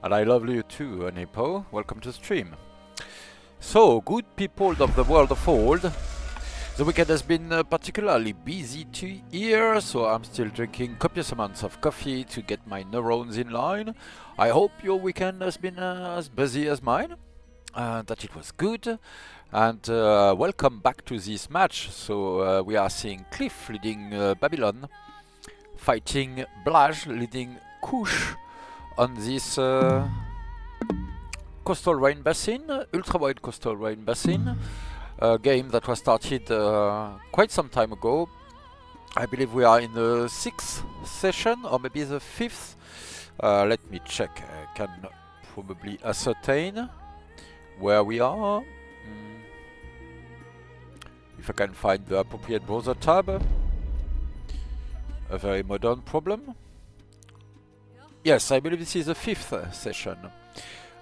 And I love you too, Nepo. Welcome to stream. So, good people of the world of old. The weekend has been particularly busy here, so I'm still drinking copious amounts of coffee to get my neurons in line. I hope your weekend has been as busy as mine, and that it was good. And welcome back to this match. So we are seeing Cliff leading Babylon, fighting Blaj leading Kush on this coastal rain basin, ultra-wide coastal rain basin, a game that was started quite some time ago. I believe we are in the 6th session, or maybe the 5th. Let me check, I can probably ascertain where we are. If I can find the appropriate browser tab. A very modern problem. Yes, I believe this is the 5th session.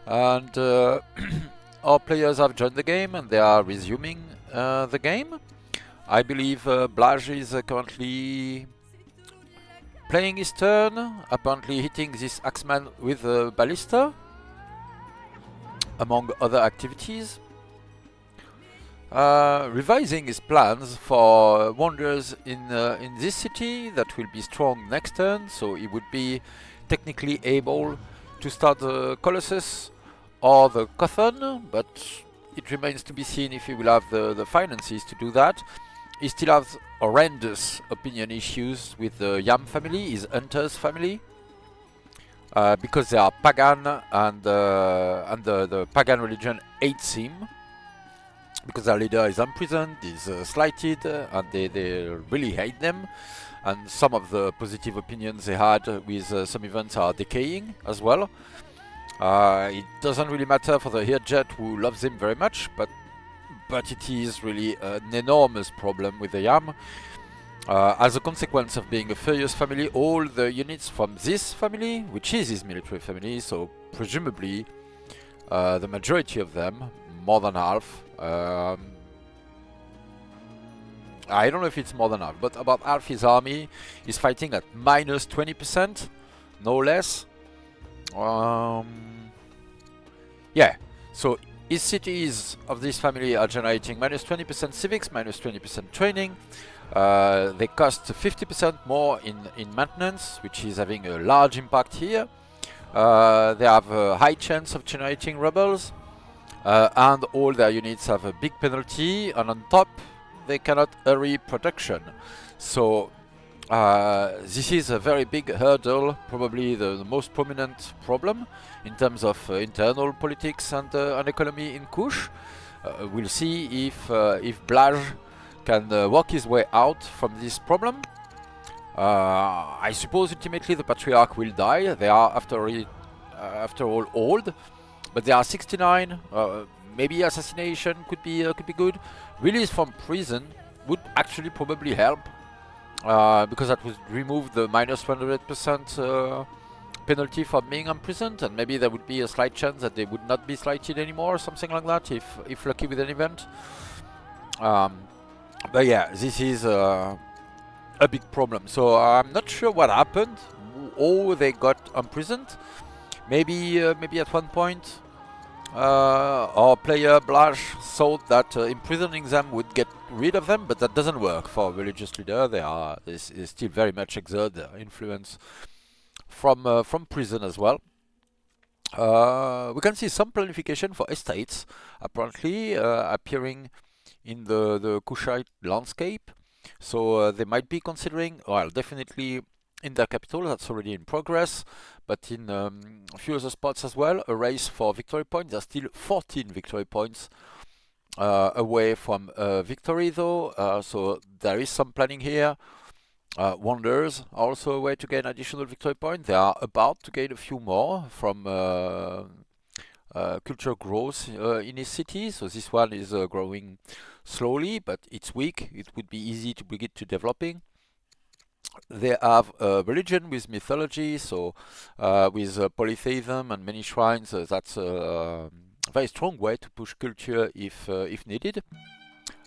And our players have joined the game and they are resuming the game. I believe Blaj is currently playing his turn, apparently hitting this axeman with a ballista, among other activities. Revising his plans for wonders in this city that will be strong next turn, so he would be technically able to start the Colossus or the Cotton, but it remains to be seen if he will have the finances to do that. He still has horrendous opinion issues with the Yam family, his Hunters family, because they are pagan and the pagan religion hates him. Because their leader is imprisoned, is slighted, and they really hate them. And some of the positive opinions they had with some events are decaying as well. It doesn't really matter for the Heerjet, who loves him very much, but it is really an enormous problem with the Yam. As a consequence of being a furious family, all the units from this family, which is his military family, so presumably the majority of them, more than half, I don't know if it's more than half, but about half his army is fighting at minus 20%, no less. Yeah, so his cities of this family are generating minus 20% civics, minus 20% training. They cost 50% more in maintenance, which is having a large impact here. They have a high chance of generating rebels. And all their units have a big penalty, and on top they cannot hurry production. So this is a very big hurdle, probably the most prominent problem in terms of internal politics and economy in Kush. We'll see if Blaj can work his way out from this problem. I suppose ultimately the Patriarch will die. They are after all old. But they are 69. Maybe assassination could be good. Release from prison would actually probably help, because that would remove the minus 100% penalty for being imprisoned, and maybe there would be a slight chance that they would not be slighted anymore, or something like that, if lucky with an event. But yeah, this is a big problem. So I'm not sure what happened, how they got imprisoned. Maybe at one point our player Blaj thought that imprisoning them would get rid of them, but that doesn't work for a religious leader. They still very much exert their influence from prison as well. We can see some planification for estates apparently appearing in the Kushite landscape. So they might be considering, well, definitely in their capital, that's already in progress, but in a few other spots as well, a race for victory points. There's still 14 victory points away from victory though, so there is some planning here. Wonders are also a way to gain additional victory points. They are about to gain a few more from culture growth in his city, so this one is growing slowly, but it's weak. It would be easy to bring it to developing. They have a religion with mythology, so with polytheism and many shrines. That's a very strong way to push culture if needed.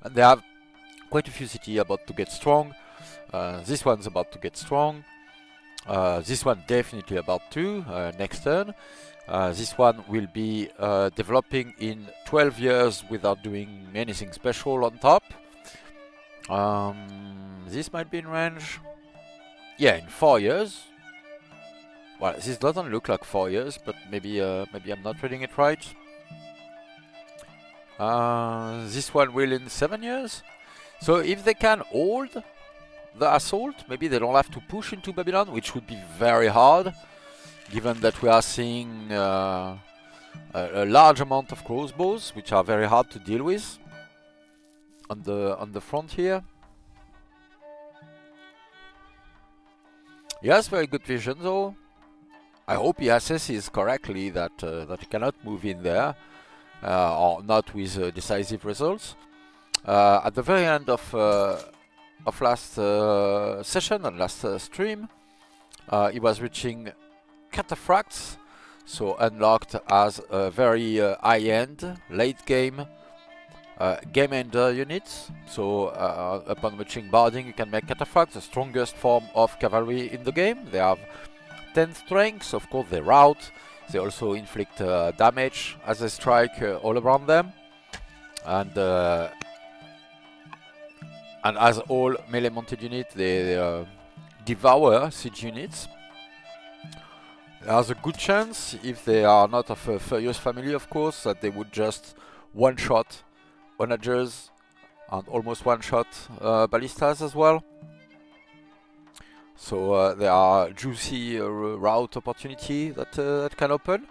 And they have quite a few cities about to get strong. This one's about to get strong. This one definitely about to next turn. This one will be developing in 12 years without doing anything special on top. This might be in range. Yeah, in 4 years. Well, this doesn't look like 4 years, but maybe I'm not reading it right. This one will in 7 years. So if they can hold the assault, maybe they don't have to push into Babylon, which would be very hard, given that we are seeing a large amount of crossbows, which are very hard to deal with on the front here. He has very good vision, though. I hope he assesses correctly that he cannot move in there, or not with decisive results. At the very end of last session and last stream, he was reaching cataphracts, so unlocked as a very high-end late game game ender units. So upon reaching barding, you can make cataphracts, the strongest form of cavalry in the game. They have 10 strengths. Of course, they rout. They also inflict damage as they strike all around them, and as all melee mounted units, they devour siege units. There's a good chance, if they are not of a furious family, of course, that they would just one-shot onagers and almost one-shot ballistas as well. So there are juicy route opportunity that can open,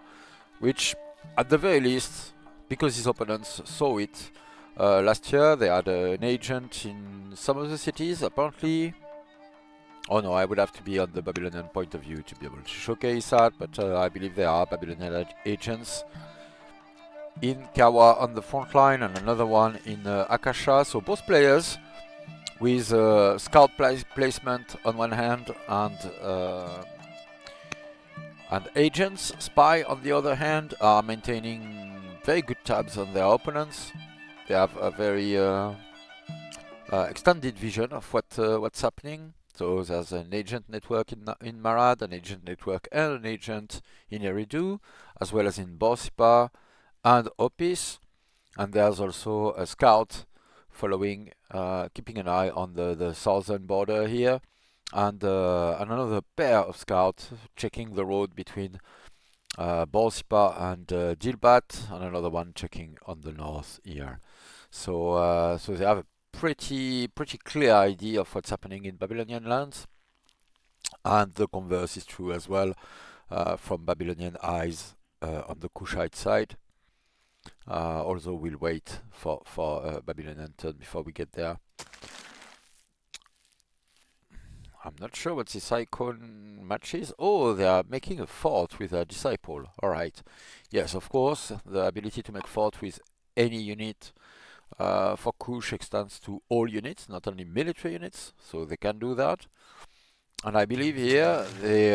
which at the very least, because his opponents saw it last year, they had an agent in some of the cities apparently. Oh no, I would have to be on the Babylonian point of view to be able to showcase that, but I believe there are Babylonian agents in Kawa on the front line and another one in Akasha. So both players with scout placement on one hand and agents, spy on the other hand, are maintaining very good tabs on their opponents. They have a very extended vision of what's happening. So there's an agent network in Marad, an agent network and an agent in Eridu, as well as in Borsipa and Opis. And there's also a scout following, keeping an eye on the southern border here, and another pair of scouts checking the road between Borsipa and Dilbat, and another one checking on the north here. So they have a pretty clear idea of what's happening in Babylonian lands, and the converse is true as well from Babylonian eyes on the Kushite side. Although we'll wait for Babylonian turn before we get there. I'm not sure what this icon matches. Oh, they are making a fort with a disciple. Alright. Yes, of course, the ability to make fort with any unit for Kush extends to all units, not only military units, so they can do that. And I believe here they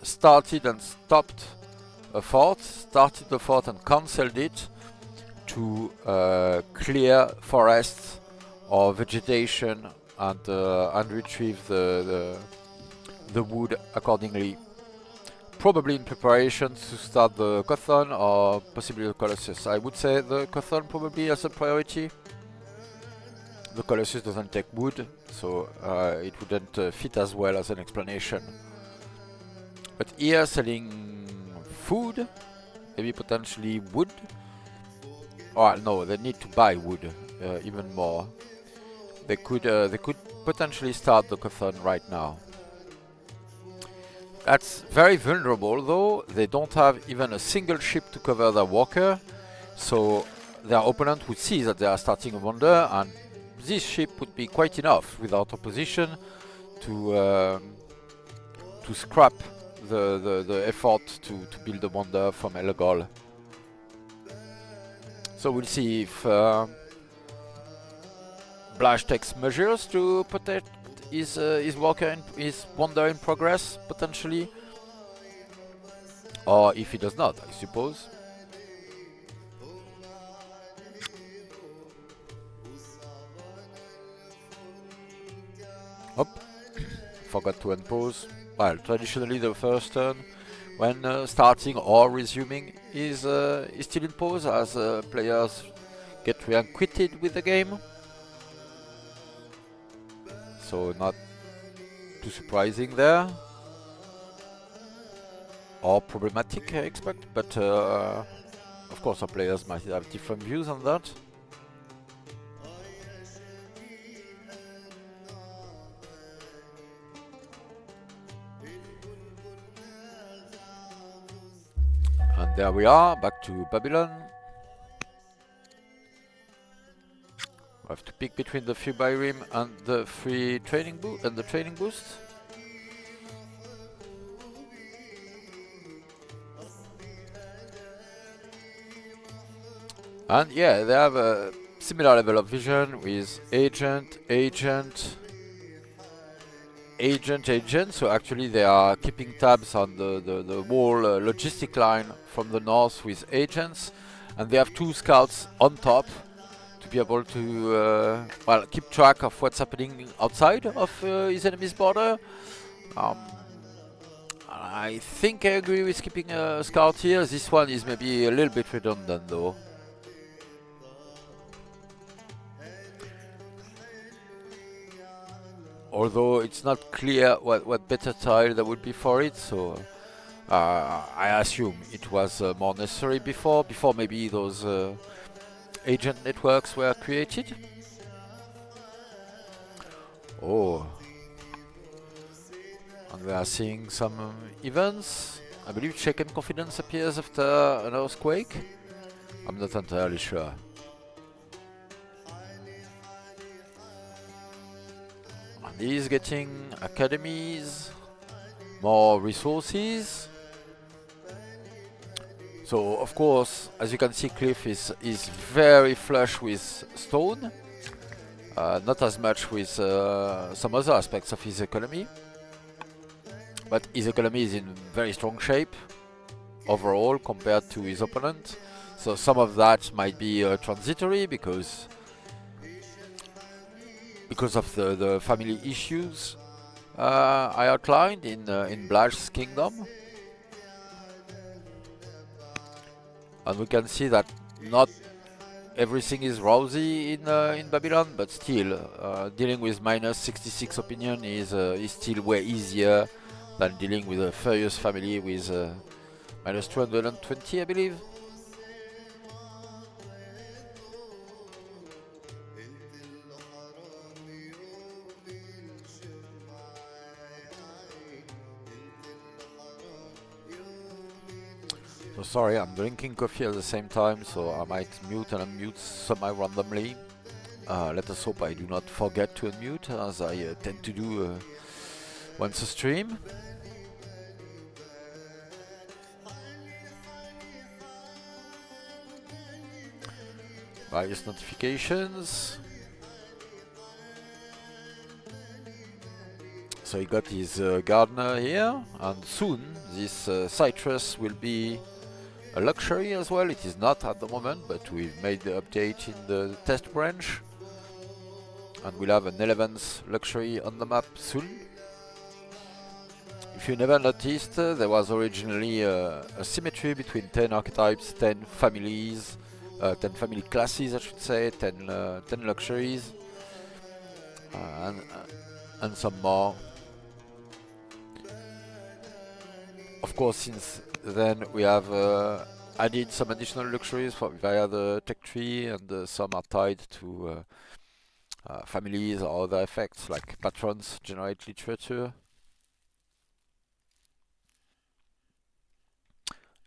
started and stopped a fort, started the fort and cancelled it to clear forests or vegetation and retrieve the wood accordingly. Probably in preparation to start the Cothon or possibly the Colossus. I would say the Cothon probably as a priority. The Colossus doesn't take wood, so it wouldn't fit as well as an explanation. But here selling food, maybe potentially wood. Oh no, they need to buy wood even more. They could potentially start the Cothon right now. That's very vulnerable though. They don't have even a single ship to cover their walker, so their opponent would see that they are starting a wonder, and this ship would be quite enough without opposition to scrap the effort to build a wonder from Elgol. So we'll see if Blaj takes measures to protect his walker, his wonder in progress, potentially, or if he does not, I suppose. Oh, forgot to unpause. well, traditionally the first turn when starting or resuming is still in pause as players get reacquainted with the game. So not too surprising there. Or problematic, I expect, but of course our players might have different views on that. And there we are, back to Babylon. We have to pick between the free buy rim and the free training boost and the training boost. And yeah, they have a similar level of vision with agent, agent, agent, agent. So actually they are keeping tabs on the whole logistic line from the north with agents. And they have 2 scouts on top to be able to well, keep track of what's happening outside of his enemy's border. I think I agree with keeping a scout here. This one is maybe a little bit redundant though. Although it's not clear what better tile there would be for it, so I assume it was more necessary before maybe those agent networks were created. Oh, and we are seeing some events. I believe Shaken Confidence appears after an earthquake. I'm not entirely sure. And he's getting academies, more resources. So of course, as you can see, Cliff is very flush with stone. Not as much with some other aspects of his economy. But his economy is in very strong shape overall compared to his opponent. So some of that might be transitory because of the family issues I outlined in Blaj's kingdom. And we can see that not everything is rosy in Babylon, but still dealing with minus 66 opinion is still way easier than dealing with a furious family with minus 220, I believe. So sorry, I'm drinking coffee at the same time, so I might mute and unmute semi-randomly. Let us hope I do not forget to unmute, as I tend to do once a stream. Various notifications. So he got his gardener here, and soon this citrus will be a luxury as well. It is not at the moment, but we've made the update in the test branch, and we'll have an 11th luxury on the map soon. If you never noticed, there was originally a symmetry between 10 archetypes, 10 families, 10 family classes, I should say, 10 luxuries, and some more. Of course, since then we have added some additional luxuries via the tech tree, and some are tied to families or other effects like patrons generate literature.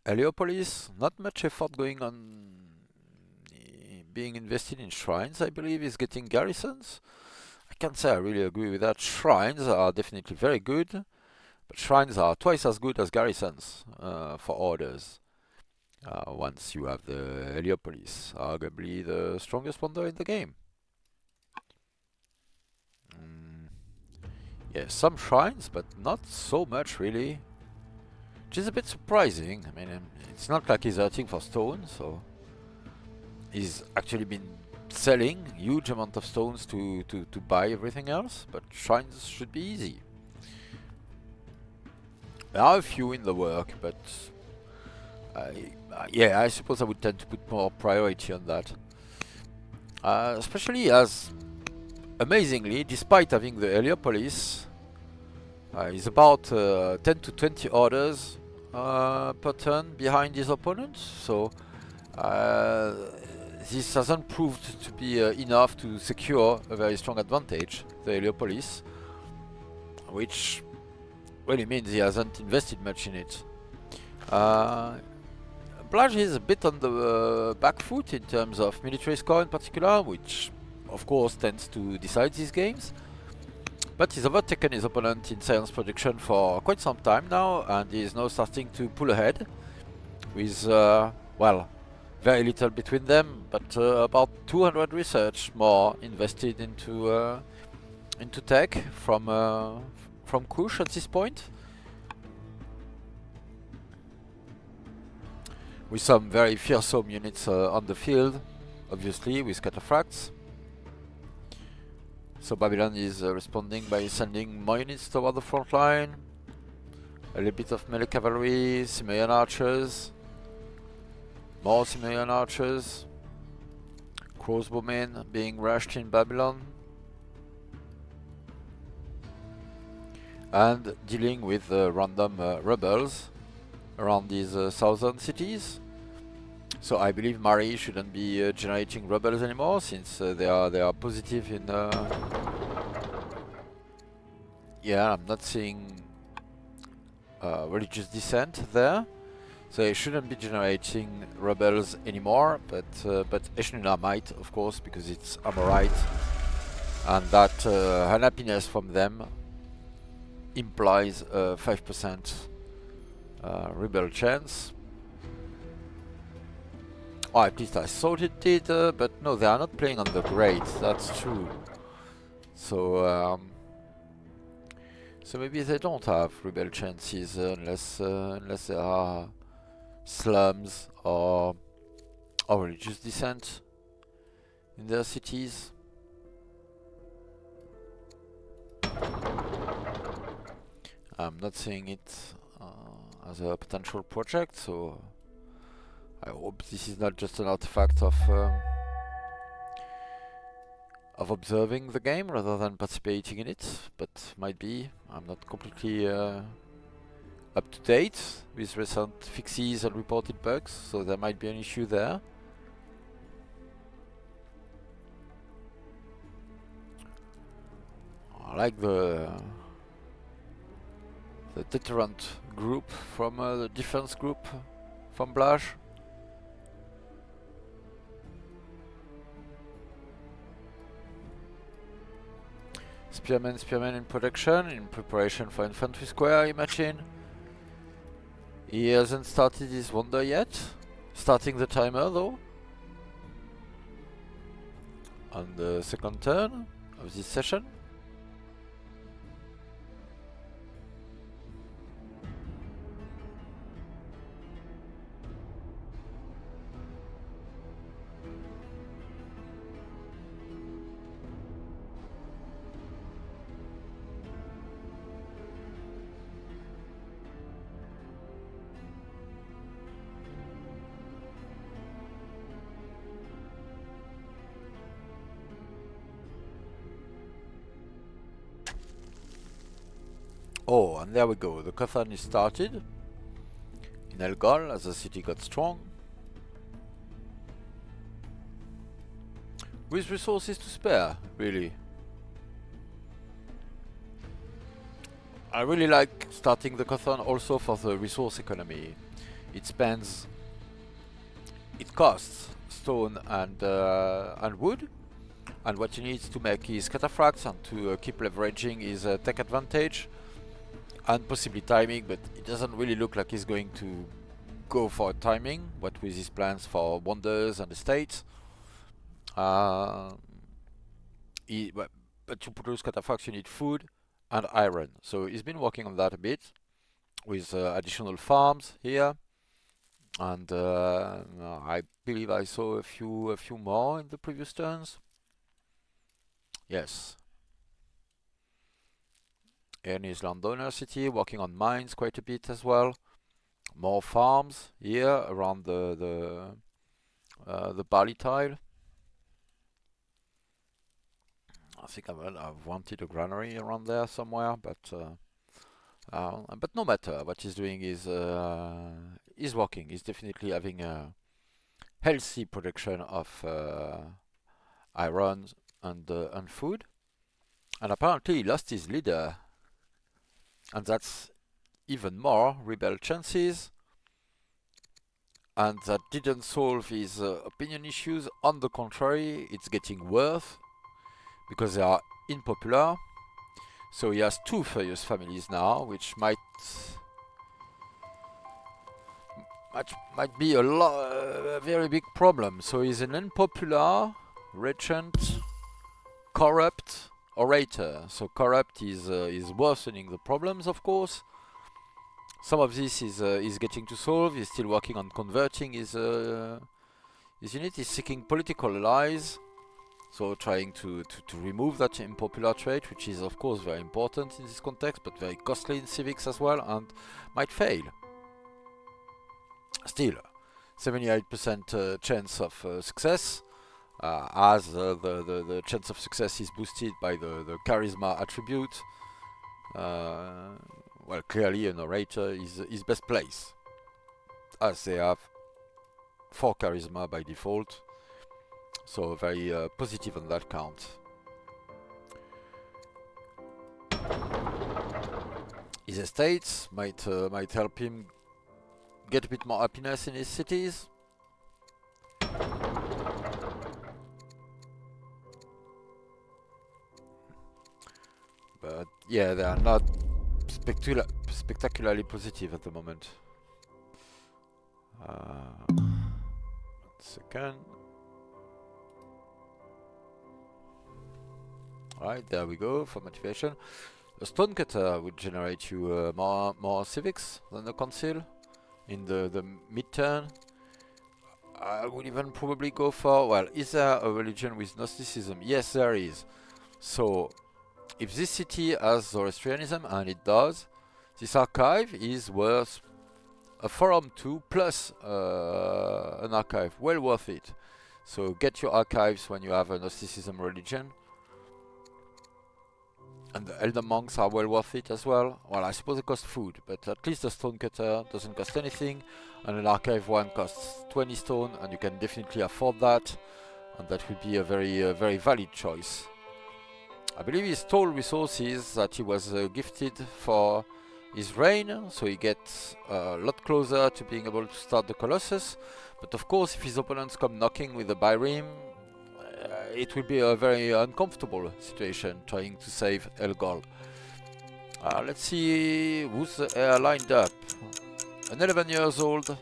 Heliopolis, not much effort going on being invested in shrines, I believe, is getting garrisons. I can't say I really agree with that. Shrines are definitely very good, but shrines are twice as good as garrisons for orders. Once you have the Heliopolis, arguably the strongest wonder in the game. Yeah, some shrines, but not so much really. Which is a bit surprising. I mean, it's not like he's hurting for stone, so he's actually been selling huge amount of stones to buy everything else, but shrines should be easy. There are a few in the work, but yeah, I suppose I would tend to put more priority on that. Especially as, amazingly, despite having the Heliopolis, is about 10 to 20 orders per turn behind his opponent. So uh, this hasn't proved to be enough to secure a very strong advantage, the Heliopolis, which really means he hasn't invested much in it. Blaj is a bit on the back foot in terms of military score in particular, which of course tends to decide these games. But he's overtaken his opponent in science production for quite some time now, and is now starting to pull ahead with, well, very little between them, but about 200 research more invested into tech from Kush at this point, with some very fearsome units on the field, obviously with cataphracts. So Babylon is responding by sending more units toward the front line, a little bit of melee cavalry, Cimmerian archers, more Cimmerian archers, crossbowmen being rushed in Babylon, and dealing with random rebels around these southern cities. So I believe Mari shouldn't be generating rebels anymore, since they are positive in. Yeah, I'm not seeing religious dissent there, so they shouldn't be generating rebels anymore. But Eshnuna might, of course, because it's Amorite, and that unhappiness from them implies a 5% rebel chance. Or at least I thought it did, but no, they are not playing on the great, that's true. So so maybe they don't have rebel chances unless there are slums or religious dissent in their cities. I'm not seeing it as a potential project, so I hope this is not just an artifact of observing the game rather than participating in it, but might be. I'm not completely up to date with recent fixes and reported bugs, so there might be an issue there. I like the deterrent group from the defense group from Blaj. Spearman in production, in preparation for infantry square, I imagine. He hasn't started his wonder yet. Starting the timer though. On the second turn of this session. Oh, and there we go. The Cathan is started in Elgol as the city got strong, with resources to spare, really. I really like starting the Cathan also for the resource economy. It spends, it costs stone and wood, and what he needs to make is cataphracts and to keep leveraging his tech advantage and possibly timing, but it doesn't really look like he's going to go for timing, what with his plans for wonders and estates. But to produce cataphracts you need food and iron, so he's been working on that a bit with additional farms here, and I believe I saw a few more in the previous turns. Yes. in his landowner city, working on mines quite a bit as well. More farms here around the barley tile. I think I've wanted a granary around there somewhere, but no matter. What he's doing is working. He's definitely having a healthy production of iron and food. And apparently he lost his leader, and that's even more rebel chances. And that didn't solve his opinion issues. On the contrary, it's getting worse because they are unpopular. So he has two furious families now, which might be a very big problem. So he's an unpopular, regent, corrupt orator. So corrupt is worsening the problems, of course. Some of this is getting to solve. He's still working on converting his unit. He's seeking political allies. So trying to remove that unpopular trait, which is of course very important in this context, but very costly in civics as well, and might fail. Still, 78% chance of success, as the chance of success is boosted by the charisma attribute. Well, clearly an orator is best placed, as they have 4 charisma by default. So very positive on that count. His estates might help him get a bit more happiness in his cities. But yeah, they are not spectacularly positive at the moment. 1 second. Alright, there we go for motivation. A stonecutter would generate you more civics than the council in the mid-turn. I would even probably go for, well, is there a religion with Gnosticism? Yes, there is. So, if this city has Zoroastrianism, and it does, this archive is worth a forum 2 plus an archive. Well worth it. So get your archives when you have a Gnosticism religion. And the Elder Monks are well worth it as well. Well, I suppose they cost food, but at least the Stonecutter doesn't cost anything, and an Archive 1 costs 20 stone, and you can definitely afford that, and that would be a very valid choice. I believe his toll resources that he was gifted for his reign, so he gets a lot closer to being able to start the Colossus, but of course if his opponents come knocking with the Byrim, it will be a very uncomfortable situation trying to save Elgol. Let's see who's lined up. An 11 years old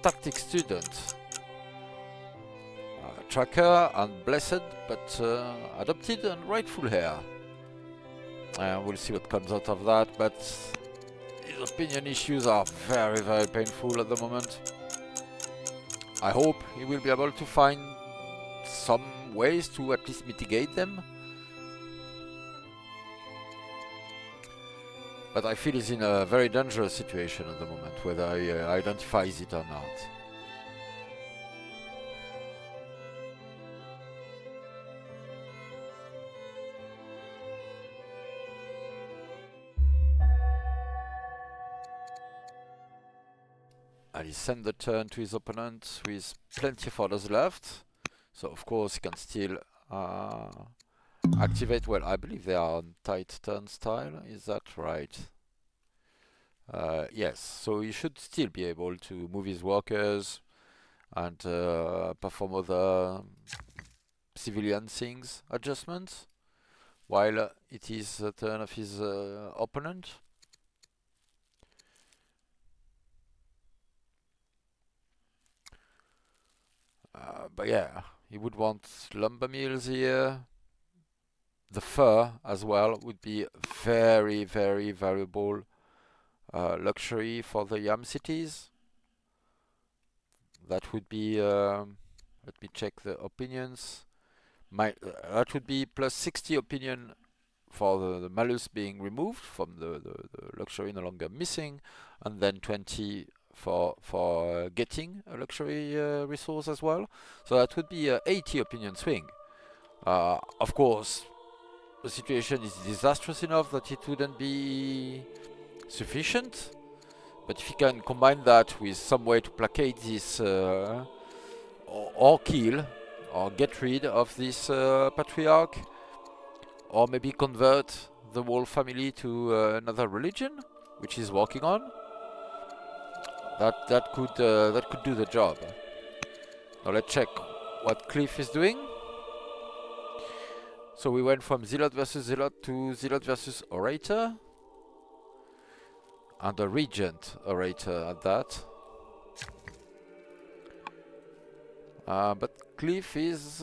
tactics student. Tracker and blessed, but adopted and rightful heir. We'll see what comes out of that, but his opinion issues are very painful at the moment. I hope he will be able to find some ways to at least mitigate them. But I feel he's in a very dangerous situation at the moment, whether he identifies it or not. And he sent the turn to his opponent with plenty of orders left. So of course he can still activate. Well, I believe they are on tight turnstile. Is that right? Yes. So he should still be able to move his workers and perform other civilian things, adjustments, while it is the turn of his opponent. But yeah, he would want lumber mills here. The fur as well would be very valuable luxury for the Yam cities. That would be, let me check the opinions. That would be plus 60 opinion for the malus being removed from the luxury no longer missing, and then 20 for getting a luxury resource as well. So that would be a 80 opinion swing. Of course, the situation is disastrous enough that it wouldn't be sufficient, but if you can combine that with some way to placate this or kill or get rid of this patriarch, or maybe convert the whole family to another religion, which he's working on, that could do the job. Now let's check what Cliff is doing. So we went from Zealot versus Zealot to Zealot versus Orator, and a Regent Orator at that. But Cliff is,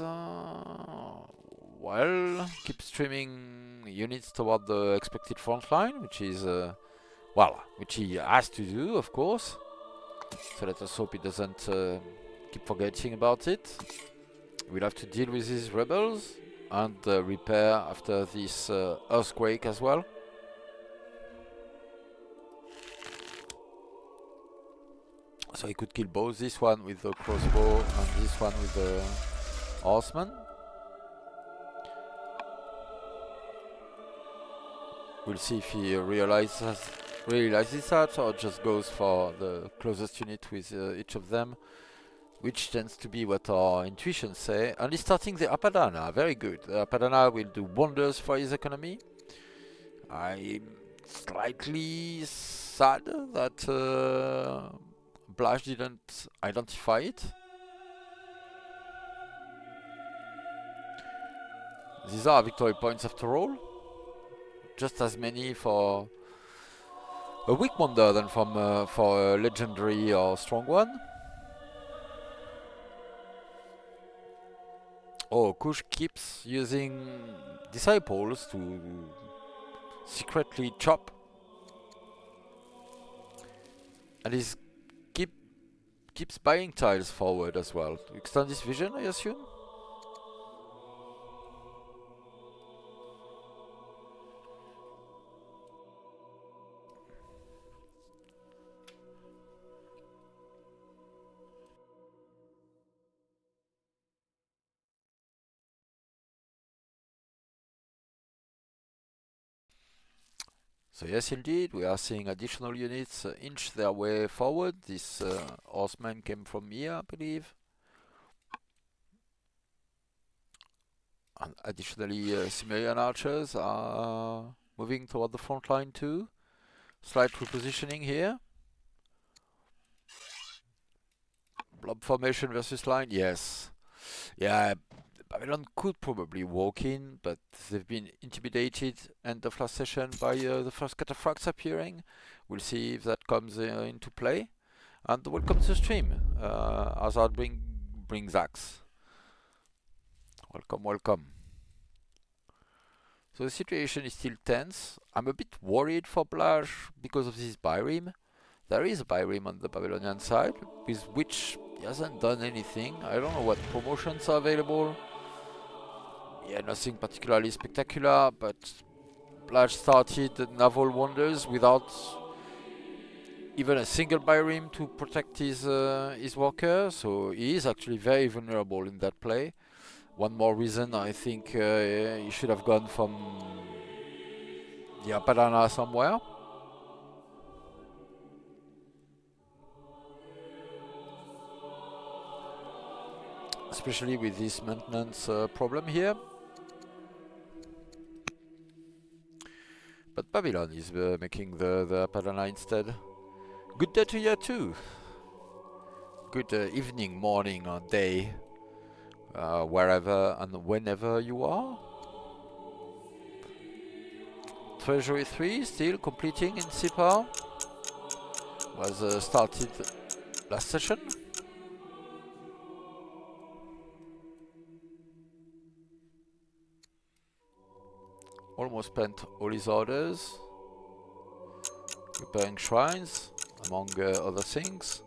well, keep streaming units toward the expected front line, which is, well, which he has to do, of course. So let us hope he doesn't keep forgetting about it. We'll have to deal with these rebels and repair after this earthquake as well. So he could kill both this one with the crossbow and this one with the horseman. We'll see if he realizes that, or just goes for the closest unit with each of them, which tends to be what our intuitions say. And he's starting the Apadana, very good. The Apadana will do wonders for his economy. I'm slightly sad that Blaj didn't identify it. These are victory points after all. Just as many for a weak wonder than for a legendary or strong one. Oh, Kush keeps using disciples to secretly chop. And he keeps buying tiles forward as well. To extend his vision, I assume? So yes, indeed, we are seeing additional units inch their way forward. This horseman came from here, I believe. And additionally, Cimmerian archers are moving toward the front line too. Slight repositioning here. Blob formation versus line, yes. Yeah, Babylon could probably walk in, but they've been intimidated end of last session by the first cataphracts appearing. We'll see if that comes into play. And welcome to the stream, Hazard brings axe. Welcome, welcome. So the situation is still tense. I'm a bit worried for Blaj because of this Byrim. There is a Byrim on the Babylonian side, with which he hasn't done anything. I don't know what promotions are available. Yeah, nothing particularly spectacular, but Blaj started the naval wonders without even a single Byrim to protect his worker, so he is actually very vulnerable in that play. One more reason I think he should have gone from the Apadana somewhere. Especially with this maintenance problem here. But Babylon is making the Apadana instead. Good day to you too. Good evening, morning or day, wherever and whenever you are. Treasury 3 still completing in Sipar. Was started last session. Almost spent all his orders. Repairing shrines, among other things.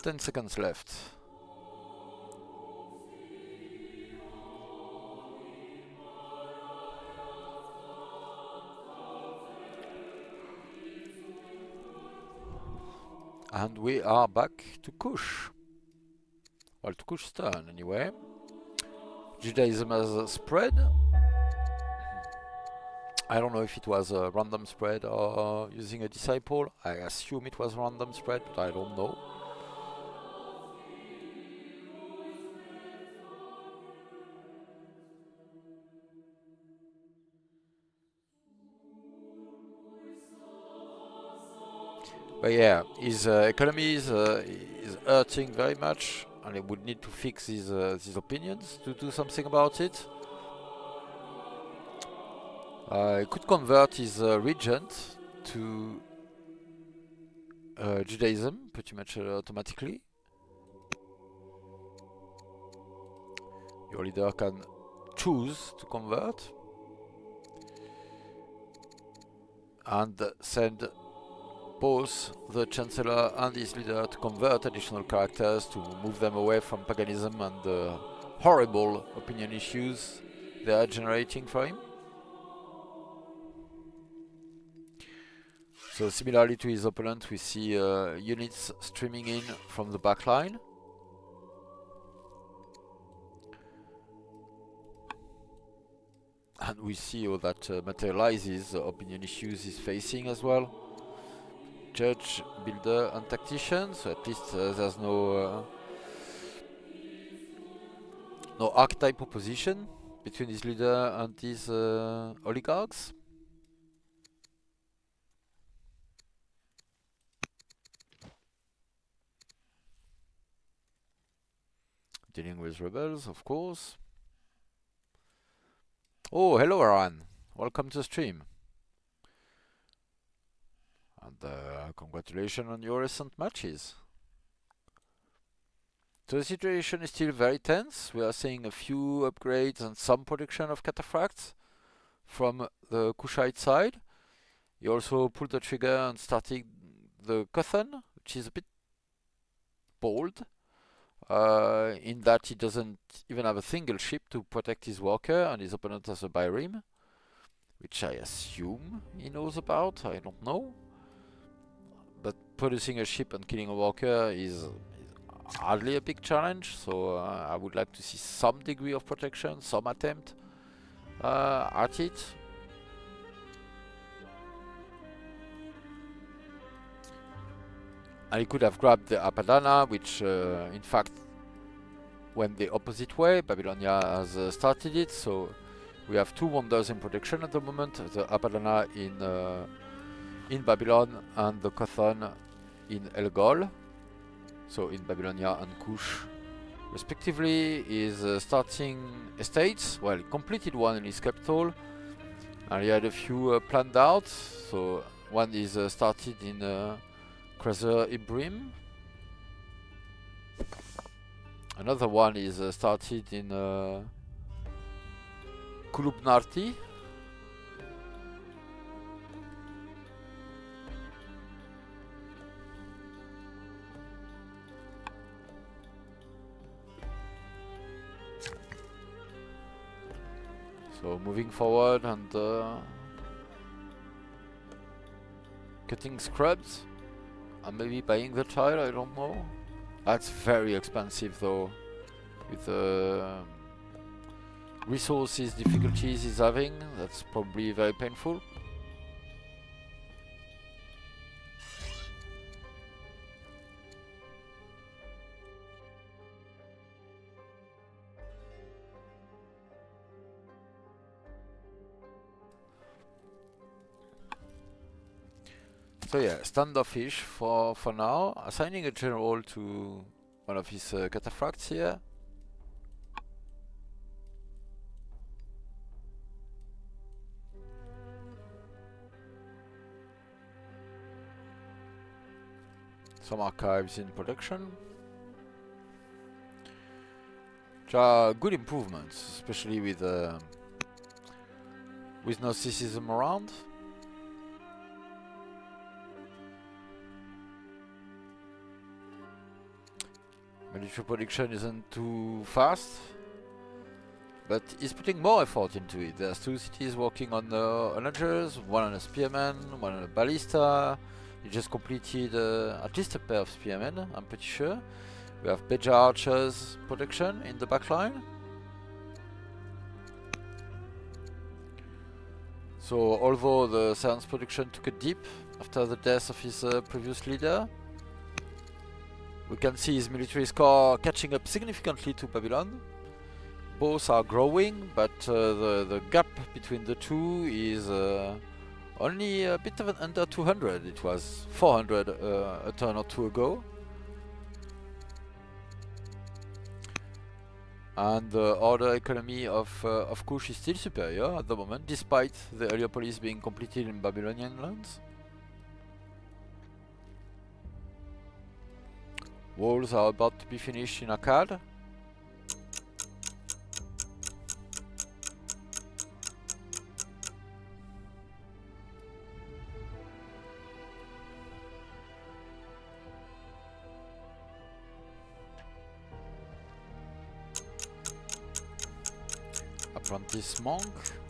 10 seconds left. And we are back to Kush. Well, to Kush's turn anyway. Judaism has spread. I don't know if it was a random spread or using a disciple. I assume it was random spread, but I don't know. But yeah, his economy is hurting very much, and he would need to fix his opinions to do something about it. He could convert his regent to Judaism pretty much automatically. Your leader can choose to convert and send both the Chancellor and his leader to convert additional characters to move them away from paganism and the horrible opinion issues they are generating for him. So similarly to his opponent, we see units streaming in from the back line. And we see how that materializes the opinion issues he's facing as well. Judge, builder, and tactician. So at least there's no archetype opposition between his leader and his oligarchs. Dealing with rebels, of course. Oh, hello, Aran. Welcome to the stream. And congratulations on your recent matches. So the situation is still very tense. We are seeing a few upgrades and some production of cataphracts from the Kushite side. He also pulled the trigger and started the Kothan, which is a bit bold, in that he doesn't even have a single ship to protect his worker, and his opponent has a Byrim, which I assume he knows about, I don't know. But producing a ship and killing a worker is hardly a big challenge, so I would like to see some degree of protection, some attempt at it. And he could have grabbed the Apadana, which in fact went the opposite way. Babylonia has started it, so we have two wonders in production at the moment, the Apadana in Babylon and the Kothan in El Gol, so in Babylonia and Kush respectively. Is starting estates. Well, he completed one in his capital, and he had a few planned out. So one is started in Kraser Ibrim. Another one is started in Kulubnarti. So moving forward and cutting scrubs and maybe buying the tile, I don't know. That's very expensive though, with the resources difficulties he's having. That's probably very painful. So yeah, standoffish for now. Assigning a general to one of his cataphracts here. Some archives in production. Which are good improvements, especially with Gnosticism around. Military production isn't too fast, but he's putting more effort into it. There's two cities working on onagers, one on a spearman, one on a ballista. He just completed at least a pair of spearmen, I'm pretty sure. We have Blaj archers production in the backline. So although the science production took a dip after the death of his previous leader, we can see his military score catching up significantly to Babylon. Both are growing, but the gap between the two is only a bit of under 200. It was 400 a turn or two ago. And the order economy of Kush is still superior at the moment, despite the Heliopolis being completed in Babylonian lands. Walls are about to be finished in Akkad. Apprentice monk,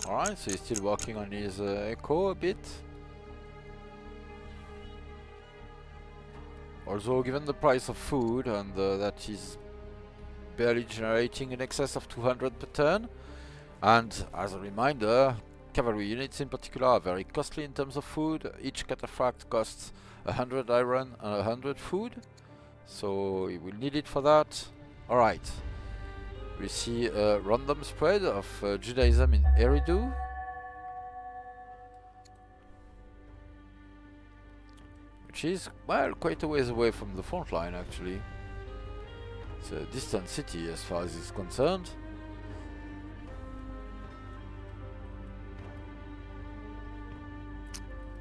alright, so he's still working on his echo a bit. Also, given the price of food and that he's barely generating in excess of 200 per turn, and as a reminder, cavalry units in particular are very costly in terms of food. Each cataphract costs 100 iron and 100 food, so he will need it for that. Alright. We see a random spread of Judaism in Eridu. Which is, well, quite a ways away from the front line actually. It's a distant city as far as it's concerned.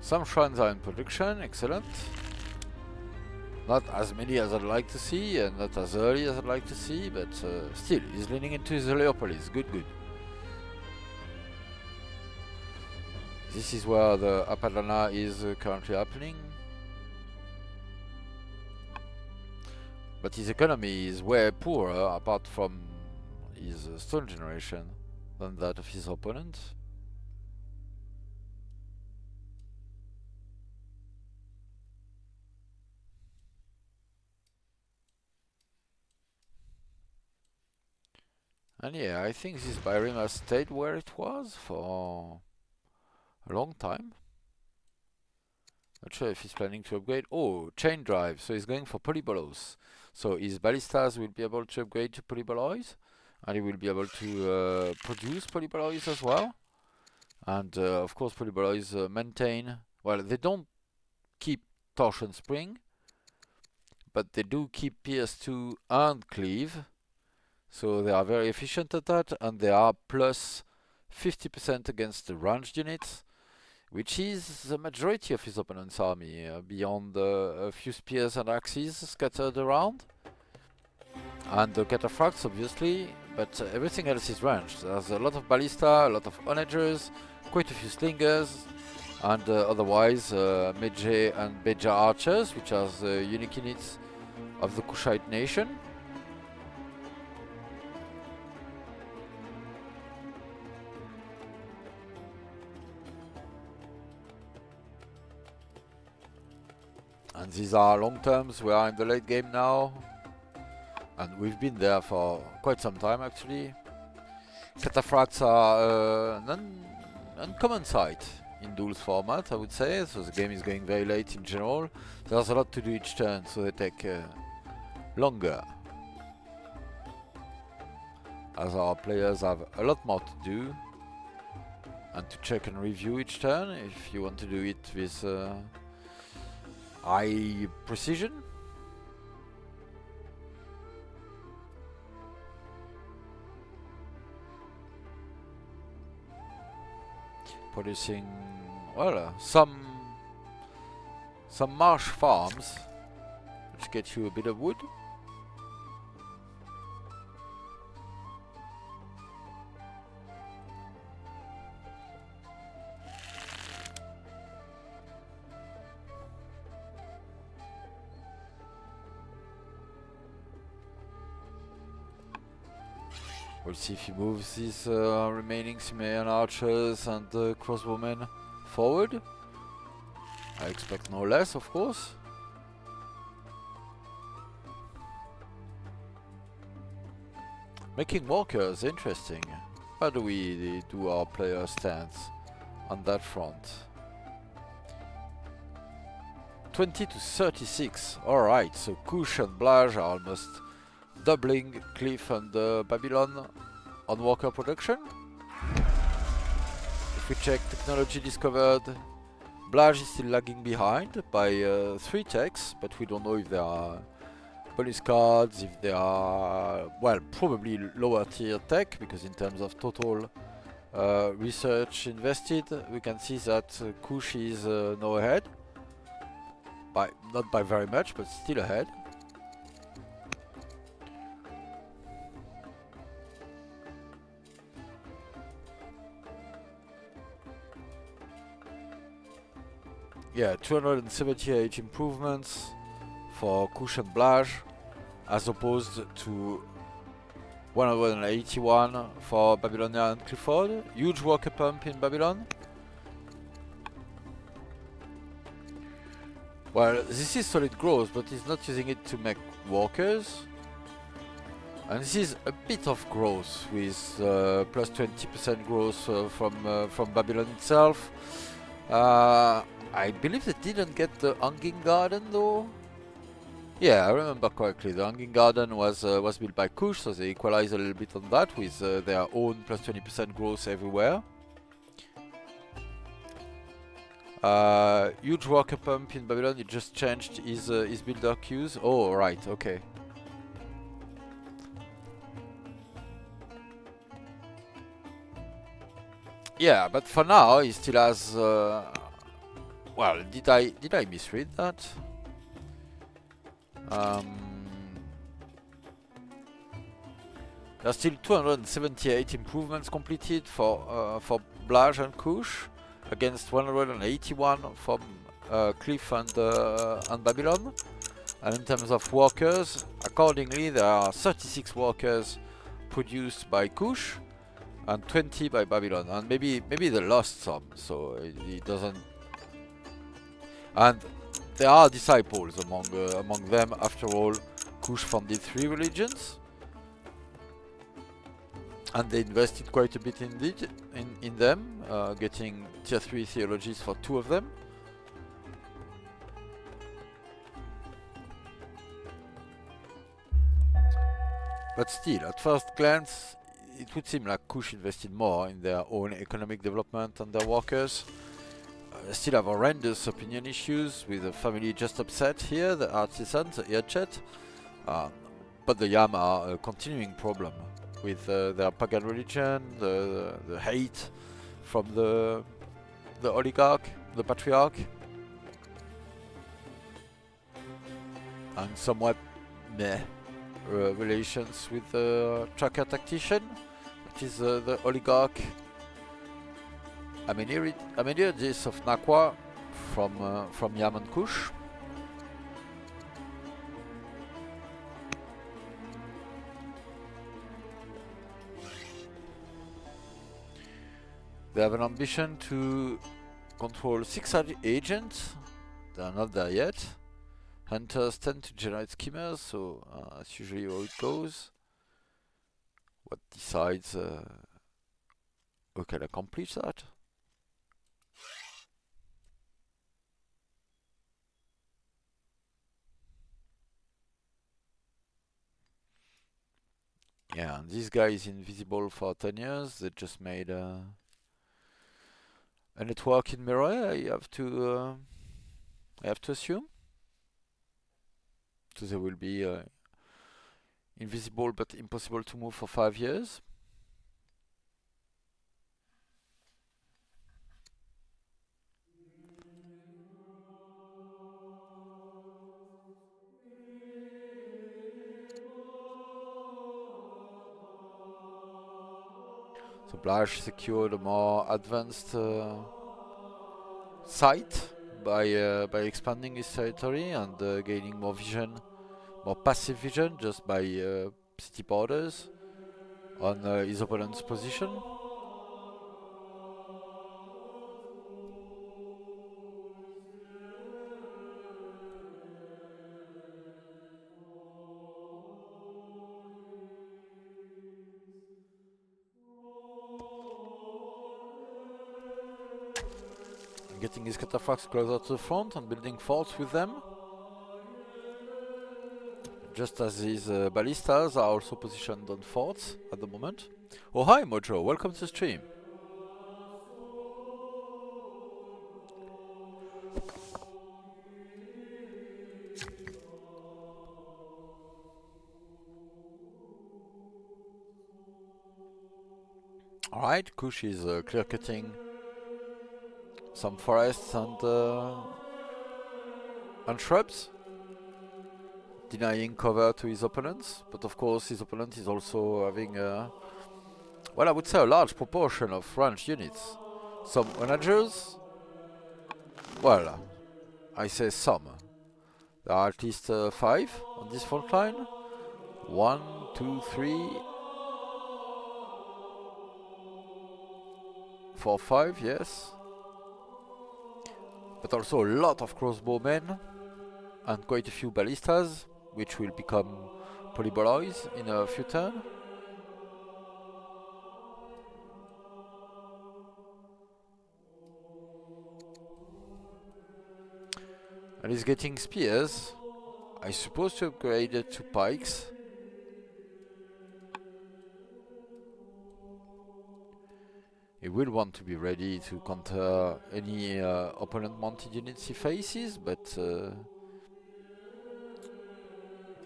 Some shrines are in production, excellent. Not as many as I'd like to see, and not as early as I'd like to see, but still, he's leaning into his Heliopolis. Good, good. This is where the Apadana is currently happening. But his economy is way poorer, apart from his stone generation, than that of his opponent. And yeah, I think this Byrim has stayed where it was for a long time. Not sure if he's planning to upgrade. Oh, chain drive, so he's going for polybolos. So his ballistas will be able to upgrade to polyboloids, and he will be able to produce polyboloids as well. And of course polyboloids maintain, well, they don't keep torsion spring, but they do keep PS2 and cleave. So they are very efficient at that, and they are plus 50% against the ranged units, which is the majority of his opponent's army, beyond a few spears and axes scattered around. And the cataphracts, obviously, but everything else is ranged. There's a lot of ballista, a lot of onagers, quite a few slingers, and otherwise Medjay and Beja archers, which are the unique units of the Kushite nation. And these are long terms. We are in the late game now, and we've been there for quite some time actually. Cataphracts are an uncommon sight in duels format, I would say, so the game is going very late in general. There's a lot to do each turn, so they take longer, as our players have a lot more to do and to check and review each turn if you want to do it with high precision. Producing, well, some marsh farms, which get you a bit of wood. We'll see if he moves his remaining Cimmerian archers and crossbowmen forward. I expect no less, of course. Making workers, interesting. How do we do our player stance on that front? 20 to 36. Alright, so Kush and Blaj are almost doubling Cliff and Babylon on worker production. If we check technology discovered, Blaj is still lagging behind by 3 techs, but we don't know if they are bonus cards, if they are, well, probably lower tier tech, because in terms of total research invested, we can see that Kush is now ahead. Not by very much, but still ahead. Yeah, 278 improvements for Kush and Blaj, as opposed to 181 for Babylonia and Clifford. Huge worker pump in Babylon. Well, this is solid growth, but he's not using it to make workers. And this is a bit of growth with plus 20% growth from Babylon itself. I believe they didn't get the Hanging Garden though. Yeah, I remember correctly. The Hanging Garden was built by Kush, so they equalize a little bit on that with their own plus 20% growth everywhere. Huge worker pump in Babylon. It just changed his builder queues. Oh, right, okay. Yeah, but for now he still has. Well, did I misread that? There's still 278 improvements completed for Blaj and Kush, against 181 from Cliff and Babylon. And in terms of workers, accordingly, there are 36 workers produced by Kush and 20 by Babylon. And maybe they lost some, so it doesn't. And there are disciples among them. After all, Kush founded 3 religions, and they invested quite a bit in them, getting tier 3 theologies for 2 of them. But still, at first glance, it would seem like Kush invested more in their own economic development and their workers. They still have horrendous opinion issues, with the family just upset here, the artisans, the Yachet. But the Yam are a continuing problem with their pagan religion, the hate from the oligarch, the patriarch, and somewhat meh relations with the tracker tactician, which is the oligarch Ameniridis of Nakwa from Yam and Kush. They have an ambition to control 600 agents. They are not there yet. Hunters tend to generate schemers, so that's usually how it goes. What decides who can accomplish that? Yeah, and this guy is invisible for 10 years. They just made a network in Mirror. I have to assume. So they will be invisible but impossible to move for 5 years. So Blaj secured a more advanced site by expanding his territory and gaining more vision, more passive vision, just by city borders on his opponent's position. getting his cataphracts closer to the front and building forts with them. Just as his ballistas are also positioned on forts at the moment. Oh hi Mojo, welcome to the stream. Alright, Kush is clear cutting some forests and shrubs, denying cover to his opponents, but of course his opponent is also having well, I would say a large proportion of ranged units. Some onagers, well, I say some. There are at least 5 on this front line. 1, 2, 3, 4, 5, yes. But also a lot of crossbowmen and quite a few ballistas, which will become polyboloys in a few turns. And he's getting spears. I suppose to upgrade it to pikes. He will want to be ready to counter any opponent mounted units he faces, but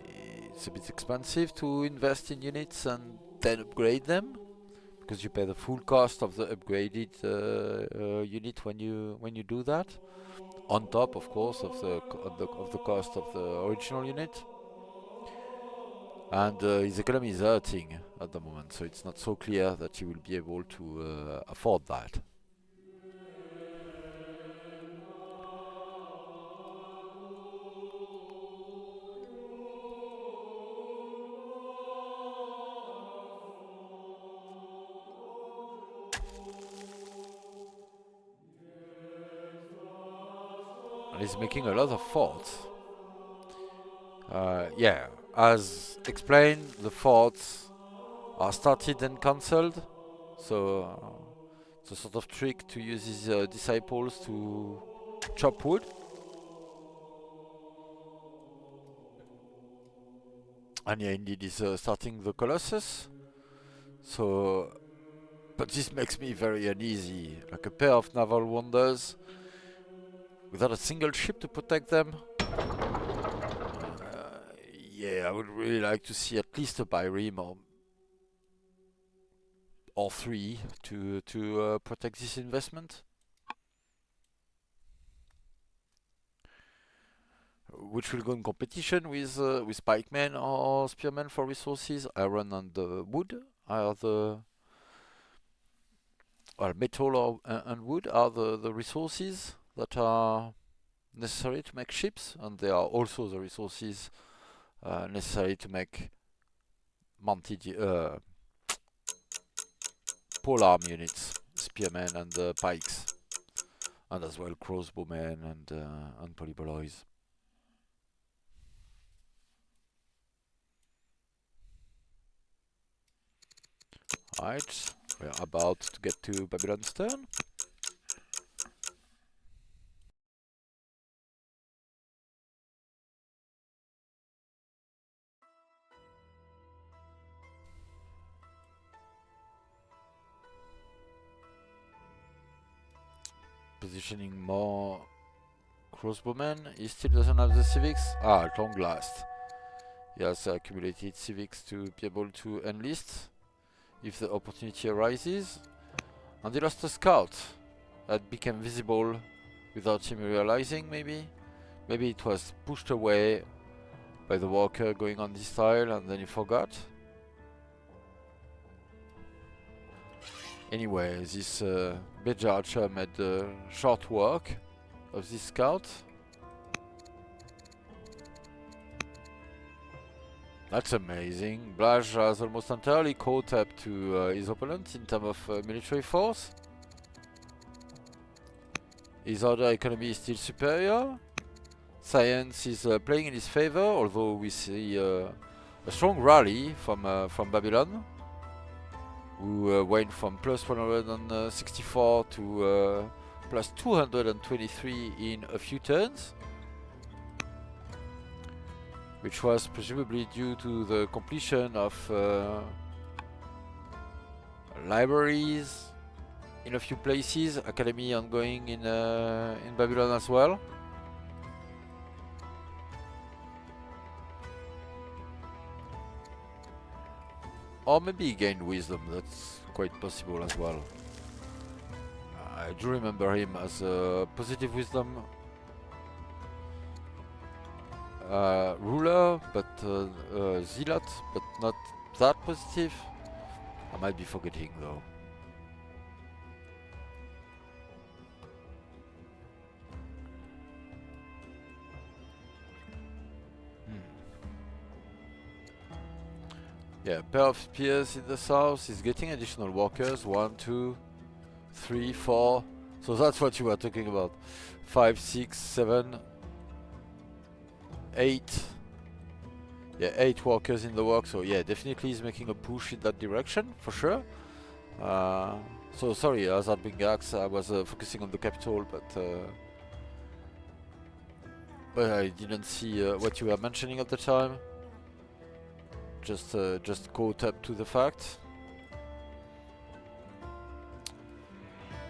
it's a bit expensive to invest in units and then upgrade them, because you pay the full cost of the upgraded unit when you do that, on top, of course, of the cost of the original unit. And his economy is hurting at the moment, so it's not so clear that he will be able to afford that. And he's making a lot of forts. Yeah, as explained, the forts are started and cancelled, so it's a sort of trick to use his disciples to chop wood. And yeah, indeed, he's starting the Colossus. So, but this makes me very uneasy. Like a pair of naval wonders without a single ship to protect them. Yeah, I would really like to see at least a Byreme or 3 to protect this investment. Which will go in competition with pikemen or spearmen for resources. Iron and wood are the metal and wood are the resources that are necessary to make ships, and they are also the resources necessary to make mounted polearm units, spearmen and pikes, and as well crossbowmen and polyboloys. Right, we are about to get to Babylon's turn. Positioning more crossbowmen. He still doesn't have the civics. At long last. He has accumulated civics to be able to enlist if the opportunity arises. And he lost a scout that became visible without him realizing, maybe. Maybe it was pushed away by the walker going on this tile and then he forgot. Anyway, this Blaj archer made short work of this scout. That's amazing. Blaj has almost entirely caught up to his opponent in terms of military force. His order economy is still superior. Science is playing in his favor, although we see a strong rally from Babylon, who went from plus 164 to plus 223 in a few turns, which was presumably due to the completion of libraries in a few places, academy ongoing in Babylon as well. Or maybe he gained wisdom, that's quite possible as well. I do remember him as a positive wisdom ruler, but zealot, but not that positive. I might be forgetting though. Yeah, pair of spears in the south is getting additional walkers. 1, 2, 3, 4. So that's what you were talking about. 5, 6, 7, 8. Yeah, 8 walkers in the work. So yeah, definitely he's making a push in that direction for sure. So sorry, as at Bingax, I was focusing on the capital, but I didn't see what you were mentioning at the time. Just caught up to the fact.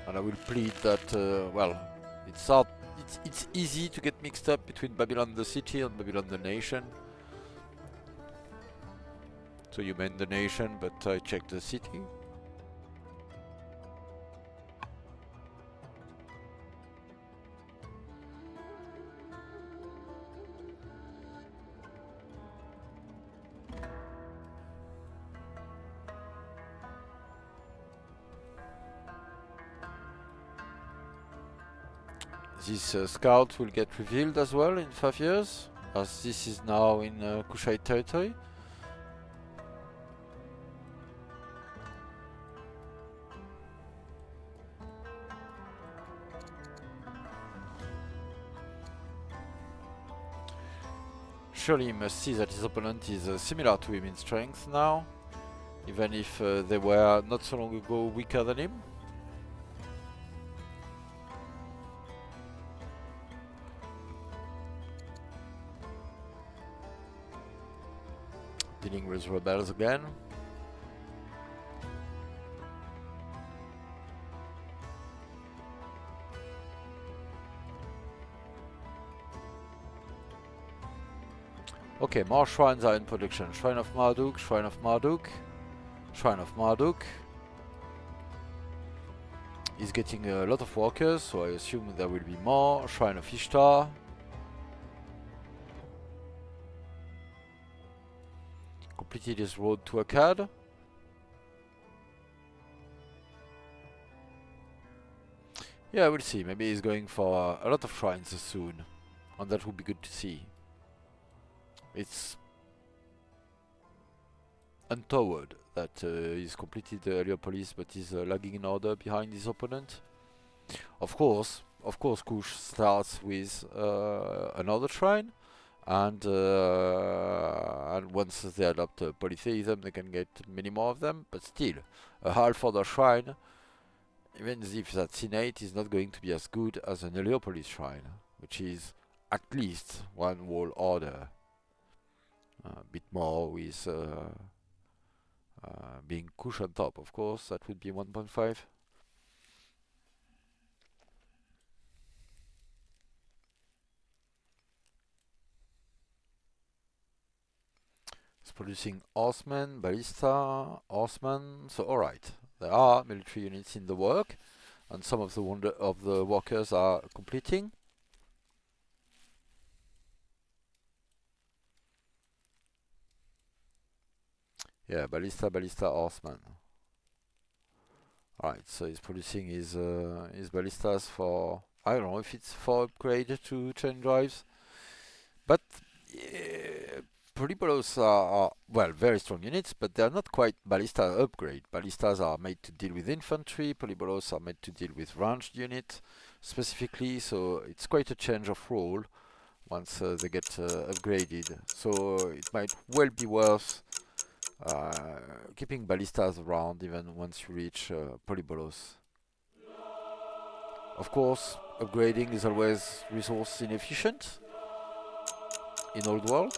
And I will plead that, well, it's easy to get mixed up between Babylon the city and Babylon the nation. So you meant the nation, but I checked the city. This scout will get revealed as well in 5 years, as this is now in Kushite territory. Surely he must see that his opponent is similar to him in strength now, even if they were not so long ago weaker than him. Dealing with rebels again. Okay, more shrines are in production. Shrine of Marduk, Shrine of Marduk, Shrine of Marduk. He's getting a lot of workers, so I assume there will be more. Shrine of Ishtar. Completed his road to Akkad. Yeah, we'll see. Maybe he's going for a lot of shrines soon, and that would be good to see. It's untoward that he's completed the Heliopolis, but he's lagging in order behind his opponent. Of course, Kush starts with another shrine, and once they adopt polytheism, they can get many more of them. But still, a half order shrine, even if that's innate, is not going to be as good as an Heliopolis shrine, which is at least one whole order. A bit more with being Kush on top, of course, that would be 1.5. It's producing horsemen, ballista, horsemen. So alright, there are military units in the work, and some of the workers are completing. Yeah, ballista, horseman. Alright, so he's producing his ballistas for, I don't know if it's for upgrade to chain drives, but Polybolos are, well, very strong units, but they're not quite ballista upgrade. Ballistas are made to deal with infantry, Polybolos are made to deal with ranged units specifically, so it's quite a change of role once they get upgraded. So it might well be worth keeping ballistas around even once you reach Polybolos. Of course, upgrading is always resource inefficient in old world,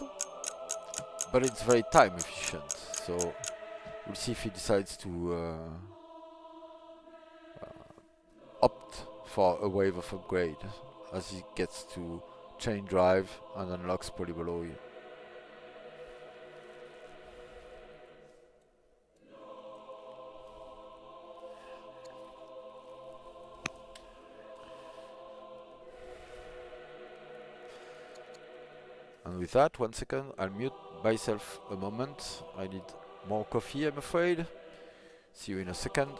but it's very time efficient. So we'll see if he decides to opt for a wave of upgrade as he gets to chain drive and unlocks Polyboloi. And with that, 1 second, I'll mute myself a moment. I need more coffee, I'm afraid. See you in a second.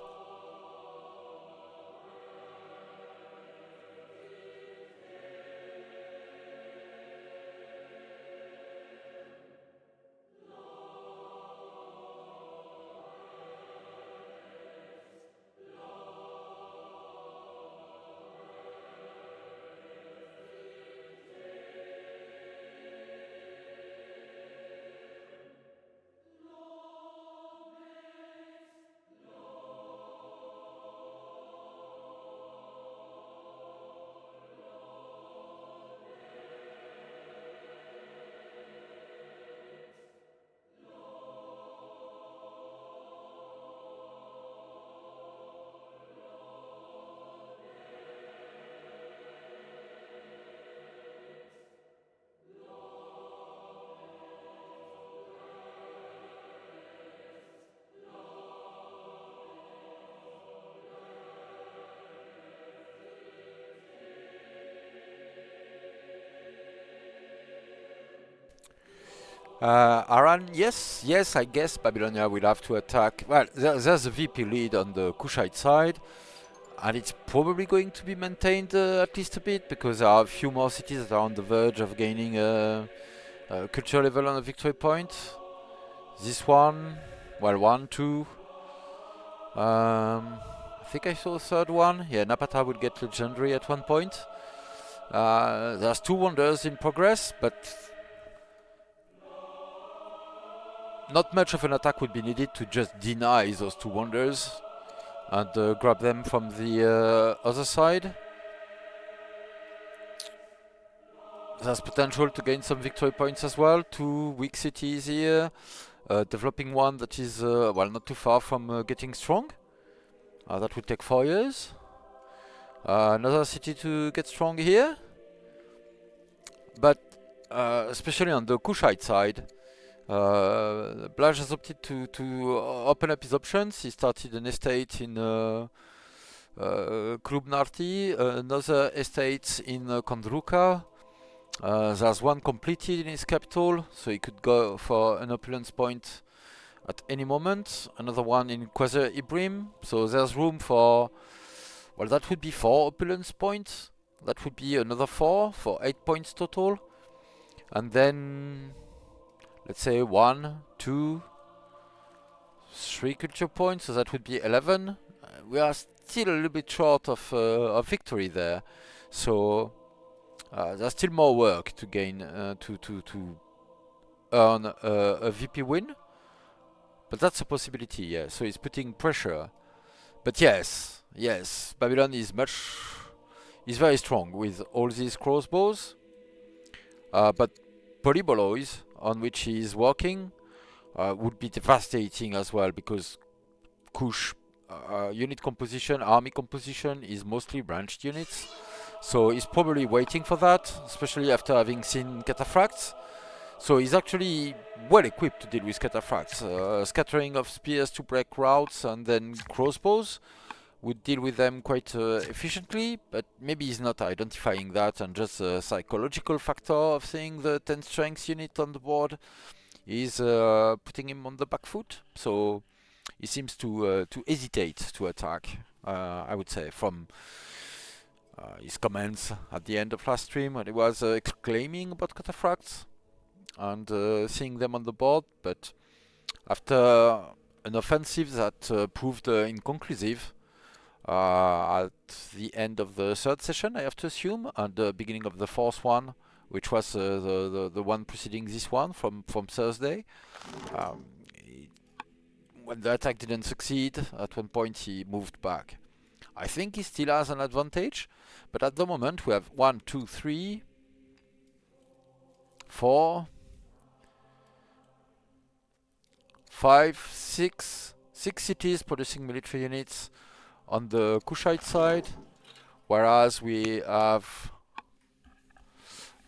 Aran, yes, I guess Babylonia will have to attack. Well, there's a VP lead on the Kushite side, and it's probably going to be maintained at least a bit because there are a few more cities that are on the verge of gaining a culture level on a victory point. This one, well, 1, 2. I think I saw a third one. Yeah, Napata will get legendary at one point. There's 2 wonders in progress, but not much of an attack would be needed to just deny those 2 wonders and grab them from the other side. There's potential to gain some victory points as well. 2 weak cities here. Developing one that is, well, not too far from getting strong. That will take 4 years. Another city to get strong here. But especially on the Kushite side, Blaj has opted to open up his options. He started an estate in Klubnarty, another estate in Kondruka. There's one completed in his capital, so he could go for an opulence point at any moment. Another one in Quasar Ibrim, so there's room for, well, that would be 4 opulence points. That would be another 4 for 8 points total. And then, let's say 1, 2, 3 culture points, so that would be 11. We are still a little bit short of victory there. So there's still more work to gain to earn a VP win. But that's a possibility, yeah. So it's putting pressure. But yes, Babylon is very strong with all these crossbows. But Polybolois, on which he is working, would be devastating as well, because Kush unit composition, army composition is mostly branched units. So he's probably waiting for that, especially after having seen cataphracts. So he's actually well equipped to deal with cataphracts. Scattering of spears to break routes and then crossbows would deal with them quite efficiently, but maybe he's not identifying that, and just the psychological factor of seeing the 10 strength unit on the board is putting him on the back foot. So he seems to hesitate to attack, I would say, from his comments at the end of last stream when he was exclaiming about cataphracts and seeing them on the board. But after an offensive that proved inconclusive at the end of the 3rd session, I have to assume, and the beginning of the 4th one, which was the one preceding this one from Thursday, when the attack didn't succeed, at one point he moved back. I think he still has an advantage, but at the moment we have 1, 2, 3, 4, 5, 6 cities producing military units on the Kushite side, whereas we have,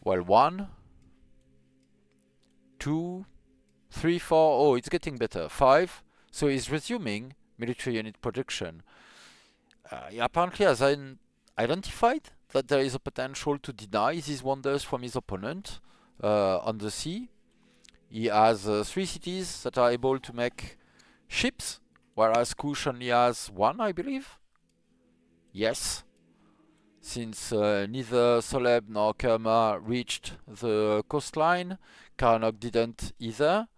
well, 1, 2, 3, 4, oh, it's getting better, 5, so he's resuming military unit production. He apparently has identified that there is a potential to deny these wonders from his opponent on the sea. He has 3 cities that are able to make ships, whereas Kush only has 1, I believe. Yes, since neither Soleb nor Kerma reached the coastline, Karnak didn't either.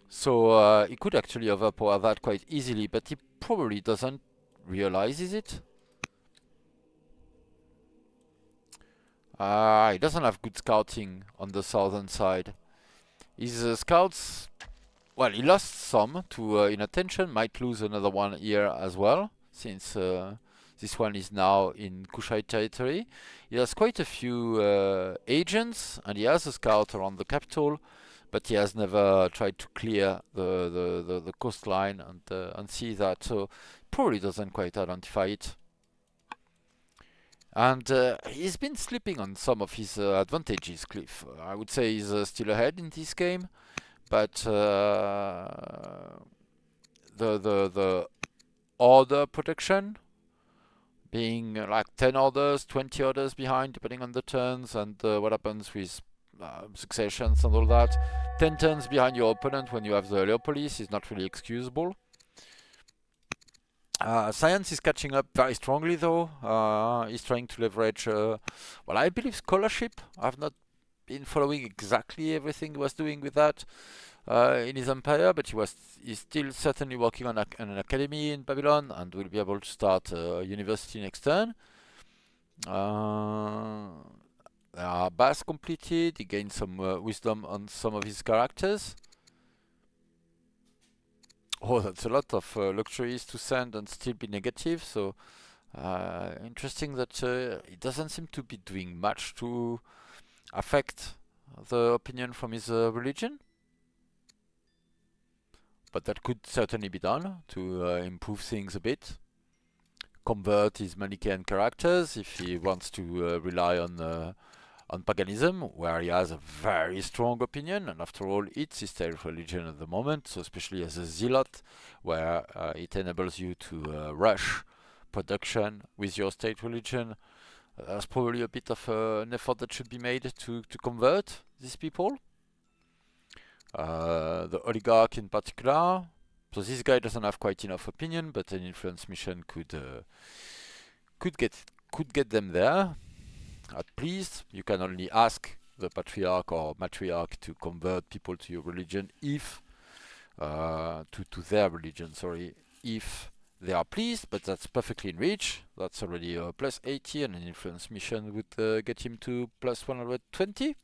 So he could actually overpower that quite easily, but he probably doesn't realize it. He doesn't have good scouting on the southern side. His scouts, well, he lost some to inattention, might lose another one here as well, since this one is now in Kushite territory. He has quite a few agents, and he has a scout around the capital, but he has never tried to clear the coastline and see that, so probably doesn't quite identify it. And he's been slipping on some of his advantages, Cliff. I would say he's still ahead in this game, but the order protection being like 10 orders, 20 orders behind, depending on the turns, and what happens with successions and all that. 10 turns behind your opponent when you have the Leopolis is not really excusable. Science is catching up very strongly, though. He's trying to leverage, well, I believe scholarship. I've not been following exactly everything he was doing with that in his empire, but he's still certainly working on an academy in Babylon, and will be able to start a university next turn. Bass completed. He gained some wisdom on some of his characters. Oh, that's a lot of luxuries to send and still be negative. So interesting that it doesn't seem to be doing much to affect the opinion from his religion. But that could certainly be done to improve things a bit. Convert his Manichaean characters if he wants to rely on paganism, where he has a very strong opinion, and after all, it's his state religion at the moment, so especially as a zealot, where it enables you to rush production with your state religion. There's probably a bit of an effort that should be made to convert these people. The oligarch in particular. So this guy doesn't have quite enough opinion, but an influence mission could get them there. At least you can only ask the patriarch or matriarch to convert people to your religion if to their religion, sorry, if they are pleased, but that's perfectly in reach. That's already plus 80, and an influence mission would get him to plus 120.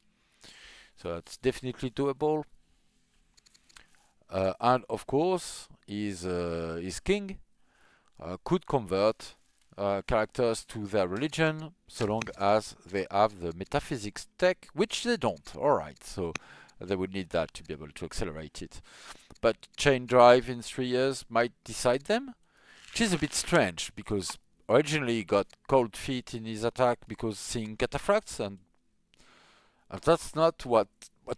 So that's definitely doable. And of course, his king could convert characters to their religion, so long as they have the metaphysics tech, which they don't. Alright, so they would need that to be able to accelerate it. But chain drive in 3 years might decide them, which is a bit strange, because originally he got cold feet in his attack because seeing cataphracts, and that's not what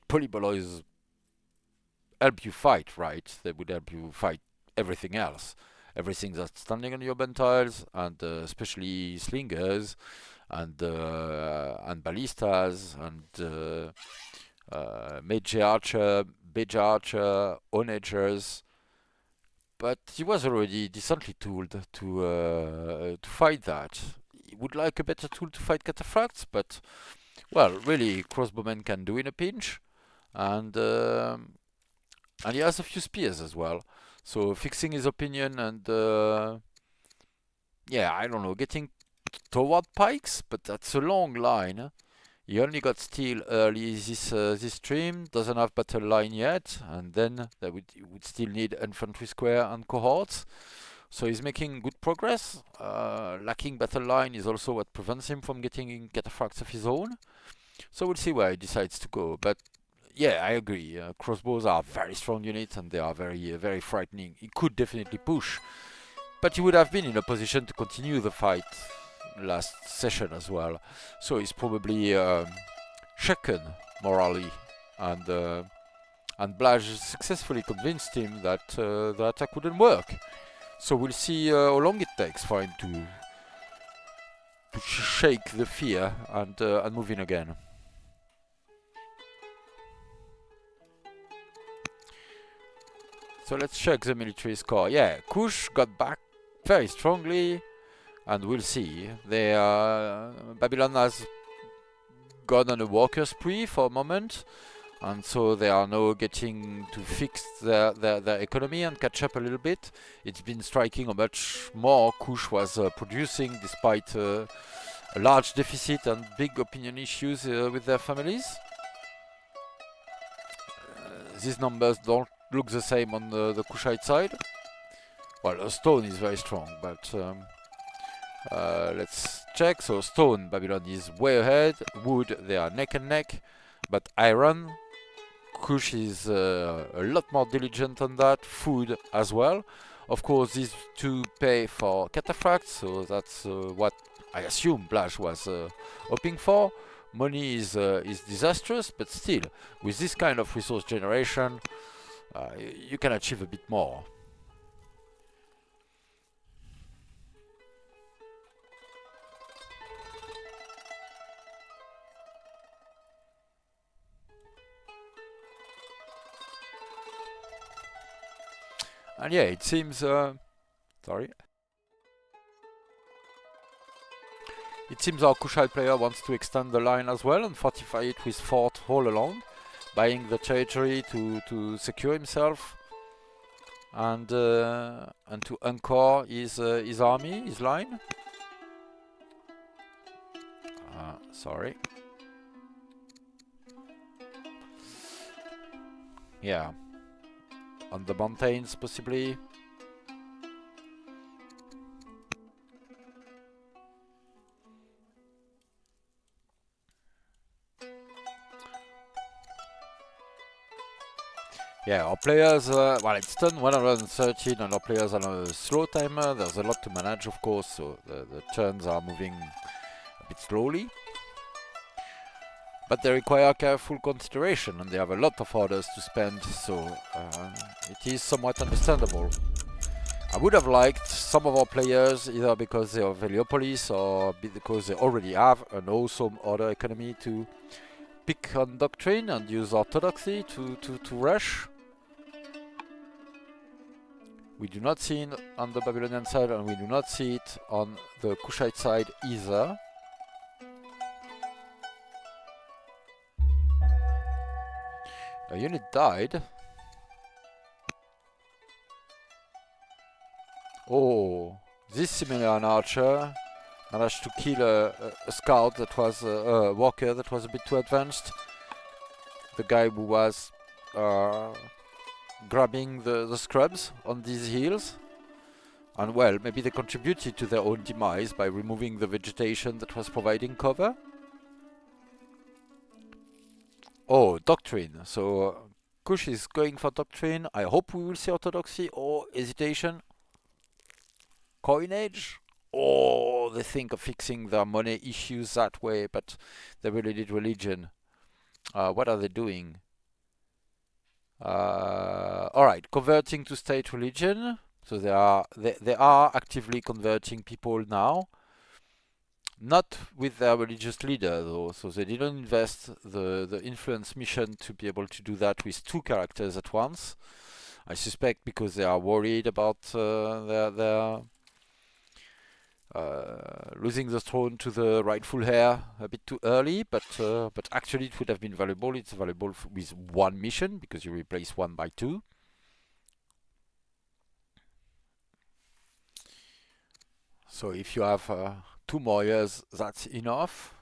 polyboloids help you fight, right? They would help you fight everything else. Everything that's standing on your tiles, and especially slingers, and ballistas, and mage archer, onagers. But he was already decently tooled to fight that. He would like a better tool to fight cataphracts, but well, really, crossbowmen can do in a pinch, and he has a few spears as well. So fixing his opinion and yeah, I don't know, getting toward pikes, but that's a long line. He only got steel early this stream, doesn't have battle line yet, and then you would still need infantry square and cohorts, So he's making good progress. Lacking battle line is also what prevents him from getting cataphracts of his own. So we'll see where he decides to go. But yeah, I agree. Crossbows are very strong units and they are very frightening. He could definitely push, but he would have been in a position to continue the fight last session as well. So he's probably shaken morally, and Blaj successfully convinced him that the attack wouldn't work. So we'll see how long it takes for him to shake the fear and move in again. So let's check the military score. Yeah, Kush got back very strongly, and we'll see. Babylon has gone on a worker spree for a moment, and so they are now getting to fix their economy and catch up a little bit. It's been striking how much more Kush was producing despite a large deficit and big opinion issues with their families. These numbers don't look the same on the Kushite side. Well, stone is very strong, but let's check. So stone, Babylon is way ahead. Wood, they are neck and neck. But iron, Kush is a lot more diligent on that. Food as well. Of course, these two pay for cataphracts, so that's what I assume Blaj was hoping for. Money is disastrous, but still, with this kind of resource generation, you can achieve a bit more. And yeah, it seems... sorry. It seems our Kushite player wants to extend the line as well and fortify it with fort all along, buying the territory to secure himself and to anchor his army, his line. Sorry. Yeah. On the mountains, possibly. Yeah, our players, well, it's done 113 and our players are on a slow timer. There's a lot to manage, of course, so the turns are moving a bit slowly. But they require careful consideration and they have a lot of orders to spend, so it is somewhat understandable. I would have liked some of our players, either because they are Heliopolis or because they already have an awesome order economy, to pick on doctrine and use orthodoxy to rush. We do not see it on the Babylonian side and we do not see it on the Kushite side either. A unit died. Oh, this Similian archer managed to kill a scout that was a walker that was a bit too advanced. The guy who was grabbing the scrubs on these hills. And well, maybe they contributed to their own demise by removing the vegetation that was providing cover. Oh, doctrine. So Kush is going for doctrine. I hope we will see orthodoxy or hesitation. Coinage. Oh, they think of fixing their money issues that way, but they really need religion. What are they doing? Alright, converting to state religion. So they are actively converting people now. Not with their religious leader though, so they didn't invest the influence mission to be able to do that with two characters at once. I suspect because they are worried about their losing the throne to the rightful heir a bit too early, but actually it would have been valuable. It's valuable with one mission because you replace one by two. So if you have 2 more years, that's enough.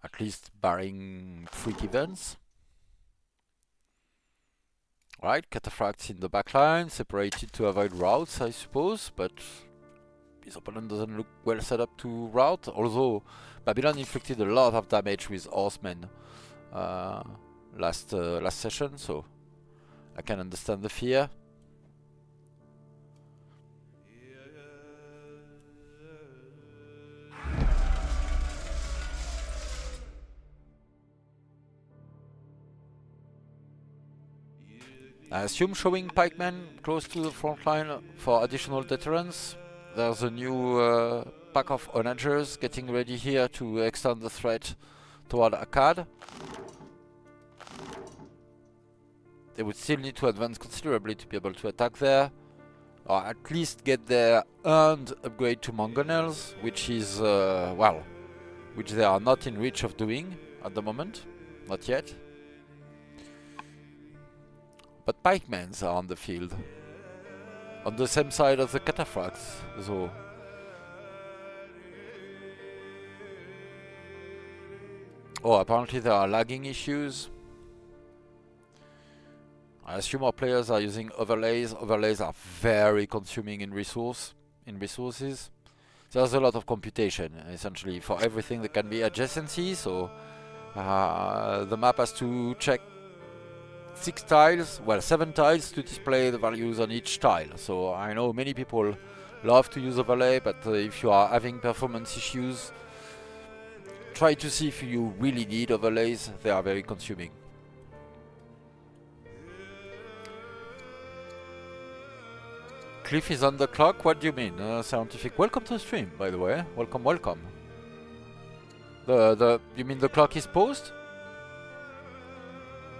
At least barring freak events. Right, cataphracts in the back line, separated to avoid routes, I suppose, but his opponent doesn't look well set up to route, although Babylon inflicted a lot of damage with horsemen last session, so I can understand the fear. I assume showing pikemen close to the front line for additional deterrence. There's a new pack of onagers getting ready here to extend the threat toward Akkad. They would still need to advance considerably to be able to attack there, or at least get their earned upgrade to mangonels, which is, well, which they are not in reach of doing at the moment, not yet. But pikemen are on the field, on the same side of the cataphracts, so. Oh, apparently there are lagging issues. I assume our players are using overlays. Overlays are very consuming in resources. There's a lot of computation, essentially, for everything that can be adjacency, so the map has to check 6 tiles, well 7 tiles to display the values on each tile. So I know many people love to use overlay, but if you are having performance issues, try to see if you really need overlays. They are very consuming. Cliff is on the clock? What do you mean? Scientific. Welcome to the stream, by the way. Welcome, welcome. You mean the clock is paused?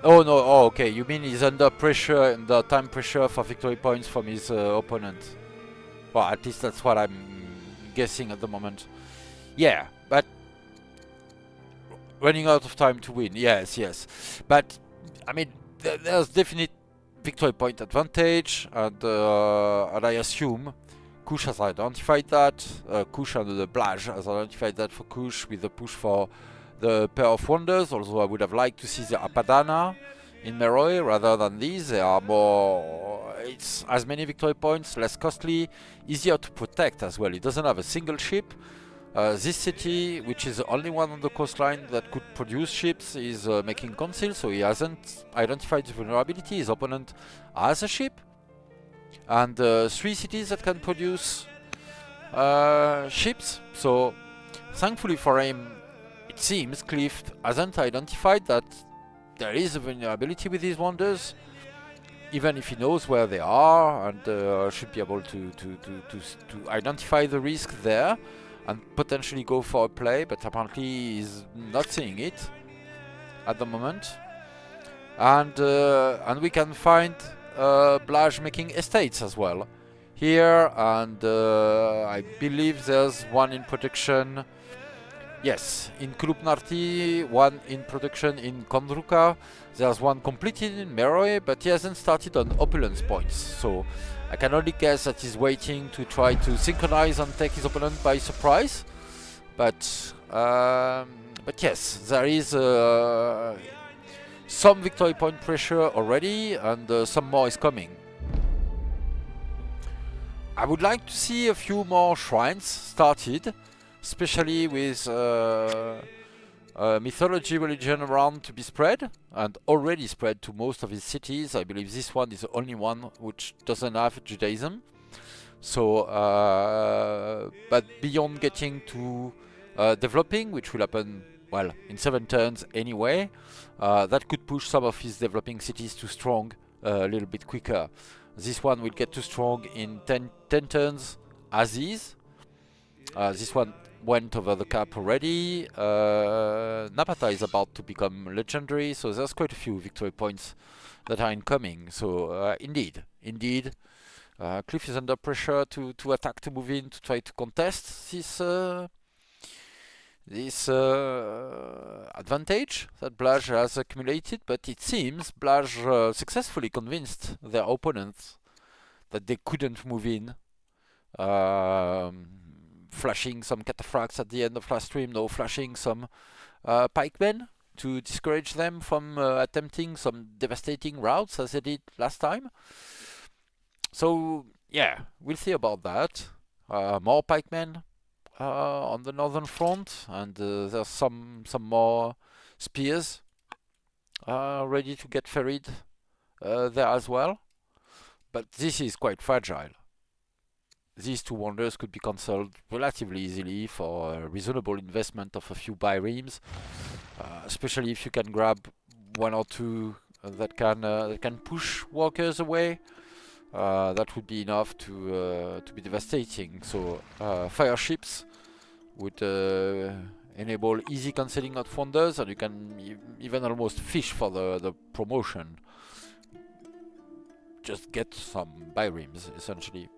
Oh no, oh okay, you mean he's under pressure, under time pressure for victory points from his opponent. Well, at least that's what I'm guessing at the moment. Yeah, but running out of time to win, yes. But, I mean, there's definite victory point advantage, and I assume Kush has identified that. Kush and the Blaj has identified that for Kush with the push for the Pair of Wonders, although I would have liked to see the Apadana in Meroe rather than these. They are more, it's as many victory points, less costly, easier to protect as well. It doesn't have a single ship. This city, which is the only one on the coastline that could produce ships, is making conceal, so he hasn't identified the vulnerability. His opponent has a ship, and 3 cities that can produce ships. So, thankfully for him, it seems Cliff hasn't identified that there is a vulnerability with these wonders, even if he knows where they are, and should be able to identify the risk there and potentially go for a play, but apparently he's not seeing it at the moment. And we can find Blaj making estates as well here, and I believe there's one in production. Yes, in Kulupnarti, one in production in Kondruka. There's one completed in Meroe, but he hasn't started on opulence points, so I can only guess that he's waiting to try to synchronize and take his opponent by surprise. But yes, there is some victory point pressure already, and some more is coming. I would like to see a few more shrines started, especially with mythology religion around to be spread, and already spread to most of his cities. I believe this one is the only one which doesn't have Judaism. So, but beyond getting to developing, which will happen, well, in 7 turns anyway, that could push some of his developing cities to strong a little bit quicker. This one will get to strong in 10 turns as is. This one went over the cap already. Napata is about to become legendary, so there's quite a few victory points that are incoming. So indeed, Cliff is under pressure to attack, to move in, to try to contest this advantage that Blaj has accumulated. But it seems Blaj successfully convinced their opponents that they couldn't move in. Flashing some cataphracts at the end of last stream, now flashing some pikemen to discourage them from attempting some devastating routes as they did last time. So yeah, we'll see about that. More pikemen on the northern front, and there's some more spears ready to get ferried there as well. But this is quite fragile. These two wonders could be cancelled relatively easily for a reasonable investment of a few biremes, especially if you can grab one or two that can push walkers away. That would be enough to be devastating. So fire ships would enable easy cancelling of wonders, and you can even almost fish for the promotion. Just get some biremes essentially.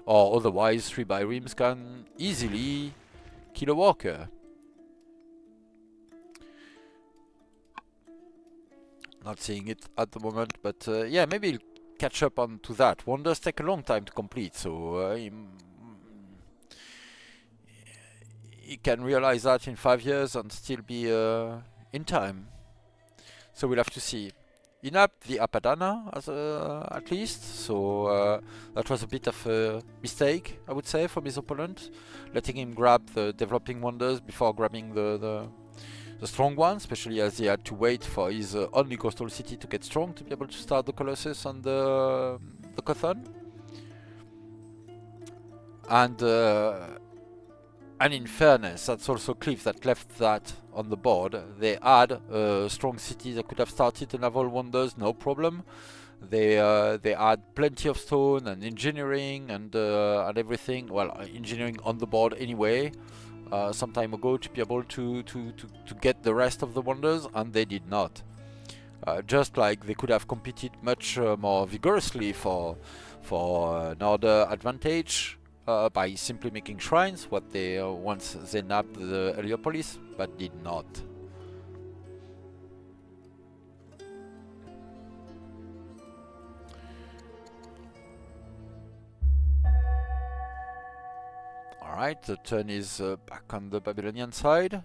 Or otherwise, 3 biremes can easily kill a walker. Not seeing it at the moment, but yeah, maybe he'll catch up on to that. Wonders take a long time to complete, so he can realize that in 5 years and still be in time. So we'll have to see. He nabbed the Apadana at least, so that was a bit of a mistake, I would say, from his opponent, letting him grab the developing wonders before grabbing the strong one, especially as he had to wait for his only coastal city to get strong to be able to start the Colossus and the Cotton. And in fairness, that's also Cliff that left that on the board. They had a strong city that could have started the naval wonders, no problem. They had plenty of stone and engineering and everything. Well, engineering on the board anyway, some time ago to be able to get the rest of the wonders, and they did not. Just like they could have competed much more vigorously for an order advantage. By simply making shrines, what they once they nabbed the Heliopolis, but did not. Alright, the turn is back on the Babylonian side.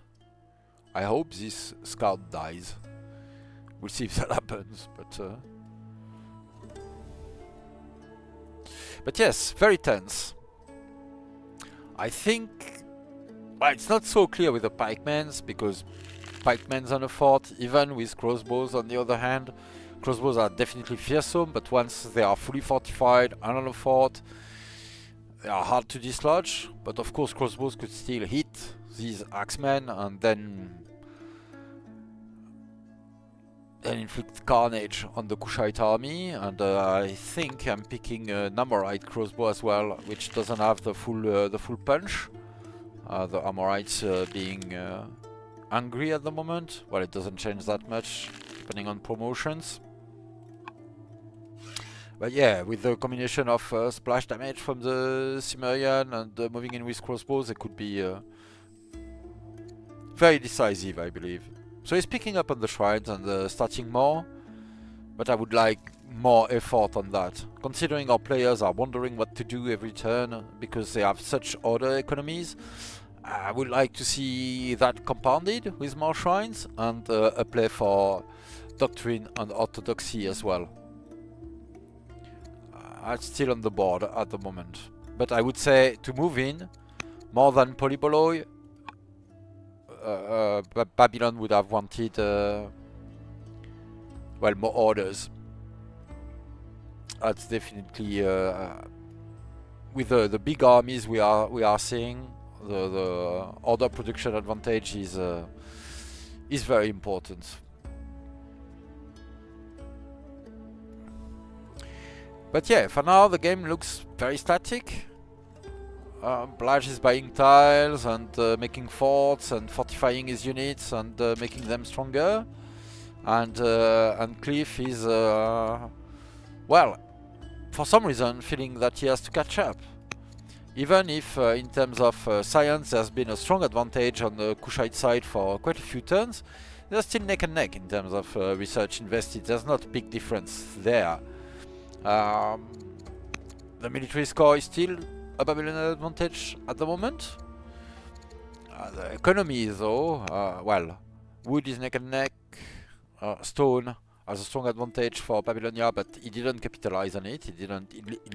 I hope this scout dies. We'll see if that happens, but yes, very tense. I think, well, it's not so clear with the pikemans, because pikemans on a fort, even with crossbows on the other hand, crossbows are definitely fearsome, but once they are fully fortified and on a fort, they are hard to dislodge. But of course crossbows could still hit these axemen and then inflict carnage on the Kushite army, and I think I'm picking a Amorite crossbow as well, which doesn't have the full punch. The Amorites being angry at the moment. Well, it doesn't change that much depending on promotions. But yeah, with the combination of splash damage from the Cimmerian and moving in with crossbows, it could be very decisive, I believe. So he's picking up on the shrines and starting more, but I would like more effort on that. Considering our players are wondering what to do every turn because they have such order economies, I would like to see that compounded with more shrines and a play for doctrine and orthodoxy as well. It's still on the board at the moment, but I would say to move in more than Polyboloi. Babylon would have wanted well, more orders. That's definitely with the big armies we are seeing, the order production advantage is very important. But yeah, for now the game looks very static. Blaj is buying tiles and making forts and fortifying his units and making them stronger, and Cliff is well, for some reason feeling that he has to catch up. Even if in terms of science there's been a strong advantage on the Kushite side for quite a few turns, they're still neck and neck in terms of research invested. There's not a big difference there. The military score is still a Babylonian advantage at the moment. The economy though, well, wood is neck and neck, stone as a strong advantage for Babylonia, but he didn't capitalize on it. He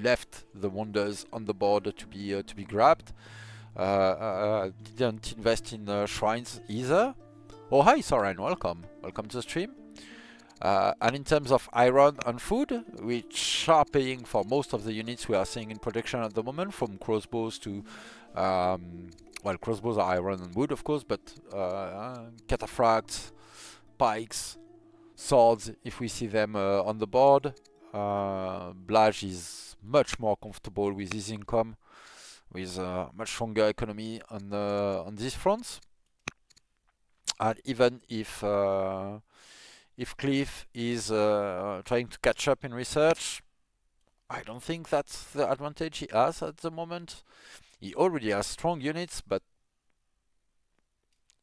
left the wonders on the board to be grabbed. Didn't invest in shrines either. Oh, hi Soren, welcome to the stream. And in terms of iron and food, which are paying for most of the units we are seeing in production at the moment, from crossbows to well, crossbows are iron and wood, of course, but cataphracts, pikes, swords, if we see them on the board. Blaj is much more comfortable with his income, with much stronger economy on these fronts. And even if Cliff is trying to catch up in research, I don't think that's the advantage he has at the moment. He already has strong units, but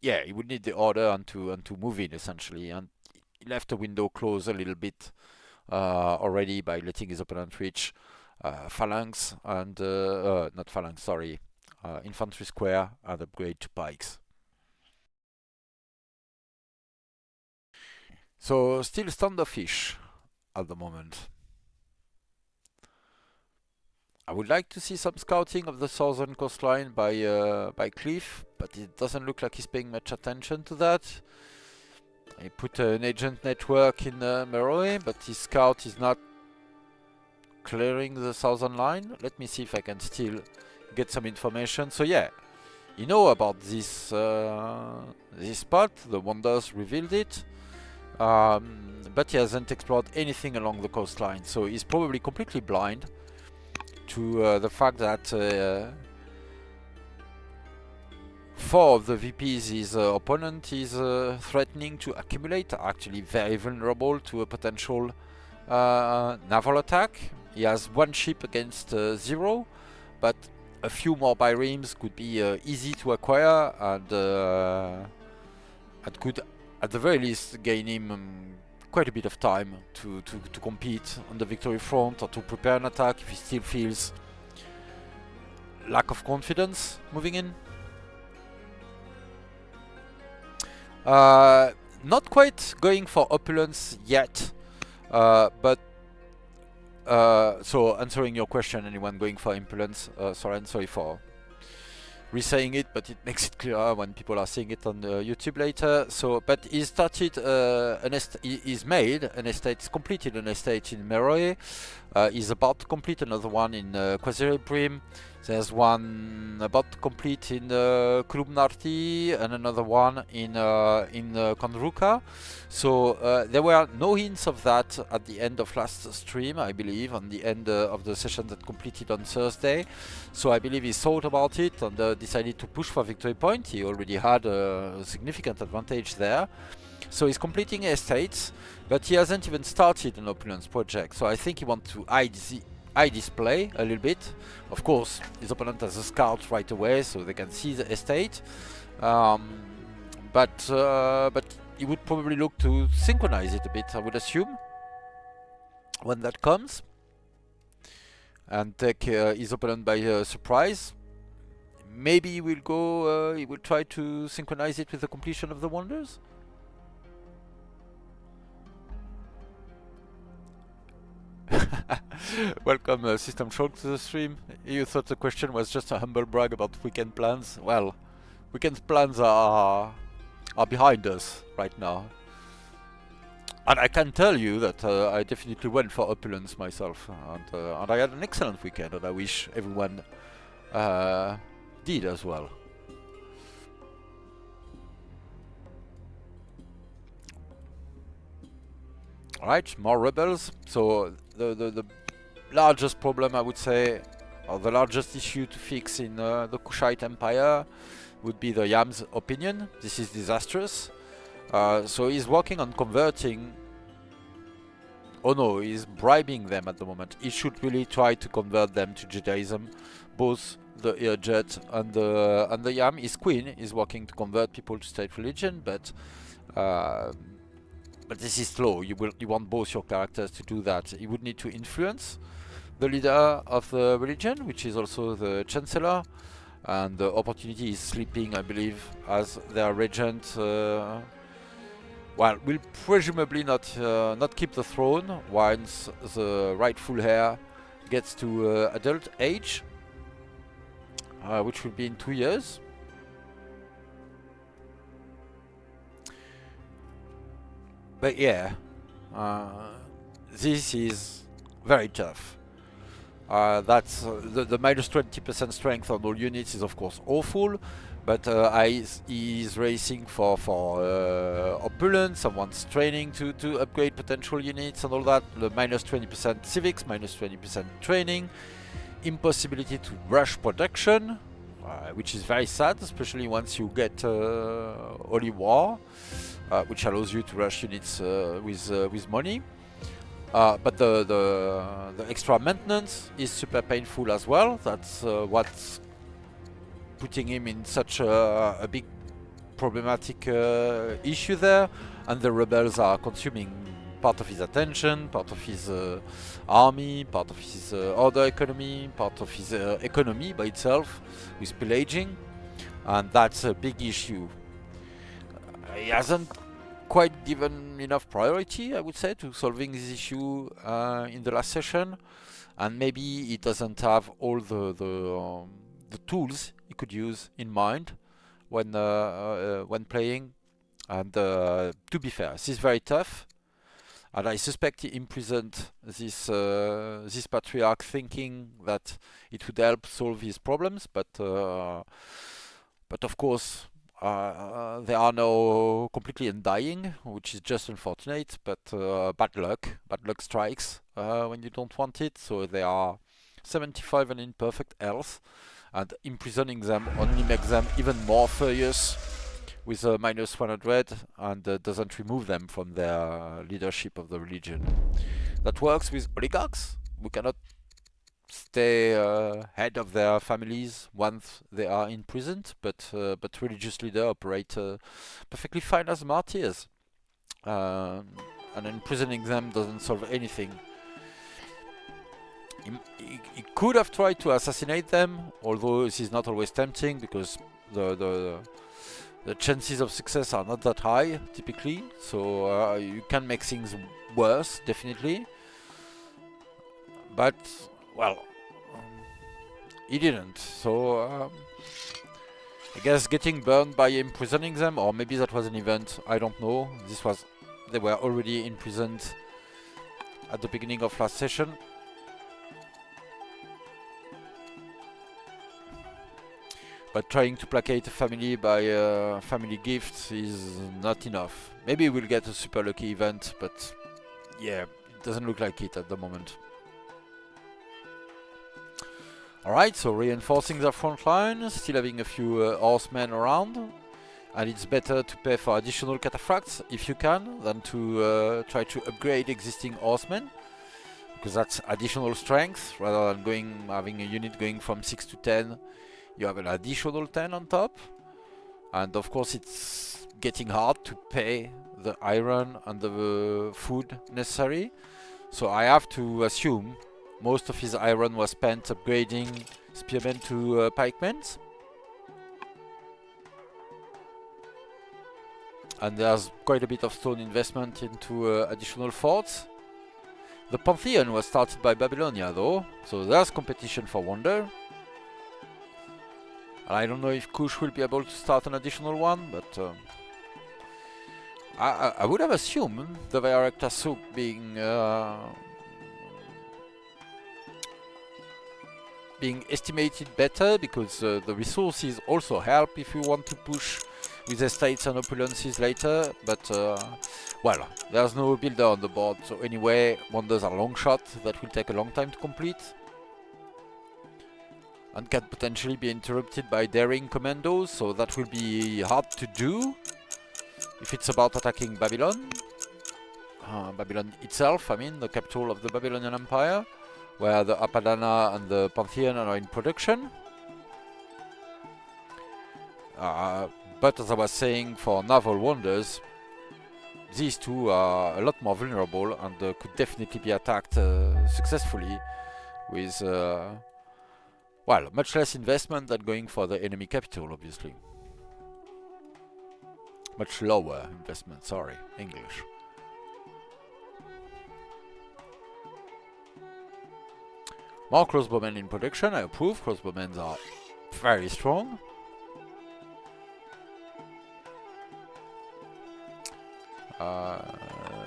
yeah, he would need the order and to move in essentially. And he left the window closed a little bit already by letting his opponent reach phalanx and not phalanx, sorry, infantry square and upgrade to pikes. So still standoffish at the moment. I would like to see some scouting of the southern coastline by Cliff, but it doesn't look like he's paying much attention to that. He put an agent network in Meroe, but his scout is not clearing the southern line. Let me see if I can still get some information. So yeah, you know about this this spot. The Wonders revealed it, but he hasn't explored anything along the coastline. So he's probably completely blind to the fact that 4 of the VPs his opponent is threatening to accumulate are actually very vulnerable to a potential naval attack. He has 1 ship against 0, but a few more biremes could be easy to acquire and could at the very least gain him quite a bit of time to compete on the victory front or to prepare an attack if he still feels lack of confidence moving in. Not quite going for opulence yet, but so answering your question, anyone going for impulence, sorry for re-saying it, but it makes it clearer when people are seeing it on YouTube later. So, but he started he's made an estate, he's completed an estate in Meroe. He's about to complete another one in Quasiribrim. There's one about to complete in Kulubnarti and another one in Kondruka. So there were no hints of that at the end of last stream, I believe, on the end of the session that completed on Thursday. So I believe he thought about it and decided to push for victory point. He already had a significant advantage there. So he's completing estates, but he hasn't even started an opulence project. So I think he wants to hide his play a little bit. Of course, his opponent has a scout right away, so they can see the estate. But he would probably look to synchronize it a bit, I would assume, when that comes, and take his opponent by surprise. Maybe he will go. He will try to synchronize it with the completion of the Wonders. Welcome, System Shock, to the stream. You thought the question was just a humble brag about weekend plans? Well, weekend plans are behind us right now. And I can tell you that I definitely went for opulence myself, and I had an excellent weekend, and I wish everyone did as well. Alright, more rebels. So the largest problem, I would say, or the largest issue to fix in the Kushite Empire would be the Yam's opinion. This is disastrous. So he's working on converting. Oh no, he's bribing them at the moment. He should really try to convert them to Judaism. Both the Irjet and the Yam. His queen is working to convert people to state religion, but this is slow. You want both your characters to do that. You would need to influence the leader of the religion, which is also the Chancellor, and the opportunity is sleeping, I believe, as their regent well, will presumably not keep the throne once the rightful heir gets to adult age, which will be in 2 years. But yeah, this is very tough. That's the minus 20% strength on all units is of course awful, but he's racing for opulence, someone's training to upgrade potential units and all that. The minus 20% civics, minus 20% training, impossibility to rush production, which is very sad, especially once you get Holy War, which allows you to rush units with money. But the extra maintenance is super painful as well. That's what's putting him in such a big problematic issue there. And the rebels are consuming part of his attention, part of his army, part of his order economy, part of his economy by itself with pillaging. And that's a big issue. He hasn't quite given enough priority, I would say, to solving this issue in the last session, and maybe he doesn't have all the tools he could use in mind when playing. And to be fair, this is very tough, and I suspect he imprisoned this patriarch thinking that it would help solve his problems, but of course. They are now completely undying, which is just unfortunate, but bad luck. Bad luck strikes when you don't want it, so they are 75 and in perfect health, and imprisoning them only makes them even more furious with a minus 100, and doesn't remove them from their leadership of the religion. That works with oligarchs, who cannot stay head of their families once they are imprisoned, but religious leaders operate perfectly fine as martyrs, and imprisoning them doesn't solve anything. He could have tried to assassinate them, although this is not always tempting because the chances of success are not that high typically, so you can make things worse, definitely. But well, he didn't, so I guess getting burned by imprisoning them, or maybe that was an event, I don't know. They were already imprisoned at the beginning of last session. But trying to placate a family by family gifts is not enough. Maybe we'll get a super lucky event, but yeah, it doesn't look like it at the moment. Alright, so reinforcing their front line, still having a few horsemen around, and it's better to pay for additional cataphracts if you can than to try to upgrade existing horsemen, because that's additional strength rather than having a unit going from 6 to 10. You have an additional 10 on top, and of course it's getting hard to pay the iron and the food necessary, so I have to assume most of his iron was spent upgrading spearmen to pikemen. And there's quite a bit of stone investment into additional forts. The Pantheon was started by Babylonia though, so there's competition for wonder. And I don't know if Kush will be able to start an additional one, but I would have assumed the Vayarekta Souk being estimated better, because the resources also help if you want to push with estates and opulences later, but well, there's no builder on the board, so anyway, wonders are long shot that will take a long time to complete, and can potentially be interrupted by daring commandos, so that will be hard to do if it's about attacking Babylon. Babylon itself, I mean, the capital of the Babylonian Empire, where the Apadana and the Pantheon are in production. But as I was saying, for naval wonders, these two are a lot more vulnerable and could definitely be attacked successfully with, well, much less investment than going for the enemy capital, obviously. Much lower investment, sorry, English. More crossbowmen in production, I approve. Crossbowmen are very strong.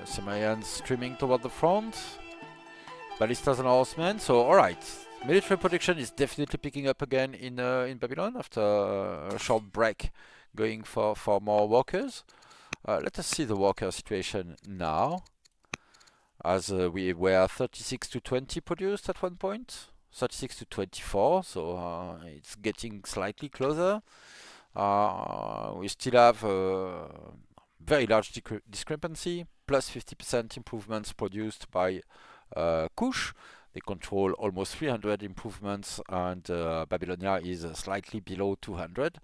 Cimmerians streaming toward the front. Ballistas and horsemen. So, alright. Military production is definitely picking up again in Babylon after a short break, going for more workers. Let us see the worker situation now. As we were 36 to 20 produced at one point. 36 to 24, so it's getting slightly closer. We still have very large discrepancy, plus 50% improvements produced by Kush. They control almost 300 improvements, and Babylonia is slightly below 200.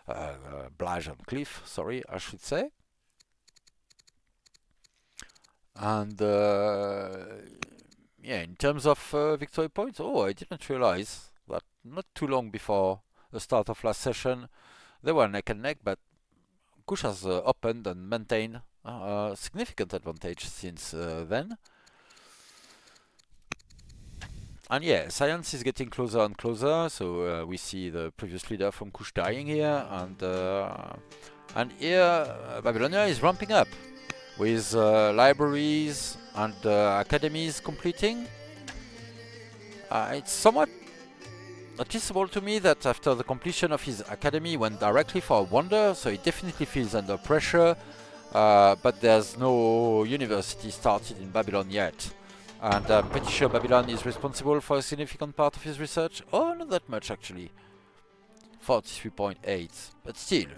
Blaj and Cliff, sorry, I should say. And yeah, in terms of victory points, I didn't realize that not too long before the start of last session, they were neck and neck, but Kush has opened and maintained a significant advantage since then. And yeah, science is getting closer and closer, so we see the previous leader from Kush dying here, and here Babylonia is ramping up with libraries and academies completing. It's somewhat noticeable to me that after the completion of his academy, he went directly for a wonder, so he definitely feels under pressure, but there's no university started in Babylon yet. And I'm pretty sure Babylon is responsible for a significant part of his research. Oh, not that much actually. 43.8, but still.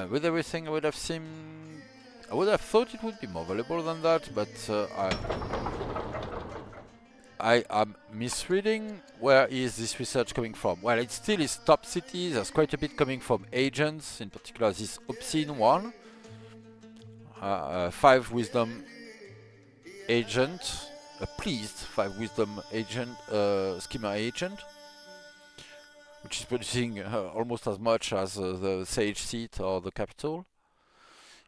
With everything I would have seen, I would have thought it would be more valuable than that, but I am misreading. Where is this research coming from? Well, it still is top cities. There's quite a bit coming from agents, in particular this obscene one. 5 wisdom agent, a pleased 5 wisdom agent, schema agent, which is producing almost as much as the Sage seat or the capital.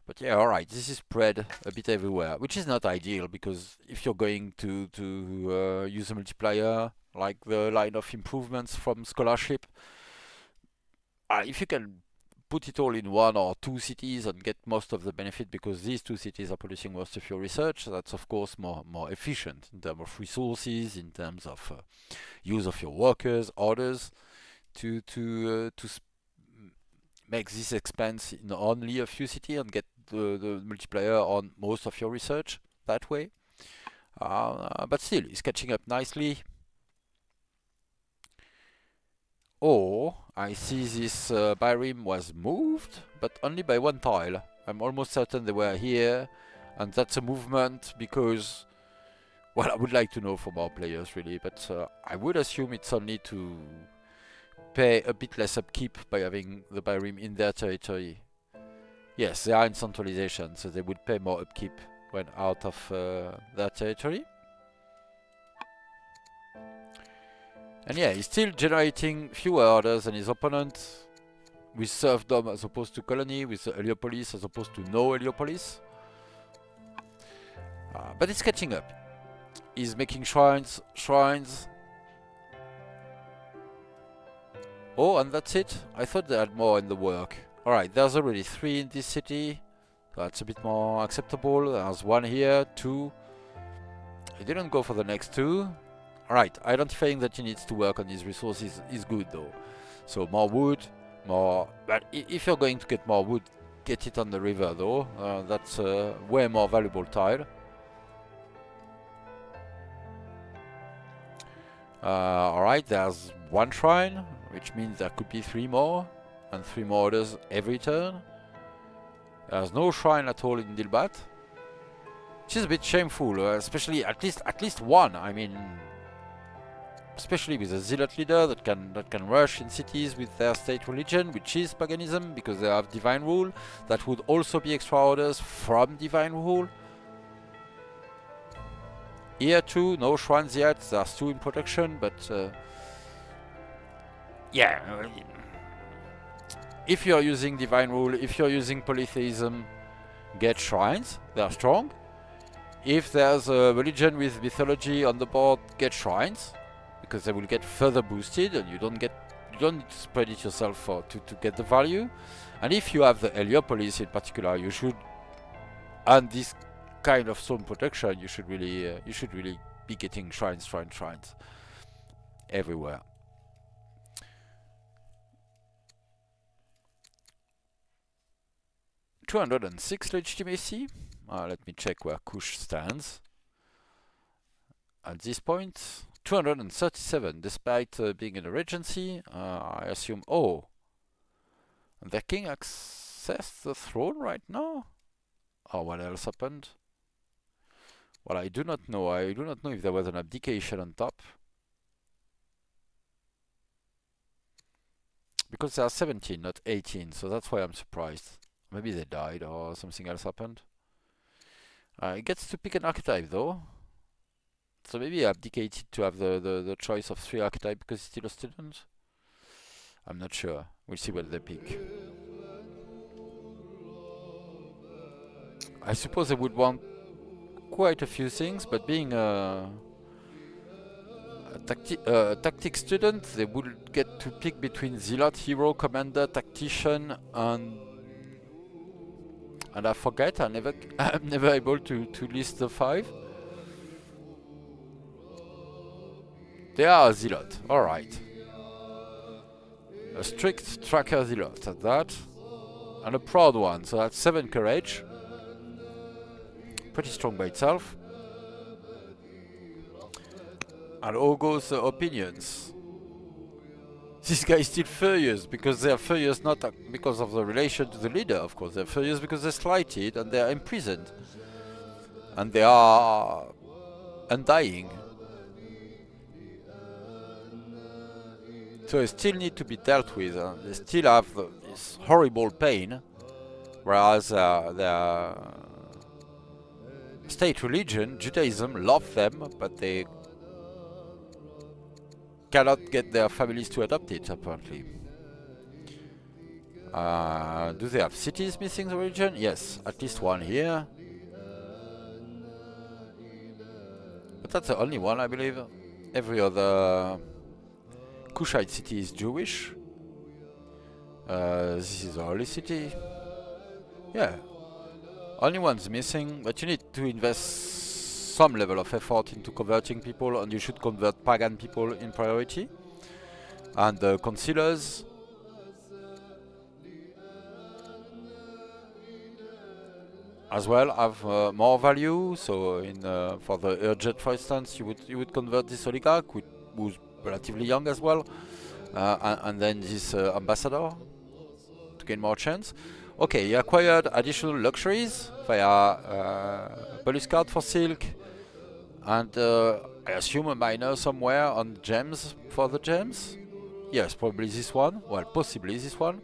But yeah, alright, this is spread a bit everywhere, which is not ideal, because if you're going to use a multiplier, like the line of improvements from scholarship, if you can put it all in 1 or 2 cities and get most of the benefit, because these 2 cities are producing most of your research, that's of course more efficient in terms of resources, in terms of use of your workers, orders, to make this expense in only a few cities and get the multiplier on most of your research that way. But still, it's catching up nicely. I see this birim was moved, but only by 1 tile. I'm almost certain they were here, and that's a movement because, well, I would like to know from our players really, but I would assume it's only to pay a bit less upkeep by having the birim in their territory. Yes, they are in centralization, so they would pay more upkeep when out of their territory. And yeah, he's still generating fewer orders than his opponent, with serfdom as opposed to colony, with Heliopolis as opposed to no Heliopolis. But it's catching up. He's making shrines. Oh, and that's it? I thought they had more in the work. Alright, there's already 3 in this city. That's a bit more acceptable. There's 1 here, 2. I didn't go for the next 2. Alright, identifying that he needs to work on his resources is good though. So more wood, more... But if you're going to get more wood, get it on the river though. That's a way more valuable tile. Alright, there's 1 shrine, which means there could be 3 more. And 3 more orders every turn. There's no shrine at all in Dilbat, which is a bit shameful, especially at least 1. I mean, especially with a zealot leader that can rush in cities with their state religion, which is paganism, because they have divine rule. That would also be extra orders from divine rule. Here too, no shrines yet. There's 2 in production, but yeah. if you're using divine rule, if you're using polytheism, get shrines. They are strong. If there's a religion with mythology on the board, get shrines, because they will get further boosted, and you don't need to spread it yourself to get the value. And if you have the Heliopolis in particular, you should, and this kind of stone protection, you should really be getting shrines everywhere. $206 legitimacy. Let me check where Kush stands. At this point, 237, despite being in a regency. I assume, their king accessed the throne right now? Or what else happened? Well, I do not know. I do not know if there was an abdication on top. Because they are 17, not 18, so that's why I'm surprised. Maybe they died or something else happened. It gets to pick an archetype though. So maybe he abdicated to have the choice of 3 archetypes because he's still a student. I'm not sure. We'll see what they pick. I suppose they would want quite a few things, but being a tactic student, they would get to pick between Zealot, Hero, Commander, Tactician, and I forget. I'm never able to list the 5. They are a Zealot, alright. A strict tracker Zealot at that. And a proud one, so that's 7 courage. Pretty strong by itself. And all goes opinions. This guy is still furious because they are furious not because of the relation to the leader, of course. They're furious because they're slighted and they're imprisoned. And they are undying. So they still need to be dealt with. They still have this horrible pain. Whereas their state religion, Judaism, love them, but they cannot get their families to adopt it, apparently. Do they have cities missing the religion? Yes, at least one here. But that's the only one, I believe. Every other Kushite city is Jewish. This is the only city. Yeah. Only one's missing, but you need to invest some level of effort into converting people, and you should convert pagan people in priority. And the concealers. As well have more value. So for the Urjet, for instance, you would convert this oligarch, who's relatively young as well, and then this ambassador to gain more chance. Okay, he acquired additional luxuries via bonus card for silk, and I assume a miner somewhere on gems for the gems. Yes, probably this one. Well, possibly this one.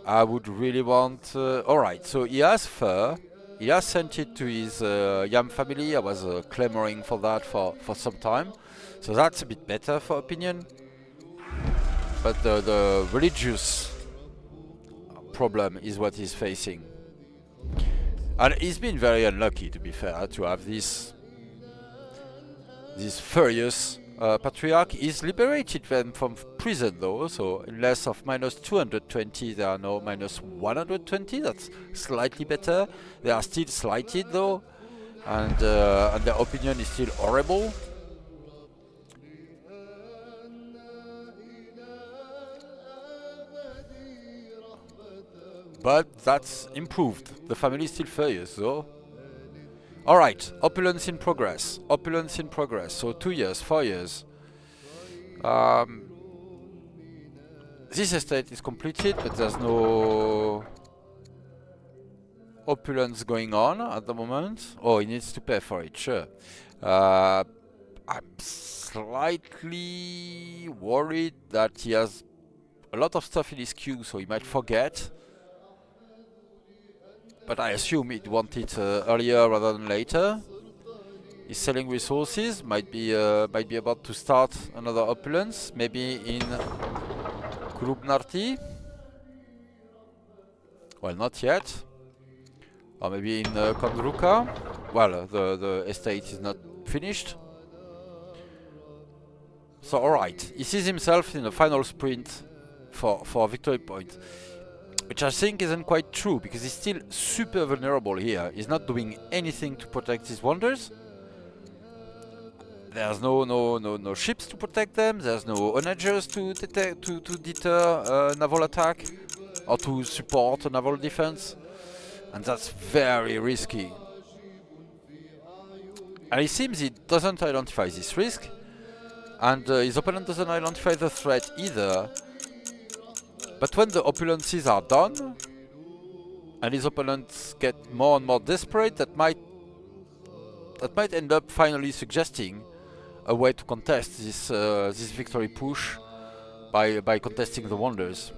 I would really want... Alright, so he has fur. He has sent it to his Yam family. I was clamoring for that for some time. So that's a bit better for opinion. But the religious problem is what he's facing. And he's been very unlucky, to be fair, to have this furious patriarch. He's liberated them from prison though, so less of minus 220, they are now minus 120. That's slightly better. They are still slighted though, and their opinion is still horrible. But that's improved. The family is still furious though. Alright, opulence in progress. Opulence in progress. So 2 years, 4 years. This estate is completed, but there's no opulence going on at the moment. Oh, he needs to pay for it, sure. I'm slightly worried that he has a lot of stuff in his queue, so he might forget. But I assume he'd want it earlier rather than later. He's selling resources, might be about to start another opulence, maybe in Kulubnarti. Well, not yet. Or maybe in Kondruka. Well, the estate is not finished. So alright, he sees himself in the final sprint for victory point. Which I think isn't quite true, because he's still super vulnerable here. He's not doing anything to protect his wonders. There's no ships to protect them. There's no onagers to deter naval attack or to support a naval defense, and that's very risky. And it seems he doesn't identify this risk, and his opponent doesn't identify the threat either. But when the opulences are done, and his opponents get more and more desperate, that might end up finally suggesting a way to contest this victory push by contesting the wonders.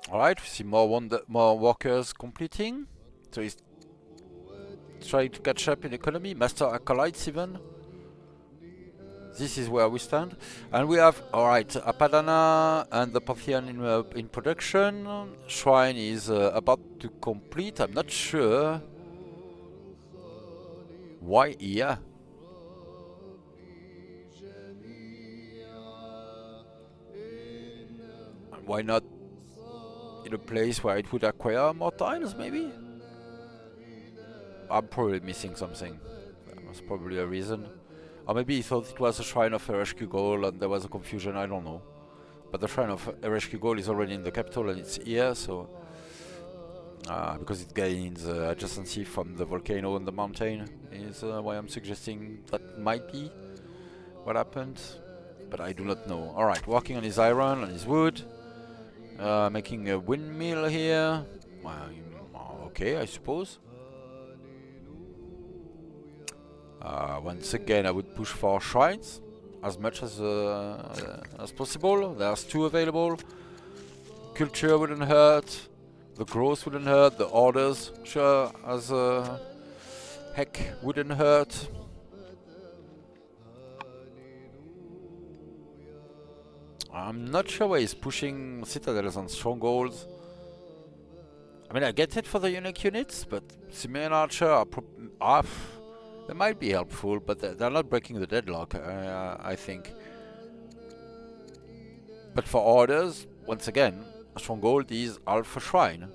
Alright, we see more workers completing. So he's trying to catch up in economy, master acolytes even. This is where we stand. And we have, alright, Apadana and the Pantheon in production. Shrine is about to complete. I'm not sure why here. Why not in a place where it would acquire more tiles, maybe? I'm probably missing something. That's probably a reason. Or maybe he thought it was a Shrine of RHQ Goal and there was a confusion, I don't know. But the Shrine of RHQ Goal is already in the capital and it's here, so... because it gains adjacency from the volcano and the mountain is why I'm suggesting that might be what happened. But I do not know. Alright, working on his iron and his wood. Making a windmill here. Well, okay, I suppose. Once again, I would push for shrines as much as possible. There's 2 available. Culture wouldn't hurt. The growth wouldn't hurt. The orders, sure, as heck, wouldn't hurt. I'm not sure why he's pushing citadels and strongholds. I mean, I get it for the unique units, but Simian Archer are they might be helpful, but they're not breaking the deadlock, I think. But for orders, once again, Stronghold is Alpha Shrine.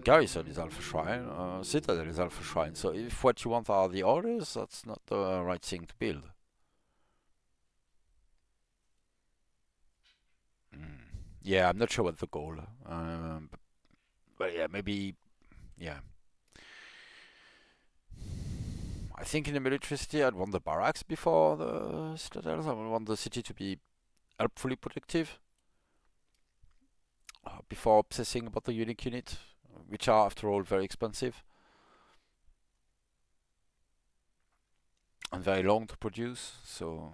Garrison is Alpha Shrine, Citadel is Alpha Shrine, so if what you want are the orders, that's not the right thing to build. Yeah, I'm not sure what the goal, but yeah, maybe, yeah. I think in the military city I'd want the barracks before the citadels. I would want the city to be helpfully protective before obsessing about the unique unit, which are after all very expensive and very long to produce. So,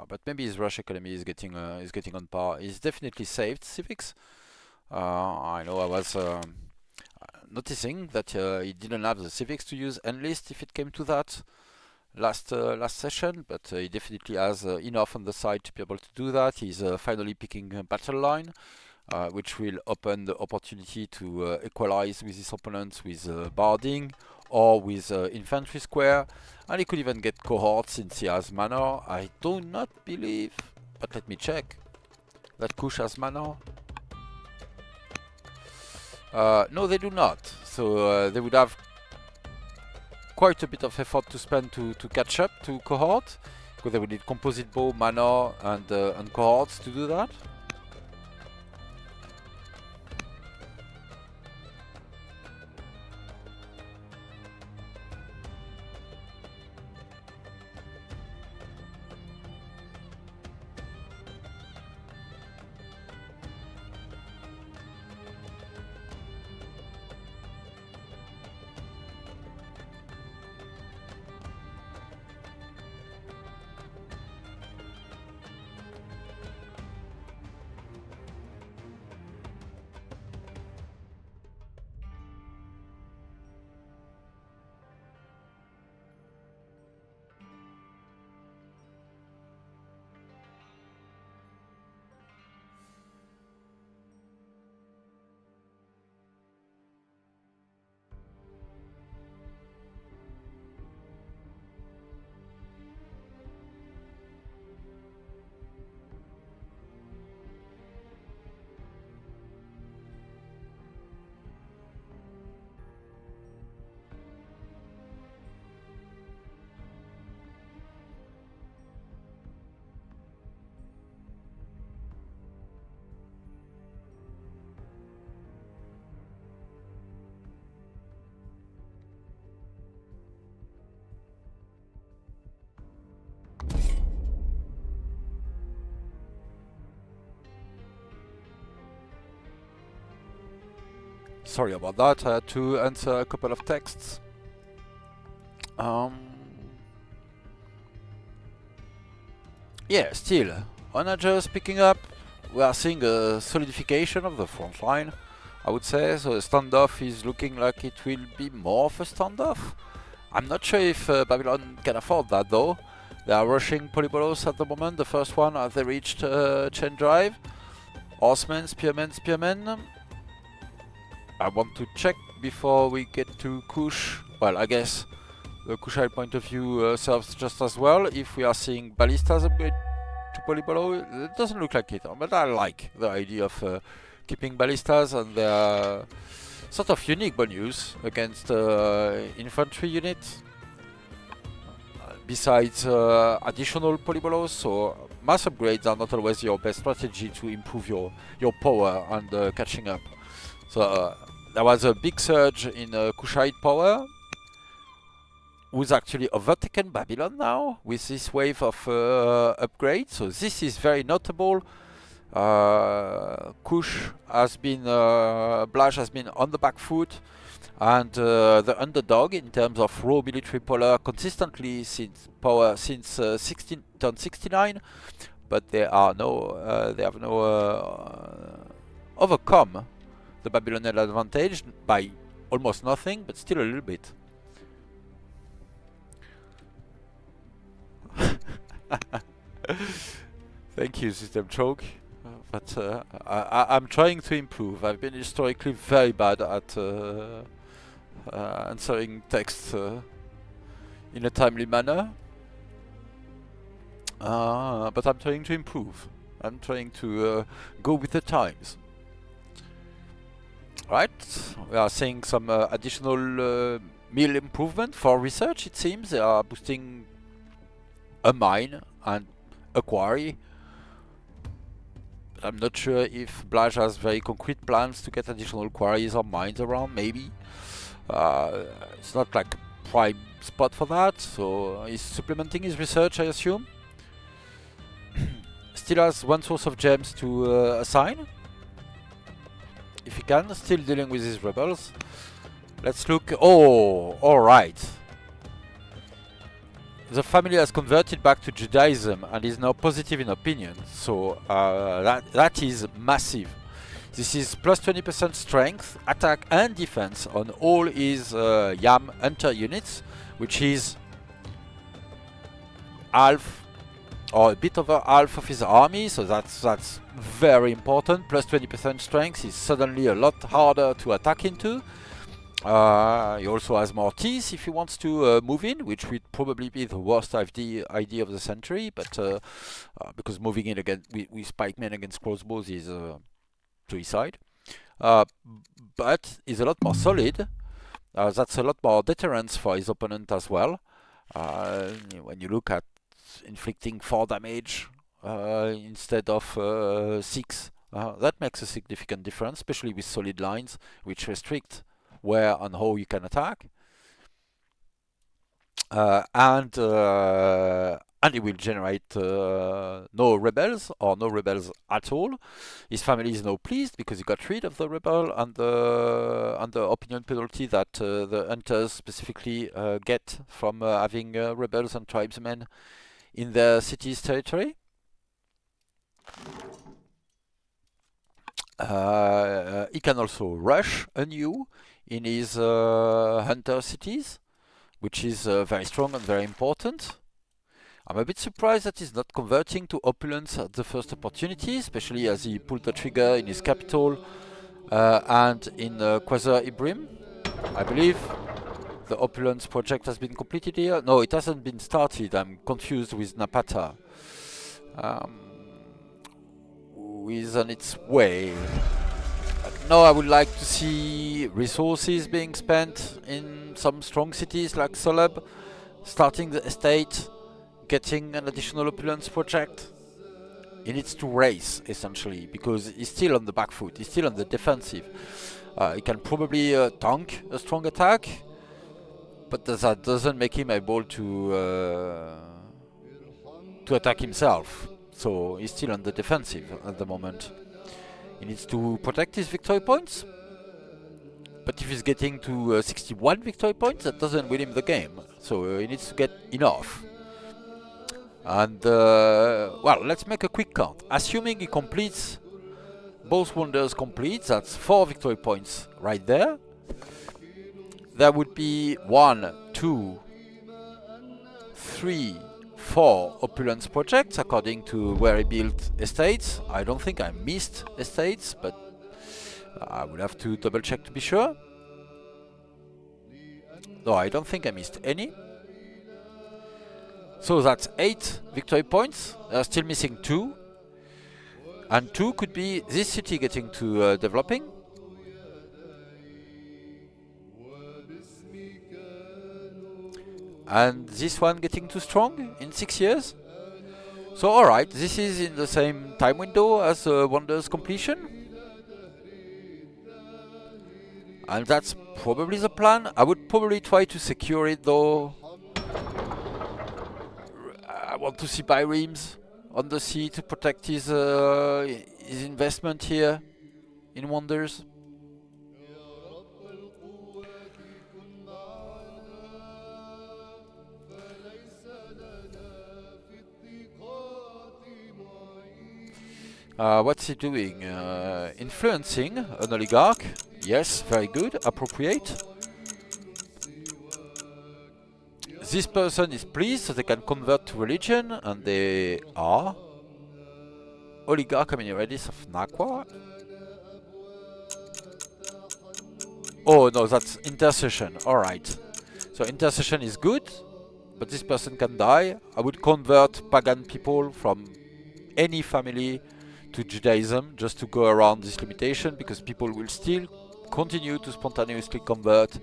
but maybe his rush economy is getting on par. He's definitely saved civics. I know I was noticing that he didn't have the civics to use enlist if it came to that last session, but he definitely has enough on the side to be able to do that. He's finally picking a battle line, which will open the opportunity to equalize with his opponents with barding or with infantry square, and he could even get cohorts since he has manor. I do not believe, but let me check, that Kush has manor. No, they do not. So they would have quite a bit of effort to spend to catch up to cohort, because they would need composite bow, manor, and cohorts to do that. Sorry about that, I had to answer a couple of texts. Yeah, still, onagers picking up. We are seeing a solidification of the front line, I would say. So the standoff is looking like it will be more of a standoff. I'm not sure if Babylon can afford that though. They are rushing polybolos at the moment. The first one, they reached chain drive. Horsemen, spearmen, spearmen. I want to check before we get to Kush. Well, I guess the Kushite point of view serves just as well. If we are seeing ballistas upgrade to polybolo, it doesn't look like it, but I like the idea of keeping ballistas, and they are sort of unique bonus against infantry units. Besides additional polybolos, so mass upgrades are not always your best strategy to improve your power and catching up. So there was a big surge in Kushite power, who's actually overtaken Babylon now with this wave of upgrades. So this is very notable. Kush has been, Blaj has been on the back foot, and the underdog in terms of raw military power consistently since 69, but they are they have overcome the Babylonian advantage by almost nothing, but still a little bit. Thank you, System Choke. But I'm trying to improve. I've been historically very bad at answering texts in a timely manner. But I'm trying to improve. I'm trying to go with the times. Right, we are seeing some additional mill improvement for research, it seems. They are boosting a mine and a quarry. I'm not sure if Blaj has very concrete plans to get additional quarries or mines around, maybe. It's not like a prime spot for that, so he's supplementing his research, I assume. Still has one source of gems to assign, if he can. Still dealing with his rebels. Let's look. Oh, alright. The family has converted back to Judaism and is now positive in opinion, so that is massive. This is plus 20% strength, attack and defense on all his Yam Hunter units, which is half or a bit over half of his army, so that's very important. Plus 20% strength is suddenly a lot harder to attack into. He also has more teeth if he wants to move in, which would probably be the worst idea of the century, but because moving in again with pikemen against crossbows is suicide. But he's a lot more solid. That's a lot more deterrence for his opponent as well. When you look at inflicting 4 damage instead of 6, that makes a significant difference, especially with solid lines, which restrict where and how you can attack. And it will generate no rebels or no rebels at all. His family is now pleased because he got rid of the rebel and the opinion penalty that the hunters specifically get from having rebels and tribesmen in their city's territory. He can also rush anew in his hunter cities, which is very strong and very important. I'm a bit surprised that he's not converting to opulence at the first opportunity, especially as he pulled the trigger in his capital and in Quasar Ibrim. I believe the opulence project has been completed here. No, it hasn't been started. I'm confused with Napata. Who is on its way. No, I would like to see resources being spent in some strong cities like Solab, starting the estate, getting an additional opulence project. He needs to race, essentially, because he's still on the back foot, he's still on the defensive. He can probably tank a strong attack, but that doesn't make him able to attack himself. So he's still on the defensive at the moment. He needs to protect his victory points. But if he's getting to 61 victory points, that doesn't win him the game. So he needs to get enough. And well, let's make a quick count. Assuming he completes both wonders complete, that's 4 victory points right there. There would be 1, 2, 3, 4 opulence projects according to where he built estates. I don't think I missed estates, but I would have to double check to be sure. No, I don't think I missed any. So that's 8 victory points. They're still missing 2. And 2 could be this city getting to developing. And this one getting too strong in 6 years. So alright, this is in the same time window as Wonders completion. And that's probably the plan. I would probably try to secure it though. I want to see bireams on the sea to protect his investment here in Wonders. What's he doing? Influencing an oligarch. Yes, very good. Appropriate. This person is pleased, so they can convert to religion, and they are. Oligarch Aminiredis of Nakwa. Oh no, that's intercession. Alright. So intercession is good, but this person can die. I would convert pagan people from any family to Judaism just to go around this limitation, because people will still continue to spontaneously convert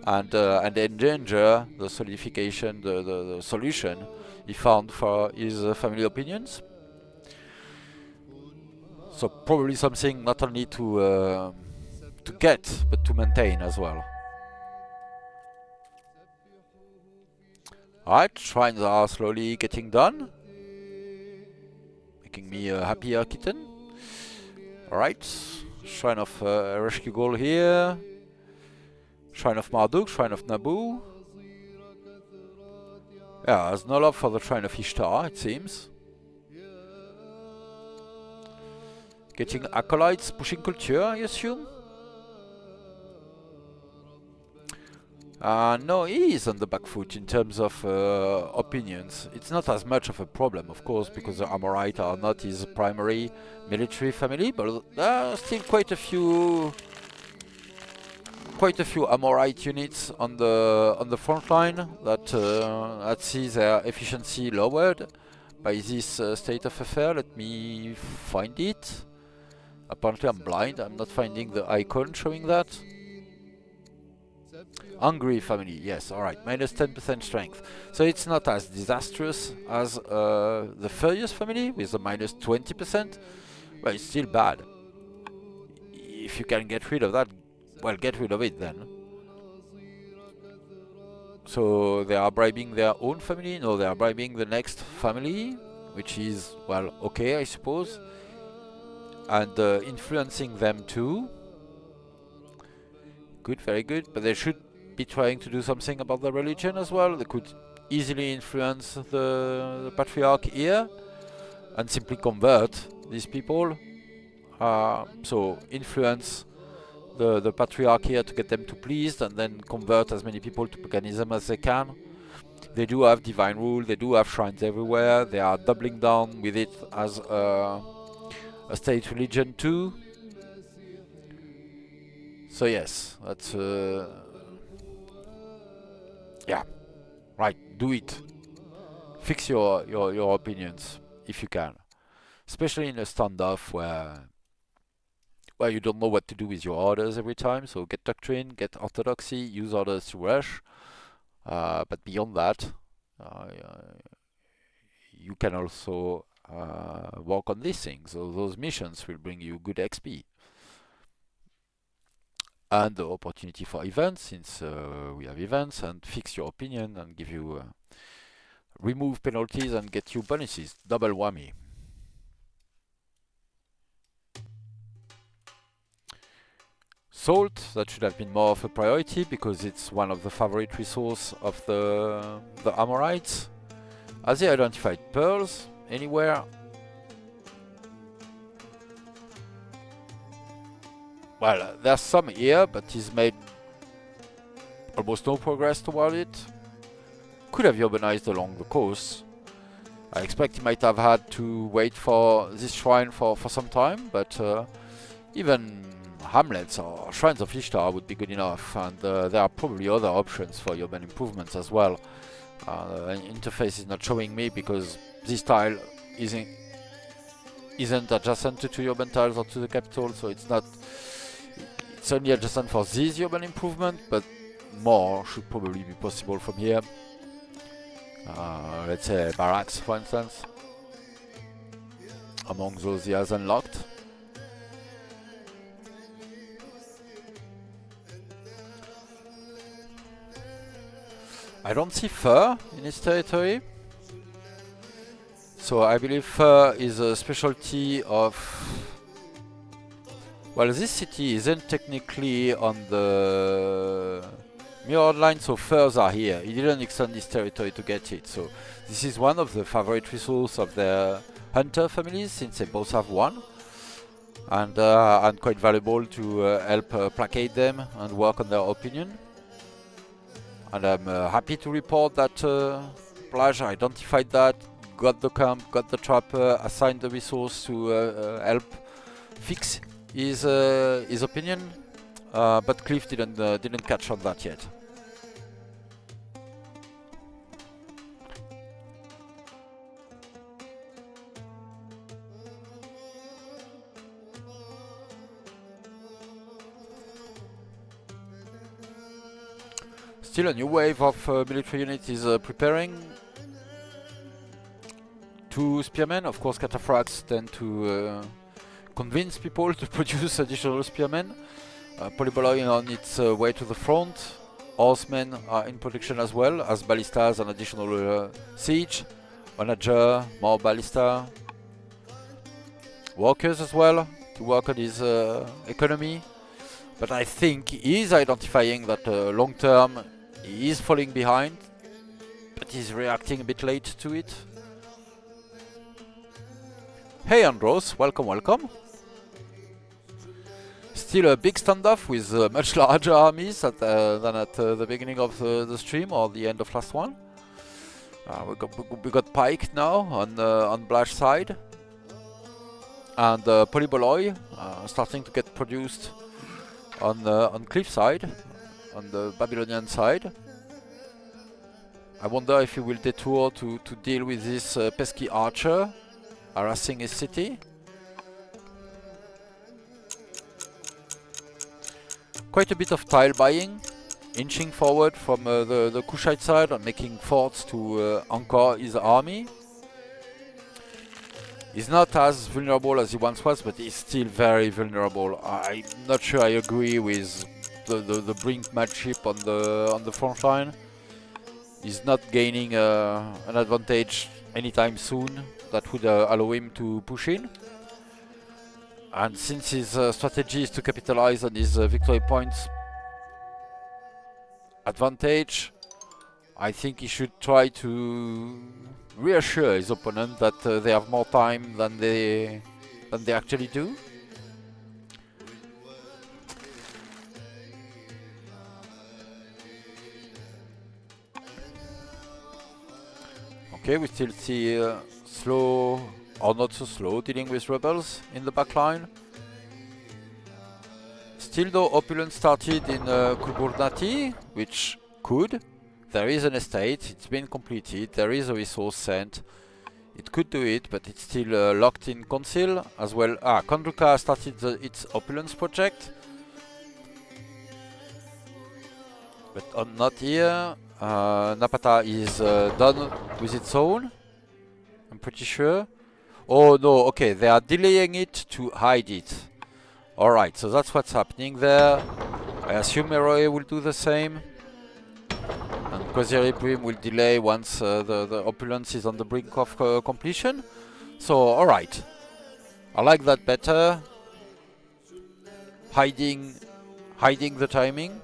and endanger the solidification, the solution he found for his family opinions. So probably something not only to get, but to maintain as well. Alright, shrines are slowly getting done. Making me a happier kitten. Alright, Shrine of Rescue Goal here. Shrine of Marduk, Shrine of Nabu. Yeah, there's no love for the Shrine of Ishtar, it seems. Getting acolytes, pushing culture, I assume. No, he is on the back foot in terms of opinions. It's not as much of a problem, of course, because the Amorite are not his primary military family, but there are still quite a few Amorite units on the front line that see their efficiency lowered by this state of affair. Let me find it. Apparently I'm blind, I'm not finding the icon showing that. Hungry family, yes, alright, minus 10% strength. So it's not as disastrous as the Furious family with a minus 20%, but it's still bad. If you can get rid of that, well, get rid of it then. So they are bribing their own family? No, they are bribing the next family, which is, well, okay, I suppose. And influencing them too. Good, very good, but they should be trying to do something about the religion as well. They could easily influence the patriarch here and simply convert these people. So influence the patriarch here to get them to pleased, and then convert as many people to paganism as they can. They do have divine rule, they do have shrines everywhere, they are doubling down with it as a state religion too. So yes, that's yeah, right, do it. Fix your opinions if you can, especially in a standoff where you don't know what to do with your orders every time. So get doctrine, get orthodoxy, use orders to rush, but beyond that, you can also work on these things. So those missions will bring you good XP. And the opportunity for events, since we have events, and fix your opinion and give you remove penalties and get you bonuses. Double whammy. salt. That should have been more of a priority because it's one of the favorite resource of the Amorites. Has he identified pearls anywhere? Well, there's some here, but he's made almost no progress toward it. Could have urbanized along the coast. I expect he might have had to wait for this shrine for some time, but even hamlets or shrines of Ishtar would be good enough, and there are probably other options for urban improvements as well. Interface is not showing me because this tile isn't adjacent to two urban tiles or to the capital, so it's only adjacent for this urban improvement, but more should probably be possible from here. Let's say barracks, for instance, among those he has unlocked. I don't see fur in his territory, so I believe fur is a specialty of... Well, this city isn't technically on the mirrored line, so furs are here. He didn't extend his territory to get it, so this is one of the favorite resources of their hunter families, since they both have one, and quite valuable to help placate them and work on their opinion. And I'm happy to report that Blaj identified that, got the camp, got the trapper, assigned the resource to help fix his opinion, but Cliff didn't catch on that yet. Still, a new wave of military units is preparing. 2 spearmen, of course cataphracts tend to convince people to produce additional spearmen. Polyboloi on its way to the front. Horsemen are in production as well, as ballistas and additional siege. Onager, more ballista. Workers as well, to work on his economy. But I think he is identifying that long term he is falling behind, but he's reacting a bit late to it. Hey Andros, welcome, welcome. Still a big standoff with much larger armies than at the beginning of the stream or the end of last one. We got piked now on Blaj side, and Polyboloi starting to get produced on Cliff side, on the Babylonian side. I wonder if he will detour to deal with this pesky archer harassing his city. Quite a bit of tile buying, inching forward from the Kushite side and making forts to anchor his army. He's not as vulnerable as he once was, but he's still very vulnerable. I'm not sure I agree with the brinkmanship on the front line. He's not gaining an advantage anytime soon that would allow him to push in. And since his strategy is to capitalize on his victory points advantage, I think he should try to reassure his opponent that they have more time than they actually do. Okay, we still see slow or not so slow dealing with rebels in the back line. Still though, opulence started in Kulburnati, which could. There is an estate, it's been completed, there is a resource sent. It could do it, but it's still locked in Council as well. Kondruka started its opulence project. But not here. Napata is done with its own, I'm pretty sure. Oh no, okay, they are delaying it to hide it. Alright, so that's what's happening there. I assume Meroe will do the same. And Koziri Brim will delay once the opulence is on the brink of completion. So, alright. I like that better. Hiding hiding the timing,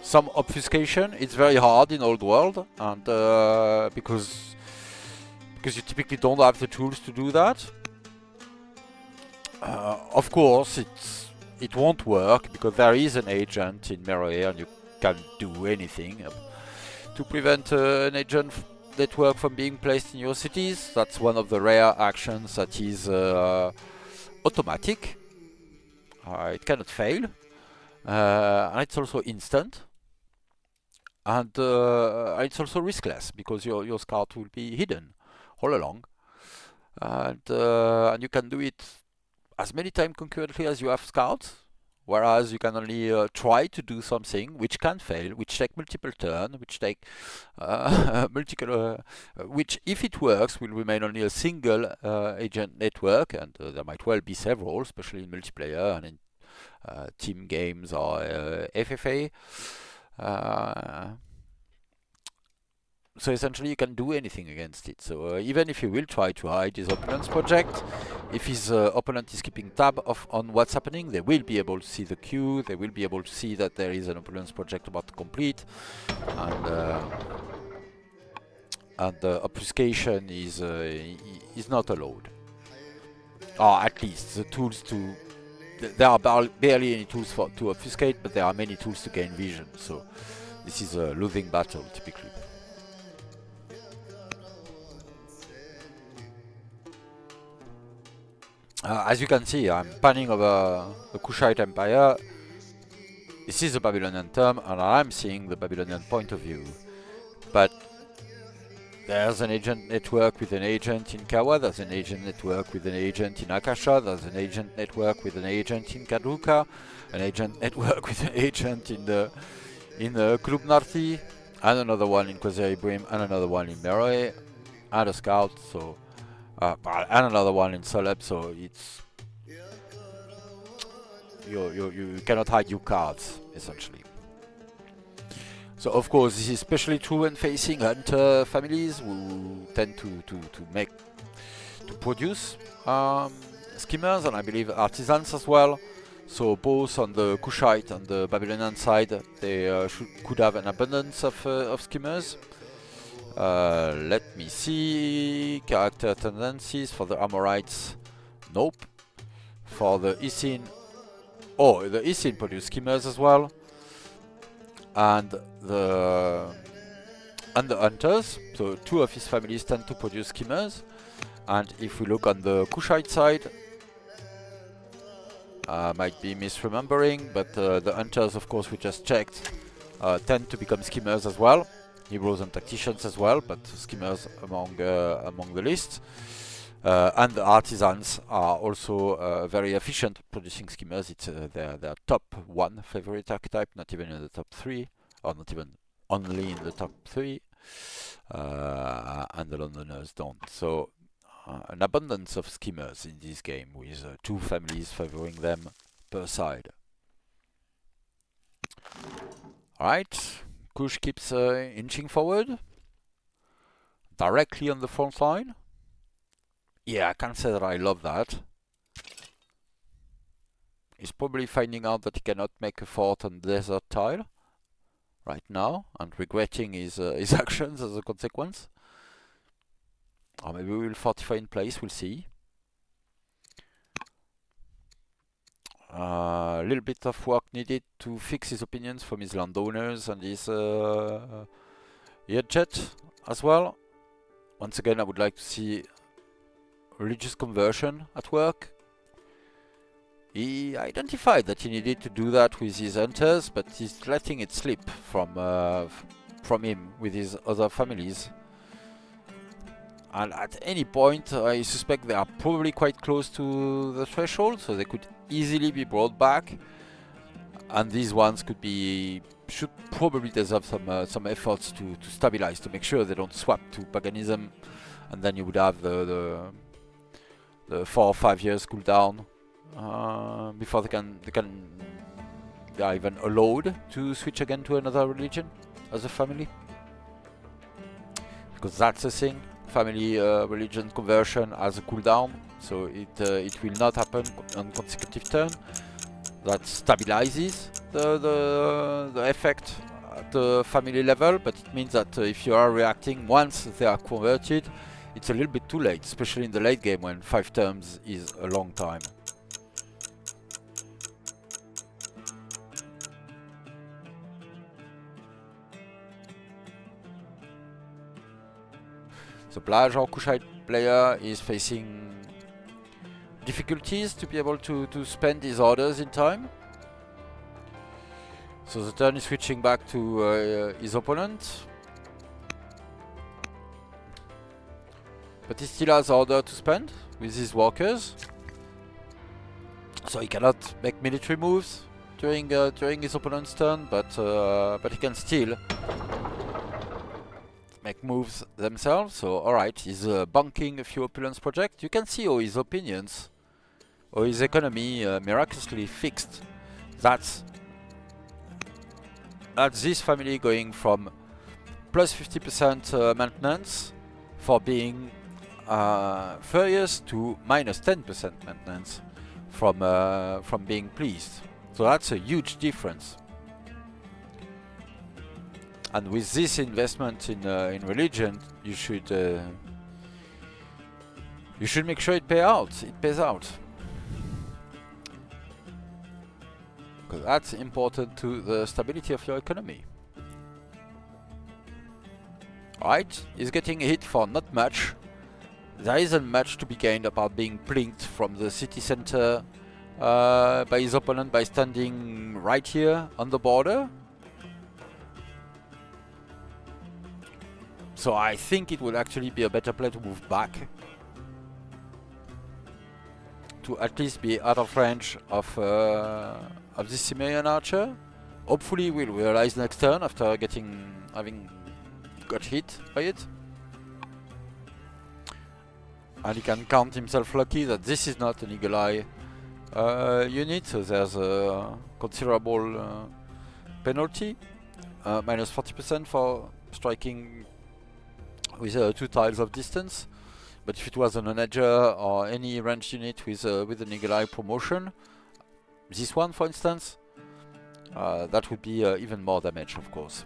some obfuscation. It's very hard in old world, and because you typically don't have the tools to do that. Of course, it won't work because there is an agent in Meroe, and you can't do anything to prevent an agent network from being placed in your cities. That's one of the rare actions that is automatic. It cannot fail, and it's also instant, and it's also riskless because your scout will be hidden all along, and you can do it as many times concurrently as you have scouts. Whereas you can only try to do something which can fail, which take multiple turns, which take which, if it works, will remain only a single agent network, and there might well be several, especially in multiplayer and in team games or FFA. So essentially you can do anything against it. So even if you will try to hide his opponent's project, if his opponent is keeping tab on what's happening, they will be able to see the queue, they will be able to see that there is an opponent's project about to complete, and obfuscation is not allowed. Or at least the tools to... There are barely any tools to obfuscate, but there are many tools to gain vision, so this is a losing battle typically. As you can see, I'm panning over the Kushite Empire. This is the Babylonian term, and I'm seeing the Babylonian point of view. But there's an agent network with an agent in Kawa, there's an agent network with an agent in Akasha, there's an agent network with an agent in Kadruka, an agent network with an agent in Kulubnarthi, and another one in Kozeri-Brim, and another one in Meroe, and a scout, so... and another one in Celeb, so it's... You cannot hide your cards, essentially. So of course this is especially true when facing hunter families who tend to produce skimmers, and I believe artisans as well. So both on the Kushite and the Babylonian side, they could have an abundance of skimmers. Let me see. Character tendencies for the Amorites. Nope. For the Isin. Oh, the Isin produce skimmers as well. And the Hunters. So two of his families tend to produce skimmers. And if we look on the Kushite side, might be misremembering, but the Hunters, of course, we just checked, tend to become skimmers as well. Heroes and tacticians as well, but skimmers among the list. And the artisans are also very efficient at producing skimmers. It's their top one favorite archetype, not even in the top 3, or not even only in the top 3. And the Londoners don't. So an abundance of skimmers in this game, with 2 families favoring them per side. Alright. Kush keeps inching forward, directly on the front line. Yeah, I can't say that I love that. He's probably finding out that he cannot make a fort on desert tile right now, and regretting his actions as a consequence. Or maybe we will fortify in place, we'll see. A little bit of work needed to fix his opinions from his landowners and his jet as well. Once again, I would like to see religious conversion at work. He identified that he needed to do that with his hunters, but he's letting it slip from him with his other families. And at any point, I suspect they are probably quite close to the threshold, so they could easily be brought back. And these ones should probably deserve some efforts to stabilize, to make sure they don't swap to paganism, and then you would have the 4 or 5 years cooldown before they are even allowed to switch again to another religion as a family, because that's the thing. Family religion conversion has a cooldown, so it will not happen on consecutive turn. That stabilizes the effect at the family level, but it means that if you are reacting once they are converted, it's a little bit too late, especially in the late game when 5 turns is a long time. So Blaj, our Kushite player, is facing difficulties to be able to spend his orders in time. So the turn is switching back to his opponent. But he still has order to spend with his workers. So he cannot make military moves during his opponent's turn, but he can still make moves themselves. So alright, he's bunking a few opulence projects. You can see how his opinions or his economy miraculously fixed. That's this family going from plus 50% maintenance for being furious to minus 10% maintenance from being pleased. So that's a huge difference. And with this investment in religion, you should make sure it pays out. Because that's important to the stability of your economy. Alright, he's getting hit for not much. There isn't much to be gained about being plinked from the city center by his opponent by standing right here on the border. So I think it would actually be a better play to move back to at least be out of range of this Cimmerian archer. Hopefully we'll realize next turn after having got hit by it. And he can count himself lucky that this is not an Eagle Eye unit, so there's a considerable penalty. Minus 40% for striking with 2 tiles of distance. But if it was an Onager or any ranged unit with an Eagle Eye promotion, this one for instance, that would be even more damage, of course.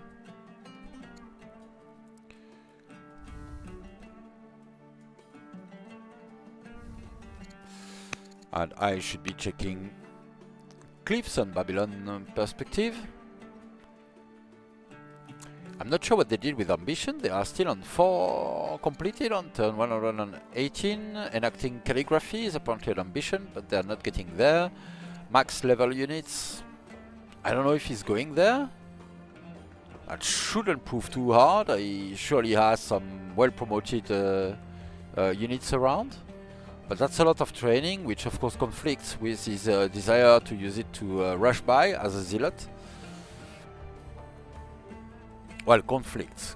And I should be checking Cliffs and Babylon perspective. I'm not sure what they did with Ambition. They are still on 4 completed on turn 118. Enacting Calligraphy is apparently an Ambition, but they're not getting there. Max level units. I don't know if he's going there. That shouldn't prove too hard. He surely has some well promoted units around. But that's a lot of training, which of course conflicts with his desire to use it to rush by as a zealot. Well, competes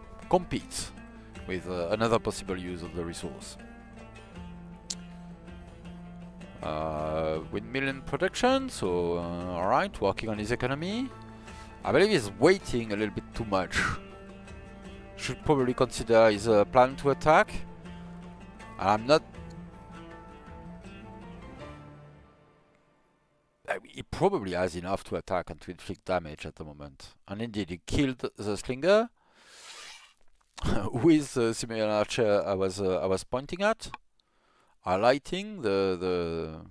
with another possible use of the resource. Windmill in production, so alright, working on his economy. I believe he's waiting a little bit too much. Should probably consider his plan to attack. And I'm not... he probably has enough to attack and to inflict damage at the moment. And indeed, he killed the Slinger with the Cimmerian Archer I was pointing at, highlighting the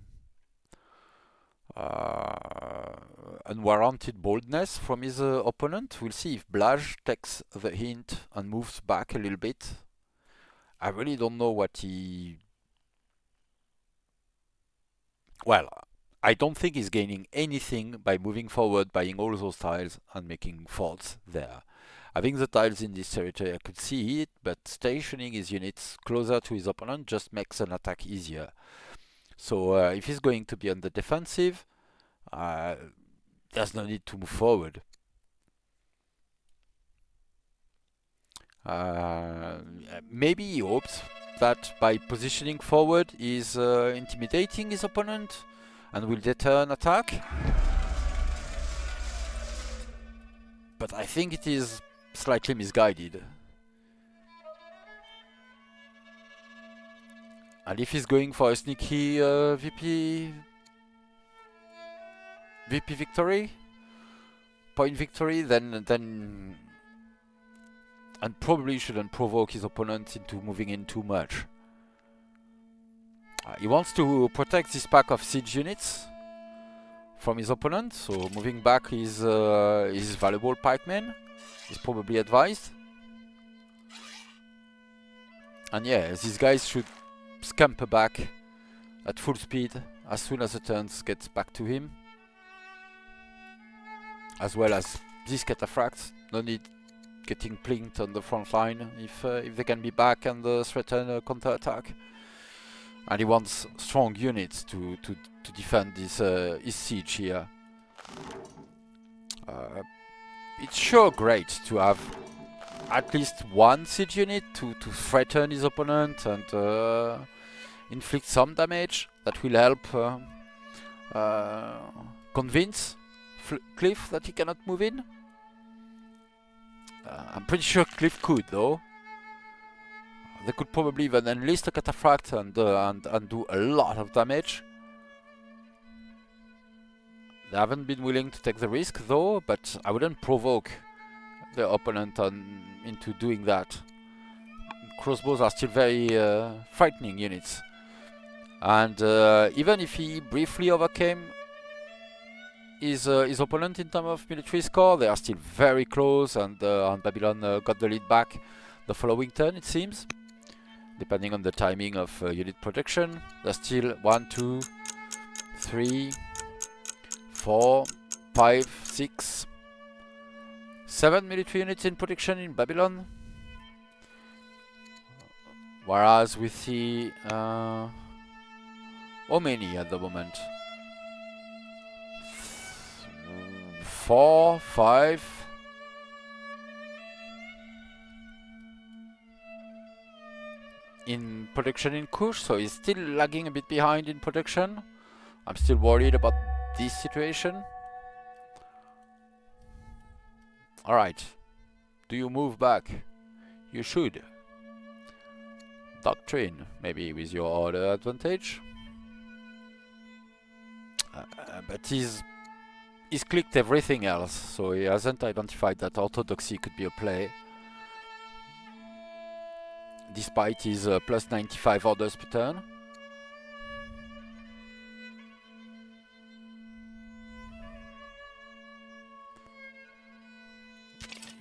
unwarranted boldness from his opponent. We'll see if Blaj takes the hint and moves back a little bit. I really don't know what he... Well, I don't think he's gaining anything by moving forward, buying all those tiles and making forts there. Having the tiles in this territory, I could see it, but stationing his units closer to his opponent just makes an attack easier. So if he's going to be on the defensive, there's no need to move forward. Maybe he hopes that by positioning forward he's intimidating his opponent and will deter an attack. But I think it is slightly misguided. And if he's going for a sneaky VP victory, point victory, then and probably shouldn't provoke his opponent into moving in too much. He wants to protect this pack of siege units from his opponent, so moving back his valuable pikemen is probably advised. And yeah, these guys should scamper back at full speed as soon as the turns gets back to him. As well as these cataphracts, no need getting plinked on the front line if they can be back and threaten a counter-attack. And he wants strong units to defend this his siege here. It's sure great to have at least one siege unit to threaten his opponent and inflict some damage. That will help convince Cliff that he cannot move in. I'm pretty sure Cliff could, though. They could probably even enlist a cataphract and do a lot of damage. They haven't been willing to take the risk, though, but I wouldn't provoke the opponent into doing that. Crossbows are still very frightening units. And even if he briefly overcame his opponent in terms of military score, they are still very close, and Babylon got the lead back the following turn, it seems. Depending on the timing of unit production. There's still 1, 2, 3, 4, 5, 6, 7 military units in production in Babylon. Whereas with the how many at the moment? 4, 5. In production in Kush, so he's still lagging a bit behind in production. I'm still worried about this situation. Alright. Do you move back? You should. Doctrine, maybe with your order advantage. But he's clicked everything else, so he hasn't identified that orthodoxy could be a play. Despite his plus 95 orders per turn.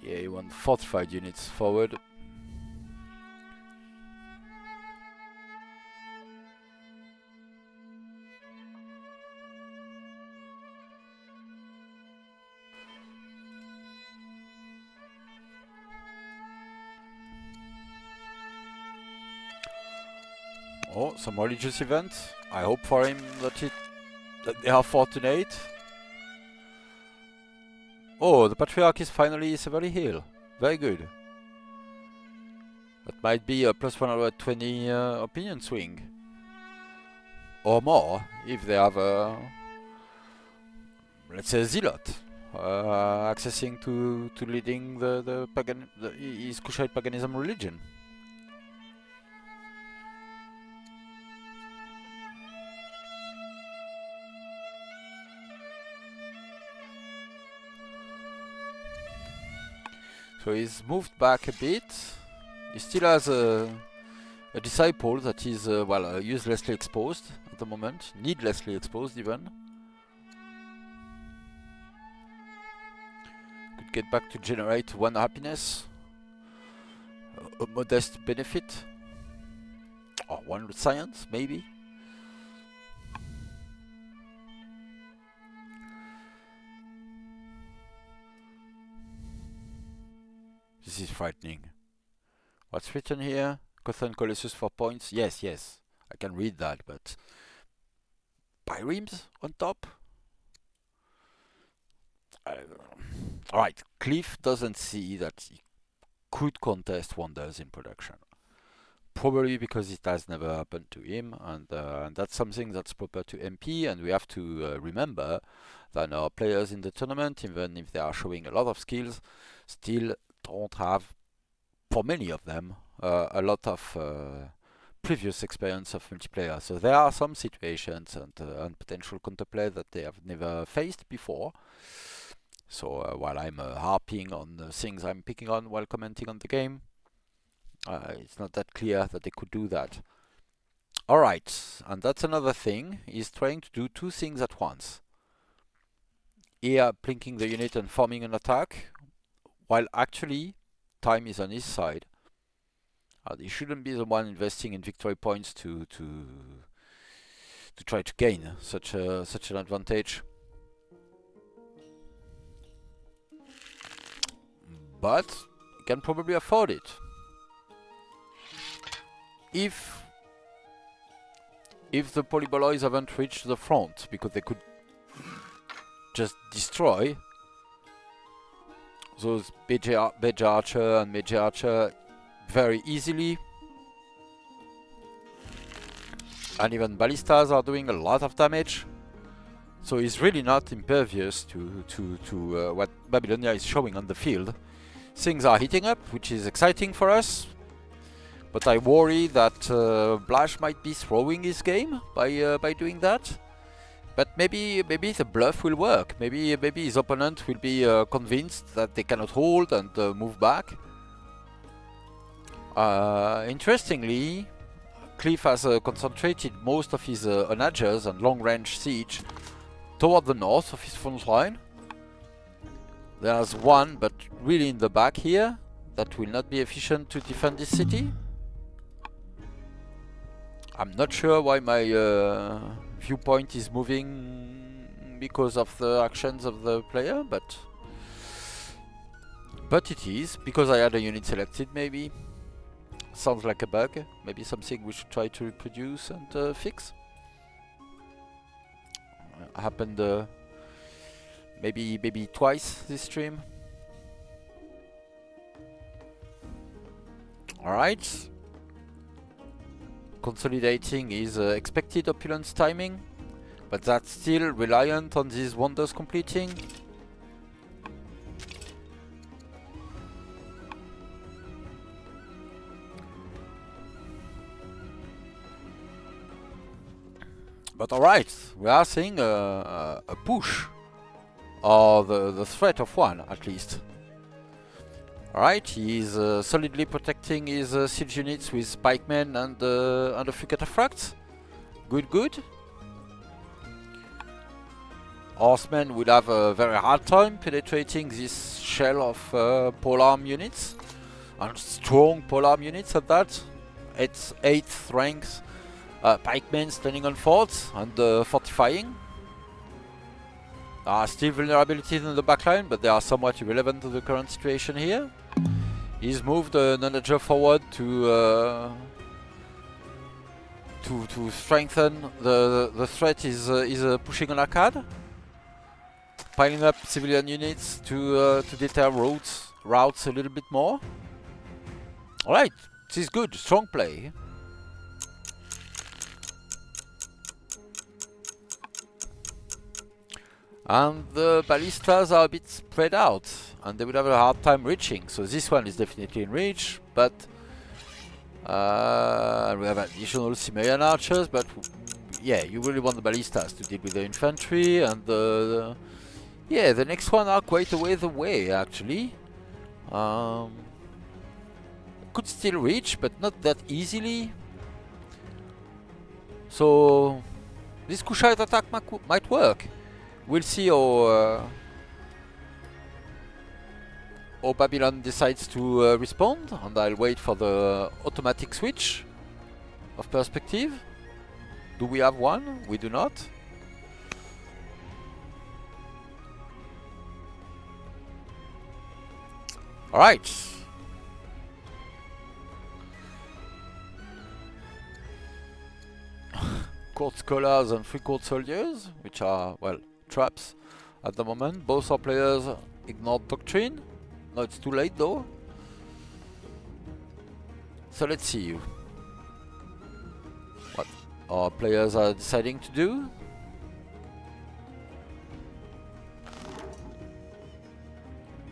Yeah, he wants fortified units forward. Oh, some religious event. I hope for him that they are fortunate. Oh, the Patriarch is finally severely healed. Very good. That might be a plus 120 opinion swing. Or more, if they have a, let's say, a zealot. Accessing to leading his Kushite paganism religion. So he's moved back a bit. He still has a disciple that is, uselessly exposed at the moment. Needlessly exposed, even. Could get back to generate 1 happiness. A modest benefit. Or 1 science, maybe. This is frightening. What's written here? Cothan Colossus for points? Yes, yes. I can read that, but... Pyremes on top? Alright, Cliff doesn't see that he could contest wonders in production. Probably because it has never happened to him, and that's something that's proper to MP, and we have to remember that our players in the tournament, even if they are showing a lot of skills, still don't have, for many of them, a lot of previous experience of multiplayer. So there are some situations and potential counterplay that they have never faced before. So while I'm harping on the things I'm picking on while commenting on the game, it's not that clear that they could do that. Alright, and that's another thing, is trying to do two things at once. Here, plinking the unit and forming an attack, while actually time is on his side. He shouldn't be the one investing in victory points to try to gain such an advantage. But he can probably afford it. If the polyboloids haven't reached the front, because they could just destroy those Blaj Archer and Mage Archer very easily. And even ballistas are doing a lot of damage. So he's really not impervious to what Babylonia is showing on the field. Things are heating up, which is exciting for us. But I worry that Blaj might be throwing his game by doing that. But maybe the bluff will work. Maybe his opponent will be convinced that they cannot hold and move back. Interestingly, Cliff has concentrated most of his onagers and long-range siege toward the north of his front line. There's one, but really in the back here, that will not be efficient to defend this city. I'm not sure why my viewpoint is moving because of the actions of the player, but it is, because I had a unit selected maybe. Sounds like a bug, maybe something we should try to reproduce and fix. Happened maybe twice this stream. Alright. Consolidating is expected opulence timing, but that's still reliant on these wonders completing. But alright, we are seeing a push, or the threat of one at least. Alright, he's solidly protecting his siege units with pikemen and a few cataphracts. Good. Horsemen will have a very hard time penetrating this shell of polearm units, and strong polearm units at that. It's 8th ranks. Pikemen standing on forts and fortifying. There are still vulnerabilities in the backline, but they are somewhat irrelevant to the current situation here. He's moved an onager forward to strengthen the threat. Is pushing an arcade, piling up civilian units to deter routes a little bit more. All right, this is good, strong play. And the ballistas are a bit spread out, and they would have a hard time reaching. So this one is definitely in reach, but we have additional Cimmerian archers. But yeah, you really want the ballistas to deal with the infantry, and the next one are quite a ways away actually. Could still reach, but not that easily. So this Kushite attack might work. We'll see how Babylon decides to respond, and I'll wait for the automatic switch of perspective. Do we have one? We do not. Alright. Court scholars and free court soldiers, which are, well, traps at the moment. Both our players ignored doctrine. Now it's too late though. So let's see what our players are deciding to do.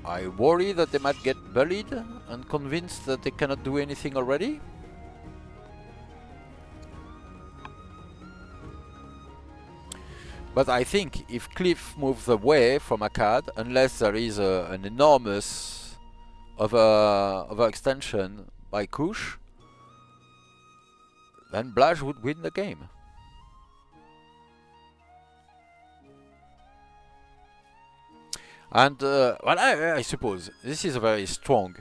I worry that they might get bullied and convinced that they cannot do anything already. But I think if Cliff moves away from Akkad, unless there is an enormous overextension by Kush, then Blaj would win the game. And well, I suppose this is a very strong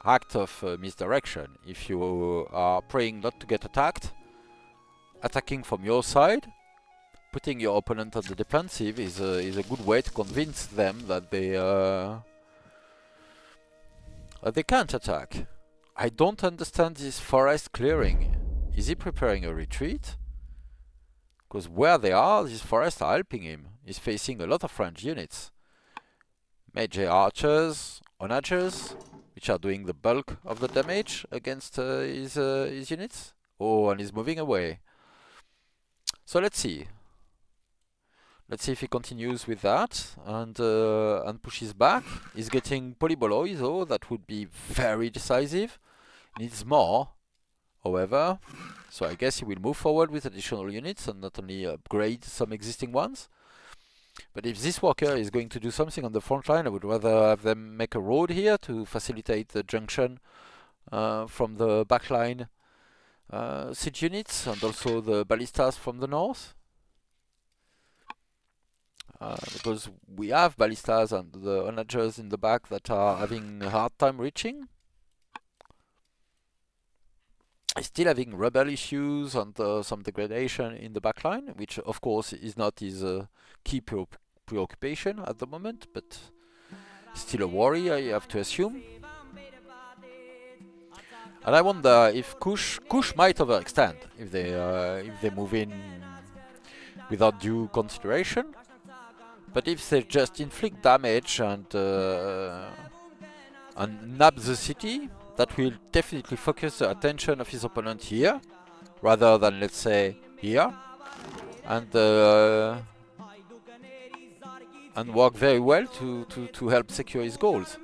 act of misdirection. If you are praying not to get attacked, attacking from your side, putting your opponent on the defensive is a good way to convince them that they can't attack. I don't understand this forest clearing. Is he preparing a retreat? Because where they are, these forests are helping him. He's facing a lot of French units. Major archers, onagers, which are doing the bulk of the damage against his units. Oh, and he's moving away. So let's see. Let's see if he continues with that and pushes back. He's getting Polyboloi though, that would be very decisive. Needs more, however. So I guess he will move forward with additional units and not only upgrade some existing ones. But if this worker is going to do something on the front line, I would rather have them make a road here to facilitate the junction from the backline siege units and also the ballistas from the north. Because we have ballistas and the onagers in the back that are having a hard time reaching. Still having rebel issues and some degradation in the backline, which of course is not his key preoccupation at the moment, but still a worry, I have to assume. And I wonder if Kush might overextend if they move in without due consideration. But if they just inflict damage and nab the city, that will definitely focus the attention of his opponent here, rather than, let's say, here, and work very well to help secure his goals.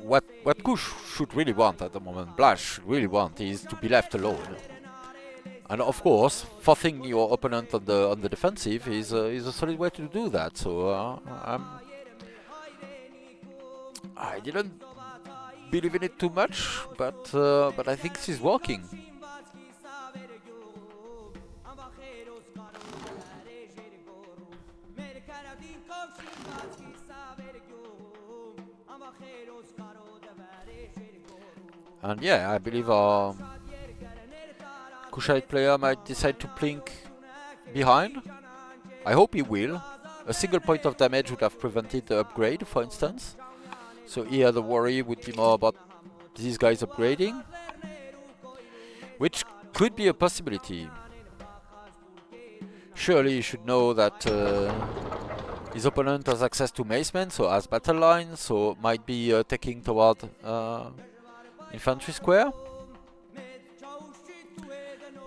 What Kush should really want at the moment, Blaj should really want, is to be left alone. And of course, forcing your opponent on the defensive is a solid way to do that. So I didn't believe in it too much, but I think this is working. And yeah, I believe our Kushite player might decide to plink behind. I hope he will. A single point of damage would have prevented the upgrade, for instance. So here the worry would be more about these guys upgrading, which could be a possibility. Surely you should know that his opponent has access to macemen, so has battle lines, so might be taking toward infantry square.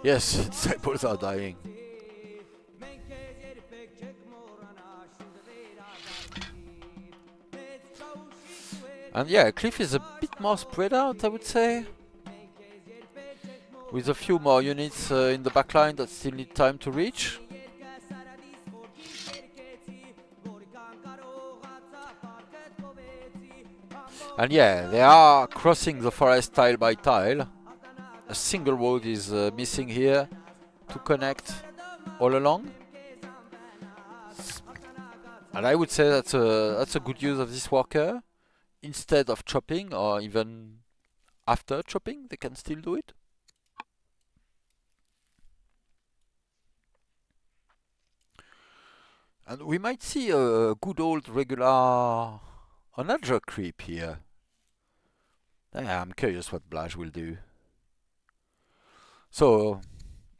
Yes, disciples are dying. And yeah, Cliff is a bit more spread out, I would say, with a few more units in the backline that still need time to reach. And yeah, they are crossing the forest tile by tile. A single road is missing here to connect all along. And I would say that's a good use of this worker. Instead of chopping, or even after chopping, they can still do it. And we might see a good old regular onager creep here. I'm curious what Blaj will do. So,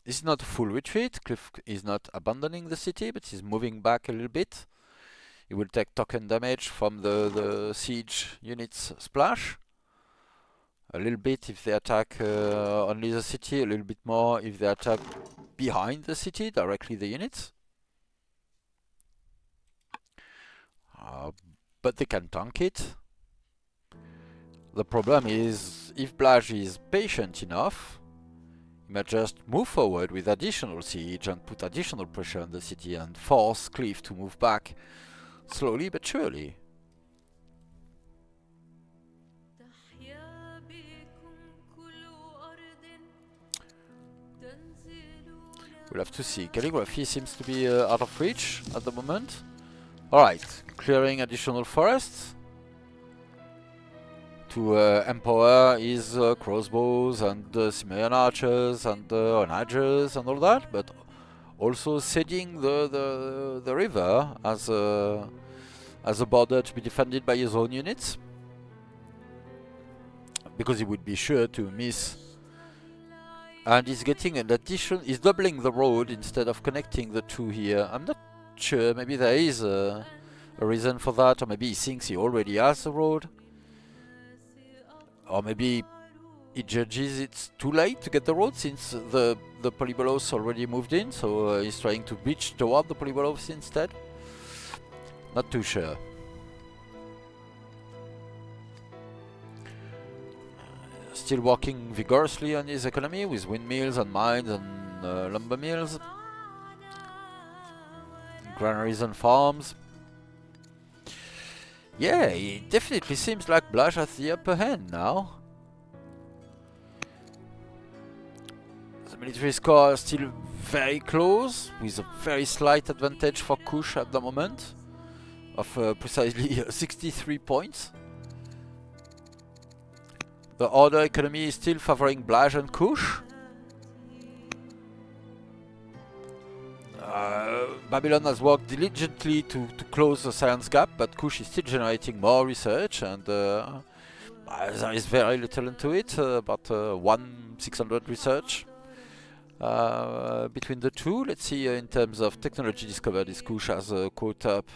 this is not a full retreat. Cliff is not abandoning the city, but he's moving back a little bit. He will take token damage from the siege units splash. A little bit if they attack only the city, a little bit more if they attack behind the city, directly the units. But they can tank it. The problem is, if Blaj is patient enough, He might just move forward with additional siege and put additional pressure on the city and force Cliff to move back slowly but surely. We'll have to see. Calligraphy seems to be out of reach at the moment. Alright, clearing additional forests to empower his crossbows and Cimmerian archers and onagers and all that, but also ceding the river as a border to be defended by his own units, because he would be sure to miss. And he's getting an addition, he's doubling the road instead of connecting the two here. I'm not sure, maybe there is a reason for that, or maybe he thinks he already has the road. Or maybe he judges it's too late to get the road since the Polybolos already moved in, so he's trying to breach toward the Polybolos instead. Not too sure. Still working vigorously on his economy with windmills and mines and lumber mills, granaries and farms. Yeah, it definitely seems like Blaj has the upper hand now. The military score is still very close, with a very slight advantage for Kush at the moment, of precisely 63 points. The Order economy is still favoring Blaj and Kush. Babylon has worked diligently to close the science gap, but Kush is still generating more research, and there is very little into it, about 1/600 research between the two. Let's see in terms of technology discovered, is Kush has caught up.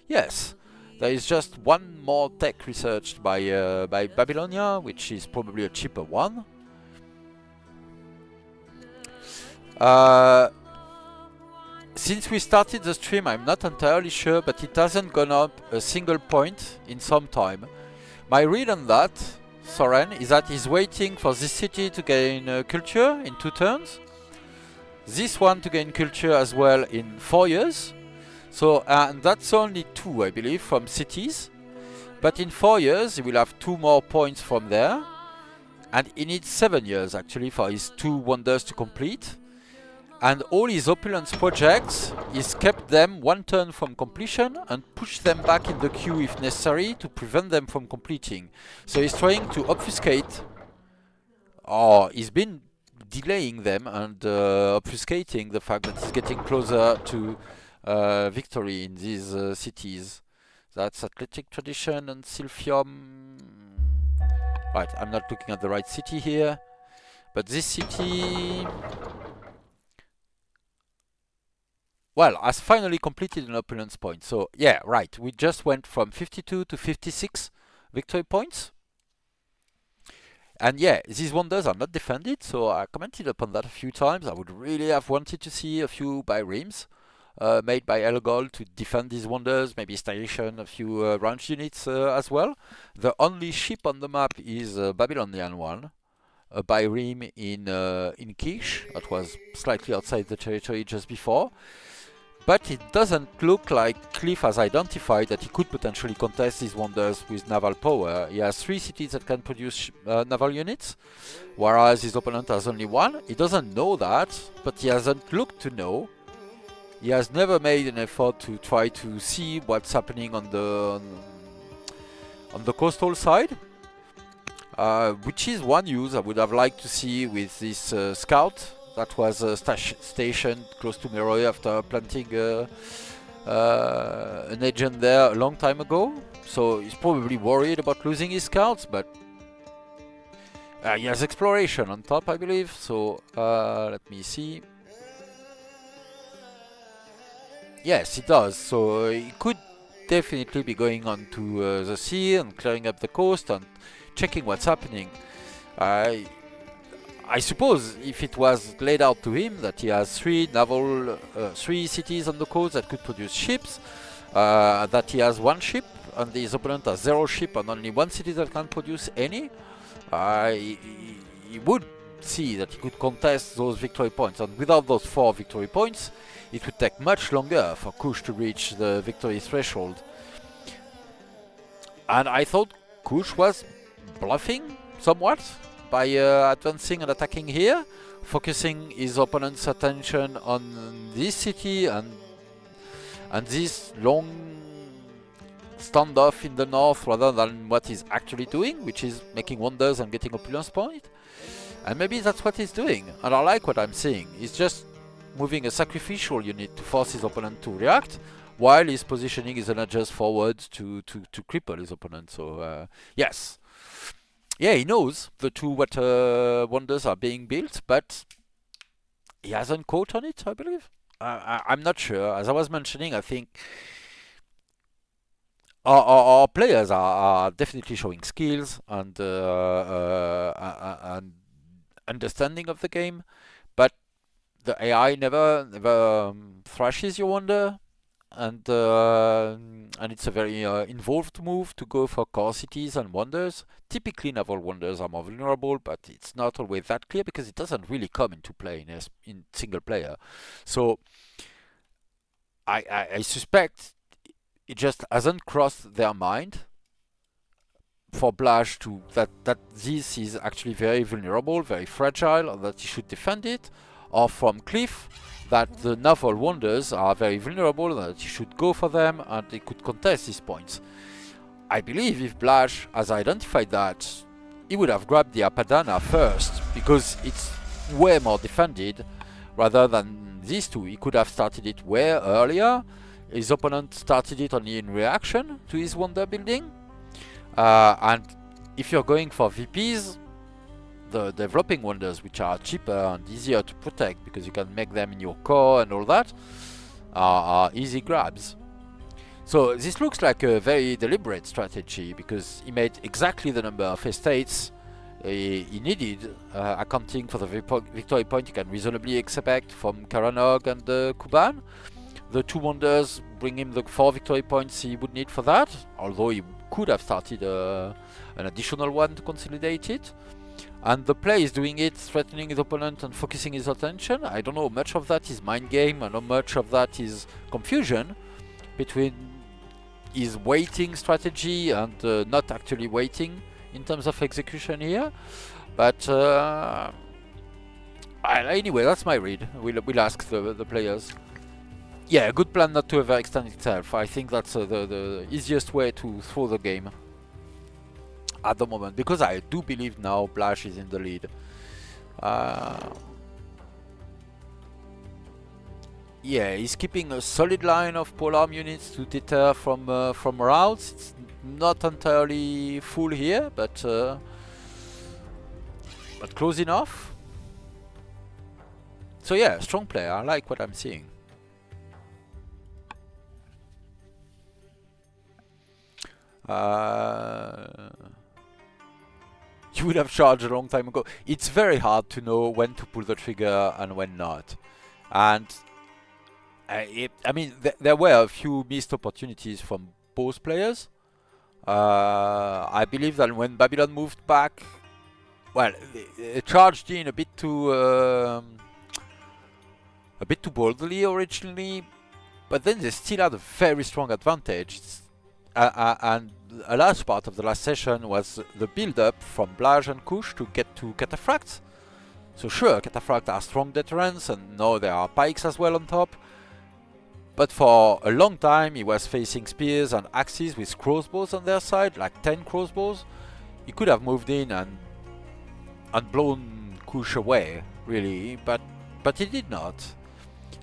Yes, there is just one more tech researched by Babylonia, which is probably a cheaper one. Since we started the stream, I'm not entirely sure, but it hasn't gone up a single point in some time. My read on that, Soren, is that he's waiting for this city to gain culture in 2 turns, this one to gain culture as well in 4 years. So, and that's only 2, I believe, from cities. But in 4 years, he will have 2 more points from there. And he needs 7 years, actually, for his 2 wonders to complete. And all his opulence projects, he's kept them 1 turn from completion and pushed them back in the queue if necessary to prevent them from completing. So he's trying to obfuscate, or he's been delaying them and obfuscating the fact that he's getting closer to victory in these cities. That's Athletic Tradition and Silphium. Right, I'm not looking at the right city here, but this city, well, has finally completed an opulence point. So yeah, right, we just went from 52 to 56 victory points. And yeah, these wonders are not defended, so I commented upon that a few times. I would really have wanted to see a few biremes made by Elgol to defend these wonders, maybe station a few ranch units as well. The only ship on the map is a Babylonian one, a bireme in Kish, that was slightly outside the territory just before. But it doesn't look like Cliff has identified that he could potentially contest these wonders with naval power. He has 3 cities that can produce naval units, whereas his opponent has only 1. He doesn't know that, but he hasn't looked to know. He has never made an effort to try to see what's happening on the coastal side, which is one use I would have liked to see with this scout that was stationed close to Meroe after planting an agent there a long time ago. So he's probably worried about losing his scouts, but he has exploration on top, I believe. So let me see. Yes, he does. So he could definitely be going on to the sea and clearing up the coast and checking what's happening. I suppose if it was laid out to him that he has 3 cities on the coast that could produce ships, that he has 1 ship and his opponent has 0 ship and only 1 city that can produce any, he would see that he could contest those victory points, and without those 4 victory points, it would take much longer for Kush to reach the victory threshold. And I thought Kush was bluffing somewhat by advancing and attacking here, focusing his opponent's attention on this city and this long standoff in the north rather than what he's actually doing, which is making wonders and getting opulence point. And maybe that's what he's doing, and I like what I'm seeing. He's just moving a sacrificial unit to force his opponent to react, while he's positioning his energies forward to cripple his opponent. So yes, yeah, he knows the 2 wonders are being built, but he hasn't caught on it, I believe. I'm not sure. As I was mentioning, I think our players are definitely showing skills and understanding of the game, but the AI never thrashes your wonder, and it's a very involved move to go for core cities and wonders. Typically, naval wonders are more vulnerable, but it's not always that clear because it doesn't really come into play in single player. So I suspect it just hasn't crossed their mind for Blaj to that this is actually very vulnerable, very fragile, and that he should defend it, or from Cliff that the naval wonders are very vulnerable and that he should go for them and they could contest these points. I believe if Blaj has identified that, he would have grabbed the Apadana first because it's way more defended rather than these 2. He could have started it way earlier. His opponent started it only in reaction to his wonder building. And if you're going for VPs, the developing wonders, which are cheaper and easier to protect because you can make them in your core and all that, are easy grabs. So this looks like a very deliberate strategy because he made exactly the number of estates he needed, accounting for the victory point you can reasonably expect from Karanog and Kuban. The 2 wonders bring him the 4 victory points he would need for that, although he could have started an additional one to consolidate it. And the play is doing it, threatening his opponent and focusing his attention. I don't know how much of that is mind game and how much of that is confusion between his waiting strategy and not actually waiting in terms of execution here. But anyway, that's my read. We'll ask the players. Yeah, a good plan not to ever extend itself. I think that's the easiest way to throw the game at the moment, because I do believe now Blaj is in the lead. Yeah, he's keeping a solid line of polearm units to deter from routes. It's not entirely full here, but close enough. So yeah, strong player. I like what I'm seeing. You would have charged a long time ago. It's very hard to know when to pull the trigger and when not. And I mean, there were a few missed opportunities from both players. I believe that when Babylon moved back, well, they charged in a bit too boldly originally, but then they still had a very strong advantage. And a large part of the last session was the build-up from Blaj and Kush to get to Cataphracts. So sure, Cataphracts are strong deterrents, and now there are pikes as well on top. But for a long time he was facing spears and axes with crossbows on their side, like 10 crossbows. He could have moved in and blown Kush away, really, but he did not.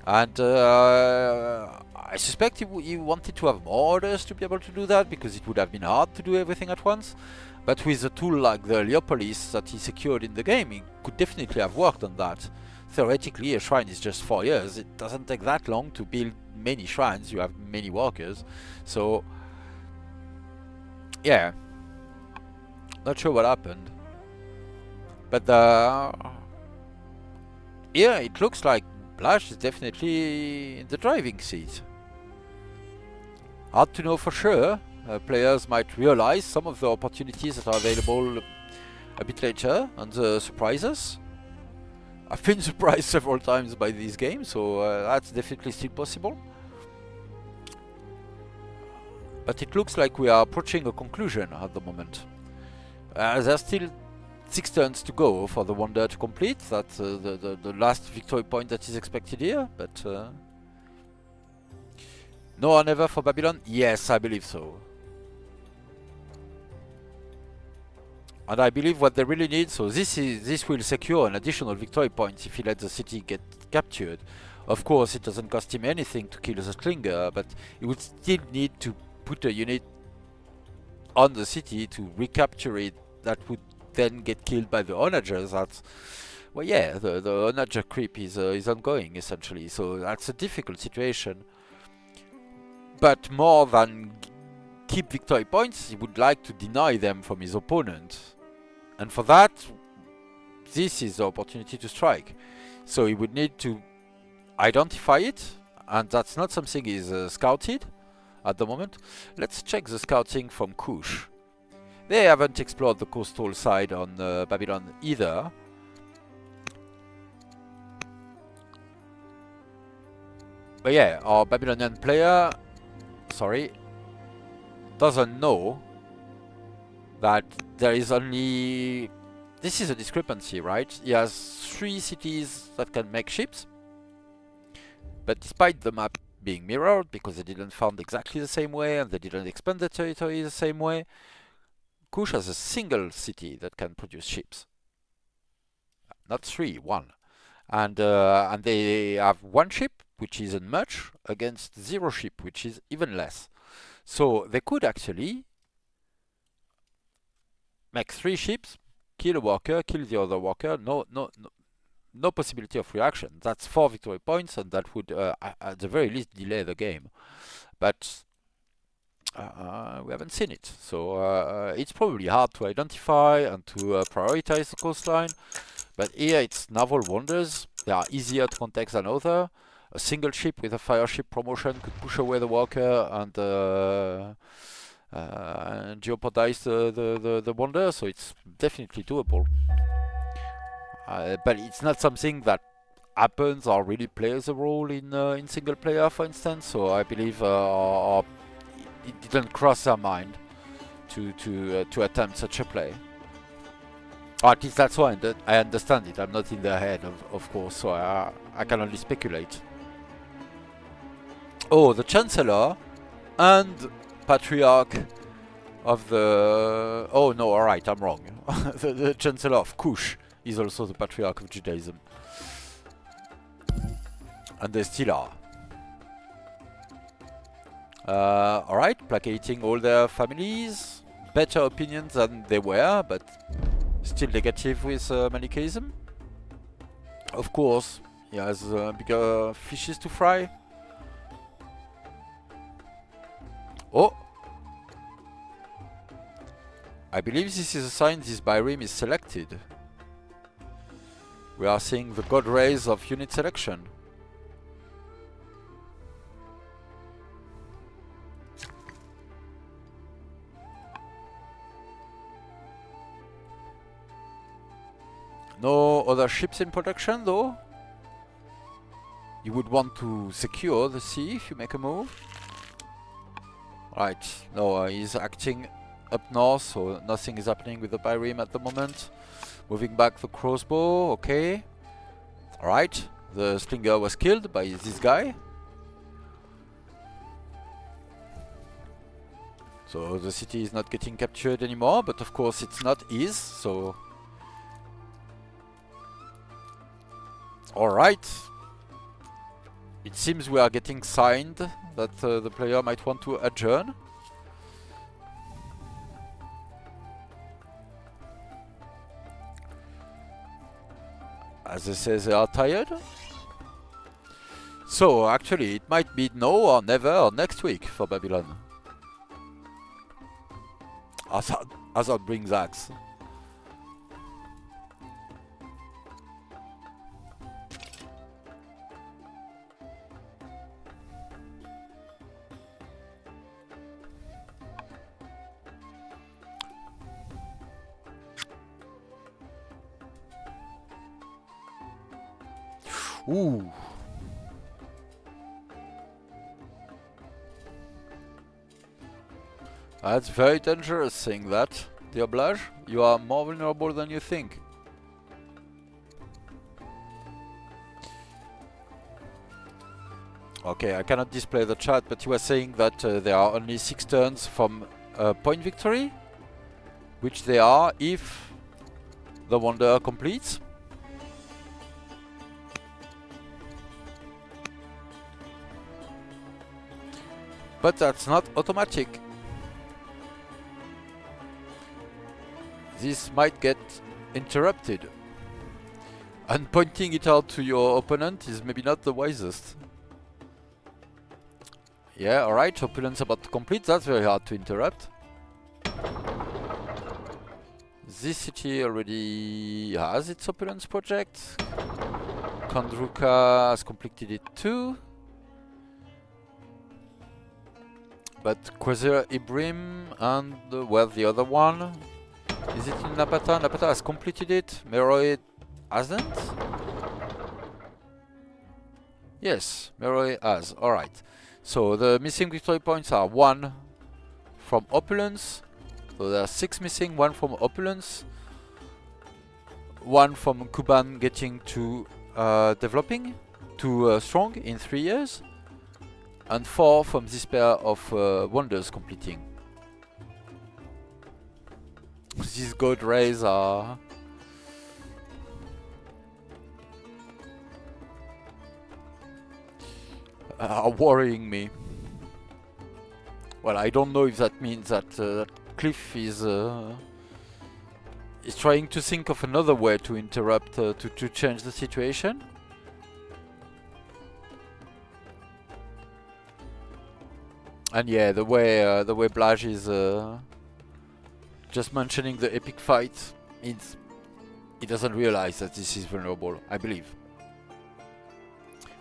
And I suspect he wanted to have more orders to be able to do that, because it would have been hard to do everything at once. But with a tool like the Leopolis that he secured in the game, he could definitely have worked on that. Theoretically, a shrine is just 4 years. It doesn't take that long to build many shrines. You have many workers. So, yeah. Not sure what happened. But yeah, it looks like Blaj is definitely in the driving seat. Hard to know for sure. Players might realize some of the opportunities that are available a bit later and surprise us. I've been surprised several times by this game, so that's definitely still possible. But it looks like we are approaching a conclusion at the moment. There's still 6 turns to go for the wonder to complete. That's the last victory point that is expected here. But no or never for Babylon? Yes, I believe so. And I believe what they really need, so this will secure an additional victory point if he lets the city get captured. Of course, it doesn't cost him anything to kill the Slinger, but he would still need to put a unit on the city to recapture it that would then get killed by the onagers. That's, well, yeah, the onager creep is ongoing essentially, so that's a difficult situation. But more than keep victory points, he would like to deny them from his opponent. And for that, this is the opportunity to strike. So he would need to identify it, and that's not something he's scouted at the moment. Let's check the scouting from Kush. They haven't explored the coastal side on Babylon either. But yeah, our Babylonian player, doesn't know that there is only... This is a discrepancy, right? He has 3 cities that can make ships. But despite the map being mirrored, because they didn't found exactly the same way and they didn't expand the territory the same way, Kush has a single city that can produce ships. Not 3, 1. And they have 1 ship, which isn't much, against 0 ship, which is even less. So they could actually make 3 ships, kill a worker, kill the other worker, no possibility of reaction. That's 4 victory points, and that would at the very least delay the game. But we haven't seen it, so it's probably hard to identify and to prioritize the coastline. But here it's naval wonders. They are easier to context than other. A single ship with a fire ship promotion could push away the worker and jeopardize the wonder, so it's definitely doable. But it's not something that happens or really plays a role in single player, for instance. So I believe it didn't cross our mind to attempt such a play. Or at least that's why I understand it. I'm not in their head, of course, so I can only speculate. Oh, the Chancellor and Patriarch of the... Oh no, alright, I'm wrong. the Chancellor of Kush is also the Patriarch of Judaism. And they still are. Alright, placating all their families. Better opinions than they were, but still negative with Manichaeism. Of course, he has bigger fishes to fry. Oh! I believe this is a sign this Byrim is selected. We are seeing the god rays of unit selection. No other ships in production though? You would want to secure the sea if you make a move. Right, no, he's acting up north, so nothing is happening with the Byrim at the moment. Moving back the crossbow, okay. Alright, the Slinger was killed by this guy. So the city is not getting captured anymore, but of course it's not his, so... Alright. It seems we are getting signed that the player might want to adjourn. As they say, they are tired. So actually it might be no or never or next week for Babylon. Hazard brings axe. Ooh. That's very dangerous saying that, dear Blaj. You are more vulnerable than you think. Okay, I cannot display the chat, but he was saying that there are only 6 turns from point victory, which they are if the wonder completes. But that's not automatic. This might get interrupted. And pointing it out to your opponent is maybe not the wisest. Yeah, alright, opponent's about to complete, that's very hard to interrupt. This city already has its opponent's project. Kandruka has completed it too. But Quasir Ibrim and well, the other one. Is it in Napata? Napata has completed it. Meroe hasn't? Yes, Meroe has. Alright. So the missing victory points are 1 from opulence. So there are 6 missing, 1 from opulence, 1 from Kuban getting to developing to strong in 3 years, and 4 from this pair of wonders completing. These god rays are worrying me. Well, I don't know if that means that that Cliff is trying to think of another way to interrupt, to change the situation. And yeah, the way Blaj is just mentioning the epic fight means he doesn't realize that this is vulnerable, I believe.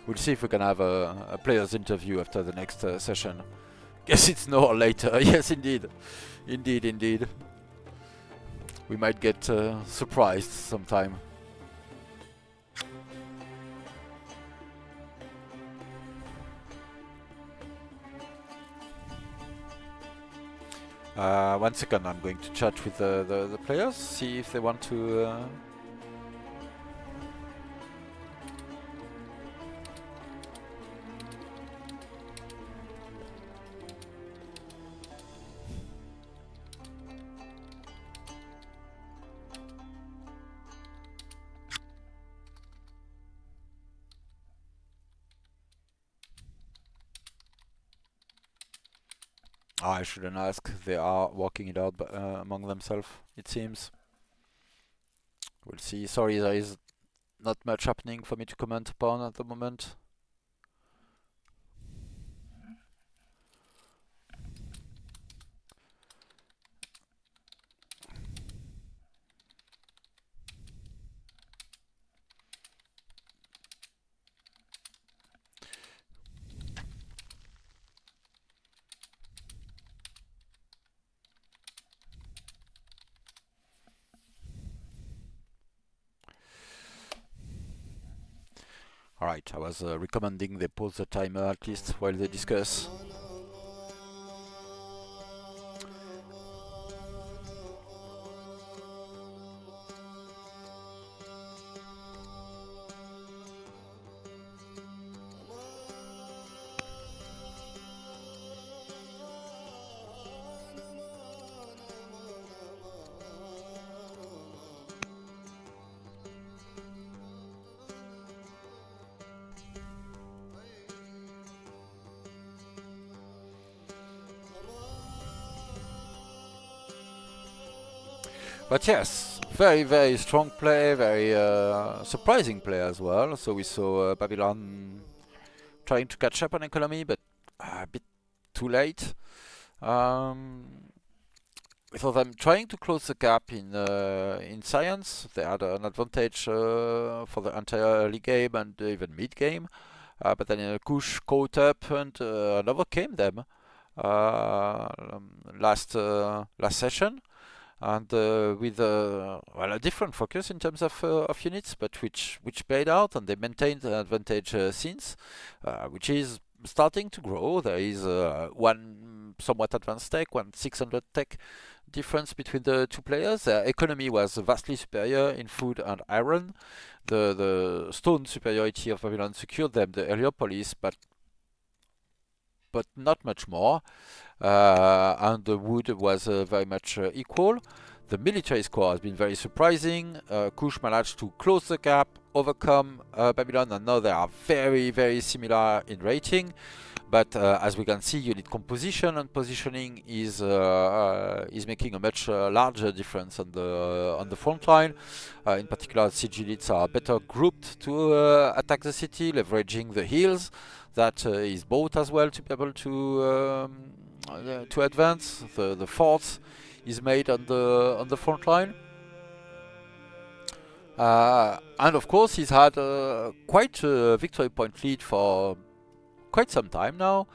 We'll see if we can have a player's interview after the next session. Guess it's no or later. Yes, indeed. Indeed. We might get surprised sometime. One second, I'm going to chat with the players, see if they want to... I shouldn't ask. They are working it out among themselves, it seems. We'll see. Sorry, there is not much happening for me to comment upon at the moment. Alright, I was recommending they pause the timer at least while they discuss. But yes, very strong play, very surprising play as well. So we saw Babylon trying to catch up on economy, but a bit too late. We saw them trying to close the gap in science. They had an advantage for the entire early game and even mid game, but then Kush caught up and overcame them last session. and with well, a different focus in terms of units, but which paid out, and they maintained the advantage since, which is starting to grow. There is one somewhat advanced tech, one 600 tech difference between the two players. Their economy was vastly superior in food and iron. The stone superiority of Babylon secured them the Heliopolis, but not much more. And the wood was very much equal. The military score has been very surprising. Kush managed to close the gap, overcome Babylon, and now they are very, very similar in rating. But as we can see, unit composition and positioning is making a much larger difference on the front line. In particular, siege units are better grouped to attack the city, leveraging the hills that is bought as well to be able to advance. The forts is made on the front line. And of course, he's had quite a victory point lead for quite some time now,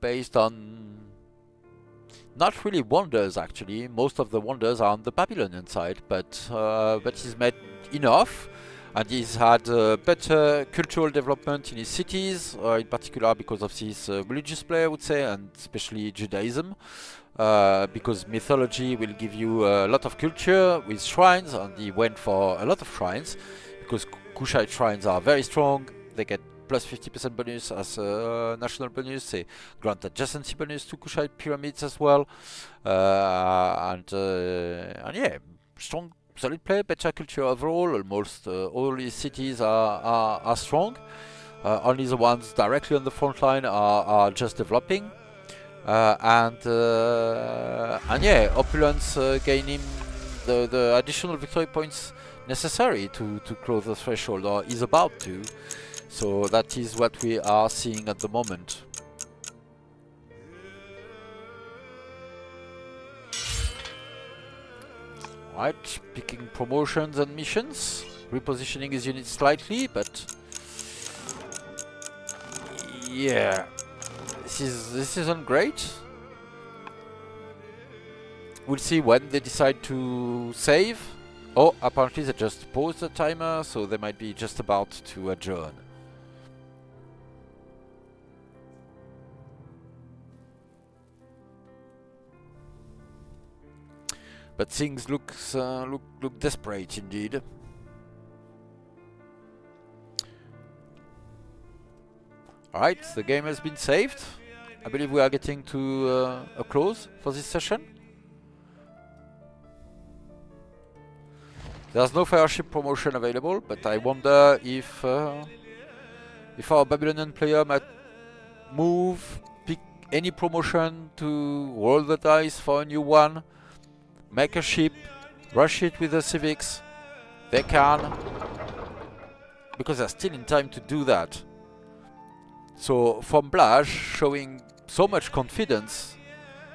based on not really wonders actually. Most of the wonders are on the Babylonian side, but he's made enough, and he's had better cultural development in his cities, in particular because of his religious play, I would say, and especially Judaism. Because mythology will give you a lot of culture with shrines, and he went for a lot of shrines because Kushite shrines are very strong. They get plus 50% bonus as a national bonus. They grant adjacency bonus to Kushite pyramids as well. And yeah, strong, solid play, better culture overall. Almost all these cities are strong. Only the ones directly on the front line are just developing. And yeah, Opulence gaining the additional victory points necessary to close the threshold, or is about to. So that is what we are seeing at the moment. Right, picking promotions and missions, repositioning his units slightly, but yeah, this isn't great. We'll see when they decide to save. Oh, apparently they just paused the timer, so they might be just about to adjourn. But things look desperate indeed. Alright, the game has been saved. I believe we are getting to a close for this session. There's no fireship promotion available, but I wonder if our Babylonian player might move, pick any promotion to roll the dice for a new one, make a ship, rush it with the civics. They can, because they're still in time to do that. So from Blaj, showing so much confidence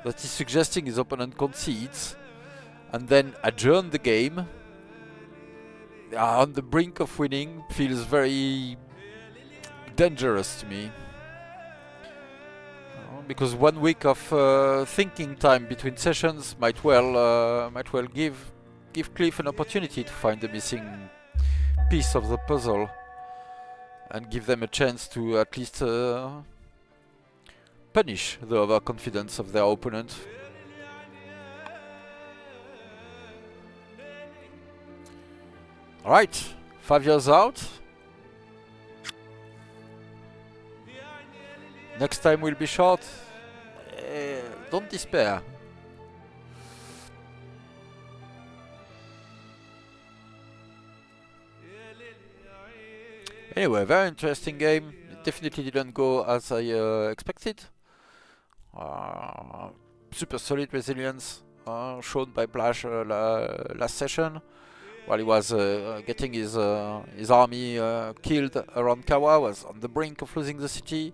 that he's suggesting his opponent concedes and then adjourn the game on the brink of winning feels very dangerous to me. Because 1 week of thinking time between sessions might well give Cliff an opportunity to find the missing piece of the puzzle and give them a chance to at least punish the overconfidence of their opponent. Alright, 5 years out. Next time will be short. Don't despair. Anyway, very interesting game. It definitely didn't go as I expected. Super solid resilience shown by Blaj last session, while he was getting his army killed around Kawa, was on the brink of losing the city.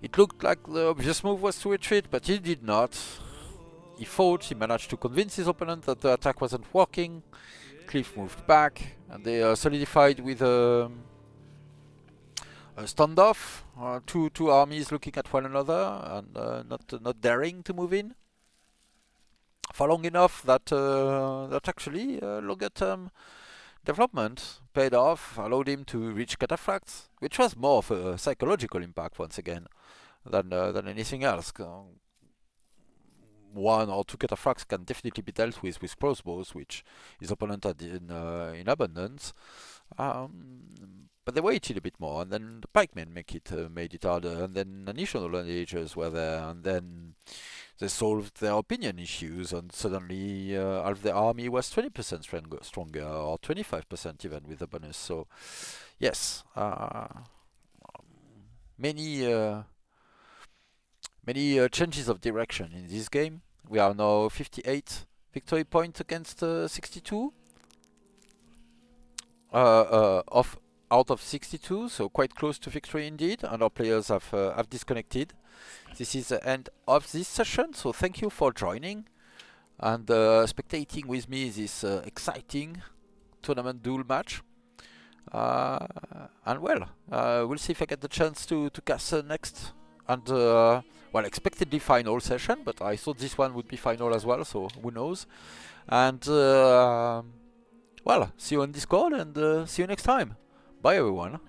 It looked like the obvious move was to retreat, but he did not. He fought, he managed to convince his opponent that the attack wasn't working. Cliff moved back, and they solidified with a standoff. Two armies looking at one another and not daring to move in. for long enough that that actually longer term development paid off, allowed him to reach cataphracts, which was more of a psychological impact once again than anything else. One or two cataphracts can definitely be dealt with crossbows, which his opponent had in abundance. But they waited a bit more, and then the pikemen made it harder, and then additional lineages were there, and then they solved their opinion issues, and suddenly half the army was 20% stronger, or 25% even with the bonus. So yes, many many changes of direction in this game. We are now 58 victory points against 62 of out of 62, so quite close to victory indeed, and our players have disconnected. This is the end of this session, so thank you for joining and spectating with me this exciting tournament duel match. And well, we'll see if I get the chance to cast next, and well, expectedly final session, but I thought this one would be final as well, so who knows. And well, see you on Discord, and see you next time. Bye everyone.